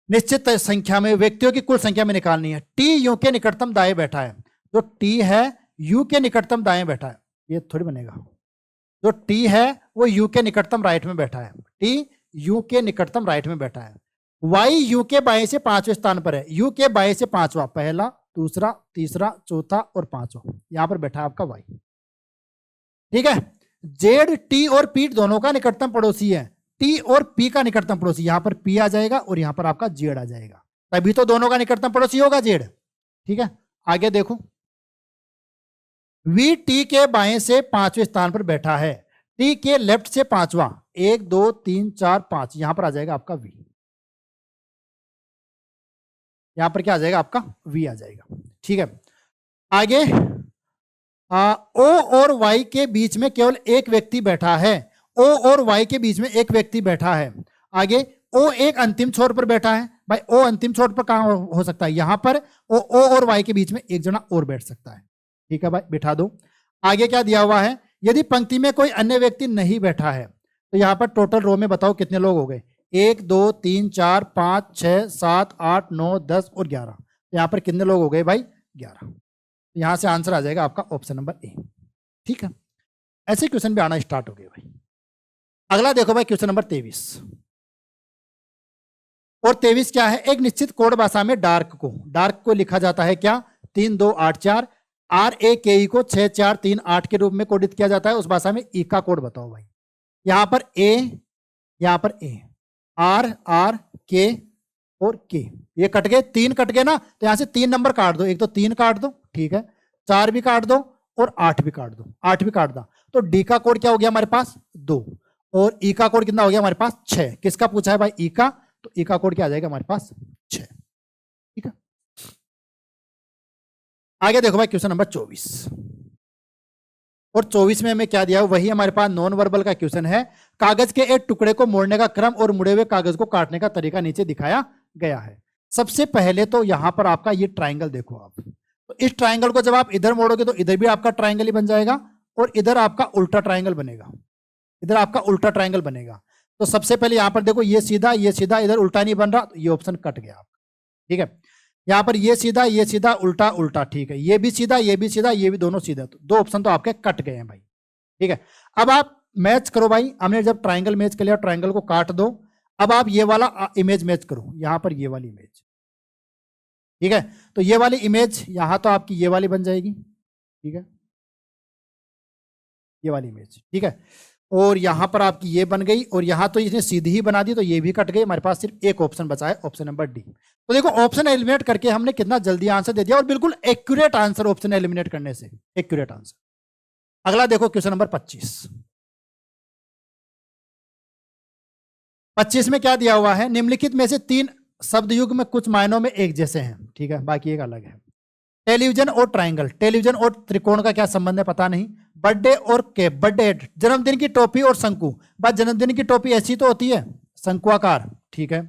निश्चित संख्या में व्यक्तियों की कुल संख्या में निकालनी है। टी यू के निकटतम दाएं बैठा है, जो टी है यू के निकटतम दाएं बैठा है, ये थोड़ी बनेगा। जो टी है वो यू के निकटतम राइट में बैठा है, टी यू के निकटतम राइट में बैठा है। वाई यू के बाएं से 5वें स्थान पर है, यू के बाएं से 5वां, पहला, दूसरा, तीसरा, चौथा और 5वां, यहां पर बैठा है आपका वाई, ठीक है। जेड टी और पी दोनों का निकटतम पड़ोसी है, टी और पी का निकटतम पड़ोसी, यहां पर पी आ जाएगा और यहां पर आपका जेड आ जाएगा, तभी तो दोनों का निकटतम पड़ोसी होगा जेड, ठीक है। आगे देखो, वी टी के बाएं से 5वें स्थान पर बैठा है, टी के लेफ्ट से 5वां, 1 2 3 4 5, यहां पर आ जाएगा आपका वी, यहां पर क्या आ जाएगा आपका वी आ जाएगा, ठीक है। आगे ओ और वाई के बीच में केवल एक व्यक्ति बैठा है, ओ और वाई के बीच में एक व्यक्ति बैठा है। आगे ओ एक अंतिम छोर पर बैठा है, भाई ओ अंतिम छोर पर कहां हो सकता है, यहां पर ओ और वाई के बीच में एक जना और बैठ सकता है, ठीक है भाई, बिठा दो। आगे क्या दिया हुआ है, यदि पंक्ति में कोई अन्य व्यक्ति नहीं बैठा है तो यहां पर टोटल रो में बताओ कितने लोग हो गए, 1 2 3 4 5 6 7 8 9 10 और 11, तो यहां पर कितने लोग हो गए भाई 11, यहां से आंसर आ जाएगा आपका ऑप्शन नंबर ए, ठीक है। ऐसे क्वेश्चन भी आना स्टार्ट हो गए भाई। अगला देखो भाई क्वेश्चन नंबर 23, और 23 क्या है, एक निश्चित कोड भाषा में डार्क को लिखा जाता है क्या, 3 2 8 4, RAKE को 6 4 3 8 के रूप में कोडित किया जाता है, उस भाषा में ई का कोड बताओ भाई। यहां पर ए, यहां पर ए, R के और के, ये कट गए, 3 कट गए ना, तो यहां से 3 नंबर काट दो, एक तो 3 काट दो, ठीक है, 4 भी काट दो और 8 भी काट दो, 8 भी काट दो, तो डी का कोड क्या हो गया हमारे पास 2, और ई का कोड कितना हो गया हमारे पास 6। किसका पूछा है भाई, ई का, तो ई का कोड क्या आ जाएगा हमारे पास 6, ठीक है। आगे देखो भाई क्वेश्चन नंबर 24, और 24 में हमें क्या दिया है, वही हमारे पास नॉन वर्बल का क्वेश्चन है। कागज के एक टुकड़े को मोड़ने का क्रम और मुड़े हुए कागज को काटने का तरीका नीचे दिखाया गया है। सबसे पहले तो यहां पर आपका ये ट्राइंगल देखो आप, तो इस ट्राइंगल को जब आप इधर मोड़ोगे तो इधर भी आपका ट्राइंगल ही बन जाएगा, और इधर आपका उल्टा ट्राइंगल बनेगा, इधर आपका उल्टा ट्राइंगल बनेगा। तो सबसे पहले यहां पर देखो, ये सीधा, इधर उल्टा नहीं बन रहा, तो ये ऑप्शन कट गया आपका, ठीक है। यहां पर ये सीधा, उल्टा उल्टा, ठीक है, ये भी सीधा, ये भी दोनों सीधा, तो 2 ऑप्शन तो आपके कट गए हैं भाई, ठीक है। अब आप मैच करो भाई, हमने जब ट्राइंगल मैच कर लिया, ट्राइंगल को काट दो, अब आप ये वाला इमेज मैच करो, यहां पर ये वाली इमेज, ठीक है, तो ये वाली इमेज यहां तो आपकी ये वाली बन जाएगी, ठीक है, ये वाली इमेज, ठीक है, और यहां पर आपकी ये बन गई, और यहां तो इसने सीधी ही बना दी, तो ये भी कट गई, हमारे पास सिर्फ एक ऑप्शन बचा है, ऑप्शन नंबर डी। तो देखो ऑप्शन एलिमिनेट करके हमने कितना जल्दी आंसर दे दिया, और बिल्कुल एक्यूरेट आंसर ऑप्शन एलिमिनेट करने से, एक्यूरेट आंसर। अगला देखो क्वेश्चन नंबर 25, 25 में क्या दिया हुआ है, निम्नलिखित में से 3 शब्द युग में कुछ मायनों में एक जैसे हैं, ठीक है, बाकी एक अलग है। टेलीविजन और ट्राइंगल, टेलीविजन और त्रिकोण का क्या संबंध है पता नहीं। बर्थडे और केप, बर्थडे, जन्मदिन की टोपी और शंकु, बस जन्मदिन की टोपी ऐसी तो होती है शंकुआकार, ठीक है।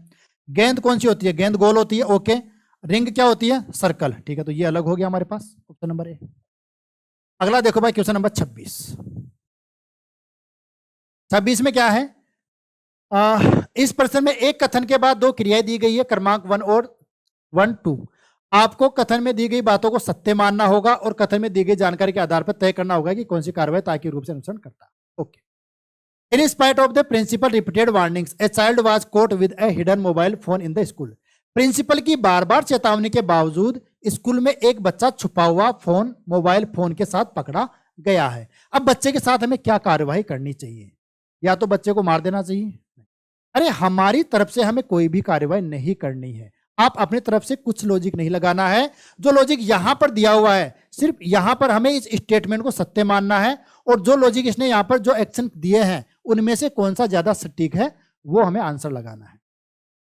गेंद कौन सी होती है, गेंद गोल होती है, ओके। रिंग क्या होती है, सर्कल, ठीक है, तो ये अलग हो गया हमारे पास, ऑप्शन नंबर ए। अगला देखो भाई क्वेश्चन नंबर 26, 26 में क्या है, इस प्रश्न में एक कथन के बाद 2 क्रियाएं दी गई है, क्रमांक 1 और 1 2। आपको कथन में दी गई बातों को सत्य मानना होगा और कथन में दी गई जानकारी के आधार पर तय करना होगा कि कौन सी कार्रवाई तार्किक रूप से अनुसरण करता है, okay. In spite of the principal repeated warnings, a child was caught with a hidden mobile phone in the school. Principal की बार बार चेतावनी के बावजूद स्कूल में एक बच्चा छुपा हुआ फोन मोबाइल फोन के साथ पकड़ा गया है। अब बच्चे के साथ हमें क्या कार्यवाही करनी चाहिए? या तो बच्चे को मार देना चाहिए? अरे हमारी तरफ से हमें कोई भी कार्यवाही नहीं करनी है। आप अपनी तरफ से कुछ लॉजिक नहीं लगाना है। जो लॉजिक यहां पर दिया हुआ है सिर्फ यहां पर हमें इस स्टेटमेंट को सत्य मानना है, और जो लॉजिक इसने यहां पर जो एक्शन दिए हैं उनमें से कौन सा ज्यादा सटीक है वो हमें आंसर लगाना है।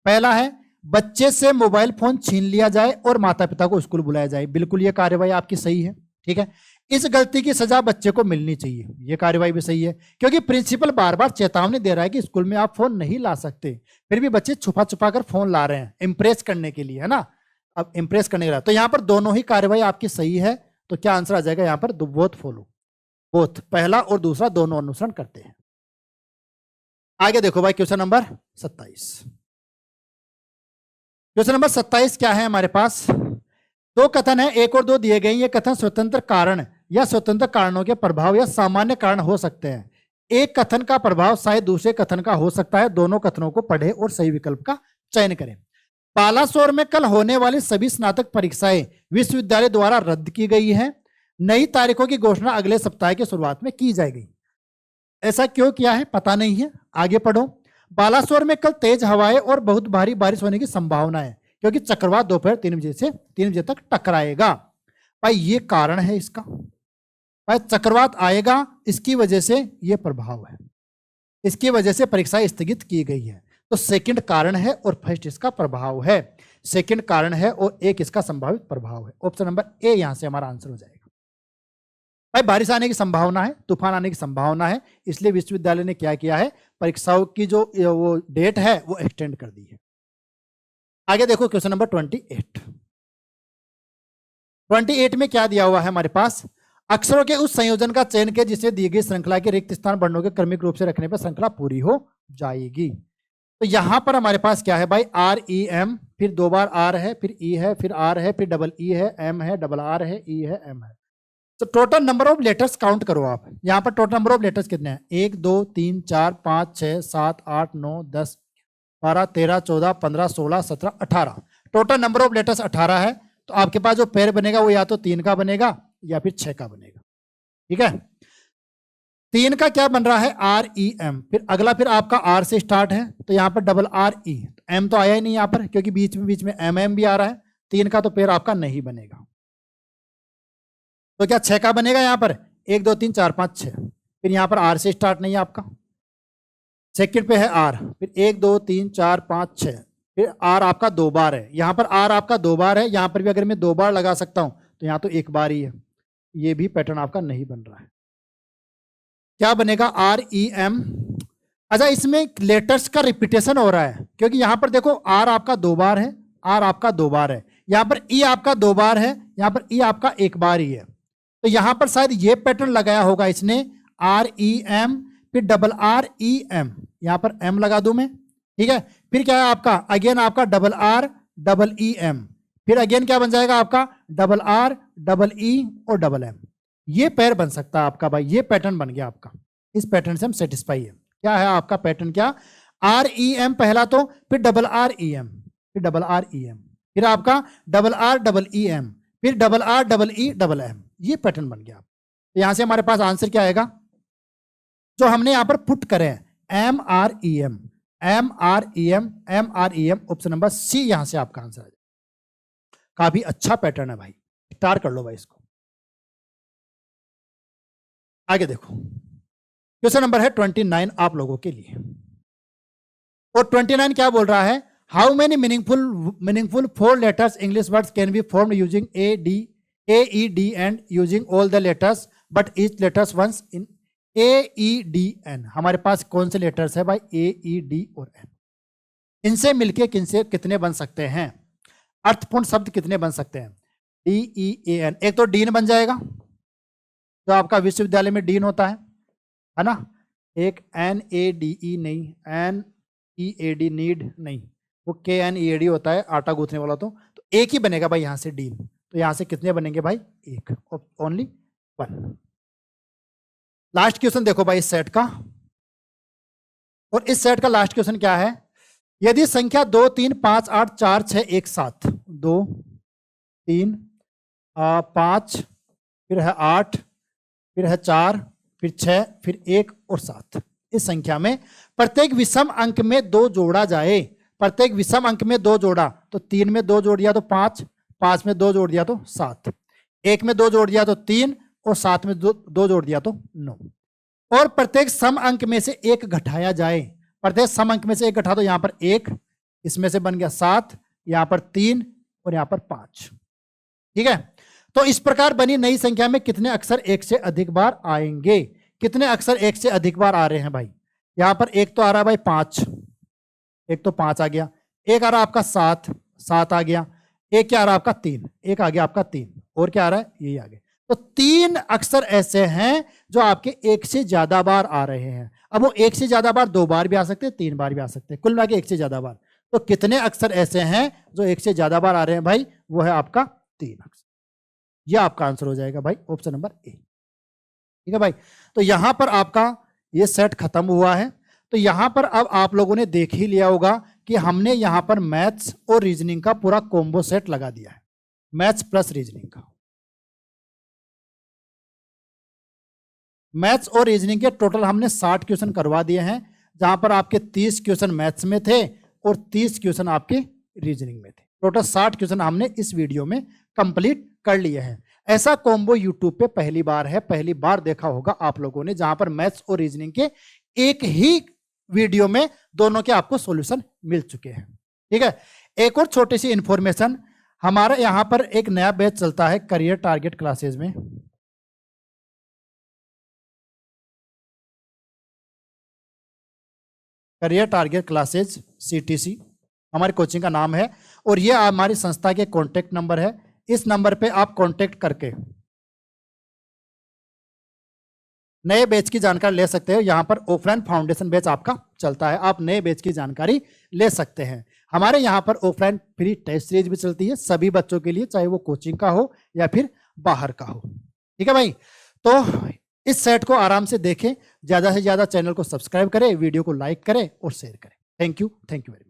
पहला है बच्चे से मोबाइल फोन छीन लिया जाए और माता पिता को स्कूल बुलाया जाए। बिल्कुल ये कार्यवाही आपकी सही है, ठीक है। इस गलती की सजा बच्चे को मिलनी चाहिए, ये कार्यवाही भी सही है, क्योंकि प्रिंसिपल बार बार चेतावनी दे रहा है कि स्कूल में आप फोन नहीं ला सकते, फिर भी बच्चे छुपा छुपा कर फोन ला रहे हैं इंप्रेस करने के लिए, है ना। अब इंप्रेस करने के लिए तो यहाँ पर दोनों ही कार्यवाही आपकी सही है। तो क्या आंसर आ जाएगा यहाँ पर? बोथ फॉलो, बोथ, पहला और दूसरा दोनों अनुसरण करते हैं। आगे देखो भाई क्वेश्चन नंबर 27। क्वेश्चन नंबर 27 क्या है हमारे पास? दो कथन है, 1 और 2 दिए गए। ये कथन स्वतंत्र कारण या स्वतंत्र कारणों के प्रभाव या सामान्य कारण हो सकते हैं। एक कथन का प्रभाव शायद दूसरे कथन का हो सकता है। दोनों कथनों को पढ़े और सही विकल्प का चयन करें। बालासोर में कल होने वाली सभी स्नातक परीक्षाएं विश्वविद्यालय द्वारा रद्द की गई है। नई तारीखों की घोषणा अगले सप्ताह की शुरुआत में की जाएगी। ऐसा क्यों किया है पता नहीं है, आगे पढ़ो। बालासोर में कल तेज हवाएं और बहुत भारी बारिश होने की संभावना है, क्योंकि चक्रवात दोपहर 3 बजे से 3 बजे तक टकराएगा। भाई ये कारण है इसका, भाई चक्रवात आएगा, इसकी वजह से ये प्रभाव है, इसकी वजह से परीक्षा स्थगित की गई है। तो सेकंड कारण है और फर्स्ट इसका प्रभाव है। सेकंड कारण है और एक इसका संभावित प्रभाव है। ऑप्शन नंबर ए यहां से हमारा आंसर हो जाएगा। भाई बारिश आने की संभावना है, तूफान आने की संभावना है, इसलिए विश्वविद्यालय ने क्या किया है, परीक्षाओं की जो वो डेट है वो एक्सटेंड कर दी है। आगे देखो क्वेश्चन नंबर 28। 28 में क्या दिया हुआ है हमारे पास? अक्षरों के उस संयोजन का चयन के जिसे दी गई श्रृंखला के रिक्त स्थान वर्णों के क्रमिक रूप से रखने पर श्रृंखला पूरी हो जाएगी। तो यहां पर हमारे पास क्या है भाई? आर ई एम, फिर 2 बार आर है, फिर ई है, फिर आर है, फिर डबल ई है, एम है, डबल आर है, ई है, एम है। तो total number of letters count करो आप। यहां पर टोटल नंबर ऑफ लेटर्स कितने हैं? 1 2 3 4 5 6 7 8 9 10 12 13 14 15 16 17 18। टोटल नंबर ऑफ लेटर्स 18 है। तो आपके पास जो पेयर बनेगा वो या तो 3 का बनेगा या फिर 6 का बनेगा, ठीक है। 3 का क्या बन रहा है? R E M. फिर अगला फिर आपका आर से स्टार्ट है, तो यहां पर डबल आर ई, एम तो आया ही नहीं यहां पर, क्योंकि बीच में एम एम भी आ रहा है। 3 का तो पेयर आपका नहीं बनेगा। तो क्या 6 का बनेगा? यहां पर 1 2 3 4 5 6। फिर यहां पर आर से स्टार्ट नहीं है आपका, सेकंड पे है आर, फिर 1 2 3 4 5 6, फिर आर आपका 2 बार है। यहां पर आर आपका 2 बार है, यहां पर भी अगर मैं 2 बार लगा सकता हूं तो यहां तो 1 बार ही है। ये भी पैटर्न आपका नहीं बन रहा है। क्या बनेगा? R E M. अच्छा, इसमें लेटर्स का रिपीटेशन हो रहा है, क्योंकि यहां पर देखो आर आपका 2 बार है, आर आपका 2 बार है, यहां पर ई आपका 2 बार है, यहां पर ई आपका 1 बार ही है। तो यहां पर शायद ये पैटर्न लगाया होगा इसने, आर ई एम, फिर डबल आर ई एम, यहां पर एम लगा दूं मैं, ठीक है। फिर क्या है आपका? अगेन आपका double R double E M, फिर अगेन क्या बन जाएगा आपका? डबल आर डबल ई और डबल एम। ये पेयर बन सकता है आपका भाई, ये पैटर्न बन गया आपका। इस पैटर्न से हम सेटिस्फाई है। क्या है आपका पैटर्न? क्या? आर ई एम पहला, तो फिर डबल आर ई एम, फिर डबल आर ई एम, फिर आपका double R double E M, फिर double R double E double M. ये पैटर्न बन गया। तो यहां से हमारे पास आंसर क्या आएगा जो हमने यहां पर पुट करे हैं? M R E M, M R E M, M R E M. Option number C यहां से आपका आंसर आ जाएगा। काफी अच्छा पैटर्न है भाई, स्टार कर लो भाई इसको। आगे देखो क्वेश्चन नंबर है 29 आप लोगों के लिए। और 29 क्या बोल रहा है? How many meaningful 4 letters English words can be formed using A E D and using all the letters but each letters once in A E D N. हमारे पास कौन से लेटर्स है भाई? ए ई डी और एन। इनसे मिलके किनसे कितने बन सकते हैं? अर्थपूर्ण शब्द कितने बन सकते हैं? D E A N. एक तो डीन बन जाएगा, जो आपका विश्वविद्यालय में डीन होता है ना। एक एन ए डी ई नहीं, N E A D need नहीं, वो के एन ई ए डी होता है, आटा गूंथने वाला। तो एक ही बनेगा भाई यहां से डीन। तो यहां से कितने बनेंगे भाई? एक, ओनली 1। लास्ट क्वेश्चन देखो भाई इस सेट का, और इस सेट का लास्ट क्वेश्चन क्या है? यदि संख्या 2 3 5 8 4 6 1 7, 2 3, 5, फिर है 8, फिर है 4, फिर 6, फिर 1 और 7। इस संख्या में प्रत्येक विषम अंक में 2 जोड़ा जाए। प्रत्येक विषम अंक में 2 जोड़ा तो 3 में 2 जोड़ दिया तो 5, 5 में 2 जोड़ दिया तो 7, 1 में 2 जोड़ दिया तो 3 और 7 में 2 जोड़ दिया तो 9। और प्रत्येक सम अंक में से 1 घटाया जाए। प्रत्येक सम अंक में से 1 घटा तो यहां पर 1, इसमें से बन गया 7, यहां पर 3 और यहां पर 5। ठीक है, तो इस प्रकार बनी नई संख्या में कितने अक्षर 1 से अधिक बार आएंगे? कितने अक्षर 1 से अधिक बार आ रहे हैं भाई? यहां पर एक तो आ रहा है भाई 5, एक तो 5 आ गया, एक आ रहा आपका 7, 7 आ गया, एक क्या आ रहा आपका 3, एक आ गया आपका 3, और क्या आ रहा है यही आ गया। तो 3 अक्षर ऐसे हैं जो आपके 1 से ज्यादा बार आ रहे हैं। अब वो 1 से ज्यादा बार 2 बार भी आ सकते हैं, 3 बार भी आ सकते हैं, कुल मिला के 1 से ज्यादा बार। तो कितने अक्षर ऐसे हैं जो 1 से ज्यादा बार आ रहे हैं भाई? वो है आपका 3 अक्षर। यह आपका आंसर हो जाएगा भाई, ऑप्शन नंबर ए। ठीक है भाई, तो यहां पर आपका ये सेट खत्म हुआ है। तो यहां पर अब आप लोगों ने देख ही लिया होगा कि हमने यहां पर मैथ्स और रीजनिंग का पूरा कॉम्बो सेट लगा दिया है, मैथ्स प्लस रीजनिंग का। मैथ्स और रीजनिंग के टोटल हमने 60 क्वेश्चन करवा दिए हैं, जहां पर आपके 30 क्वेश्चन मैथ्स में थे और 30 क्वेश्चन आपके रीजनिंग में थे। टोटल 60 क्वेश्चन हमने इस वीडियो में कंप्लीट कर लिए हैं। ऐसा कॉम्बो यूट्यूब पे पहली बार है, पहली बार देखा होगा आप लोगों ने, जहां पर मैथ्स और रीजनिंग के एक ही वीडियो में दोनों के आपको सॉल्यूशन मिल चुके हैं। ठीक है, एक और छोटी सी इंफॉर्मेशन, हमारे यहां पर एक नया बैच चलता है करियर टारगेट क्लासेस में। करियर टारगेट क्लासेज CTC हमारी कोचिंग का नाम है, और ये हमारी संस्था के कॉन्टेक्ट नंबर है। इस नंबर पे आप कॉन्टेक्ट करके नए बैच की जानकारी ले सकते हो। यहां पर ऑफलाइन फाउंडेशन बैच आपका चलता है, आप नए बैच की जानकारी ले सकते हैं। हमारे यहां पर ऑफलाइन फ्री टेस्ट सीरीज भी चलती है सभी बच्चों के लिए, चाहे वो कोचिंग का हो या फिर बाहर का हो। ठीक है भाई, तो इस सेट को आराम से देखें, ज्यादा से ज्यादा चैनल को सब्सक्राइब करें, वीडियो को लाइक करें और शेयर करें। Thank you very much.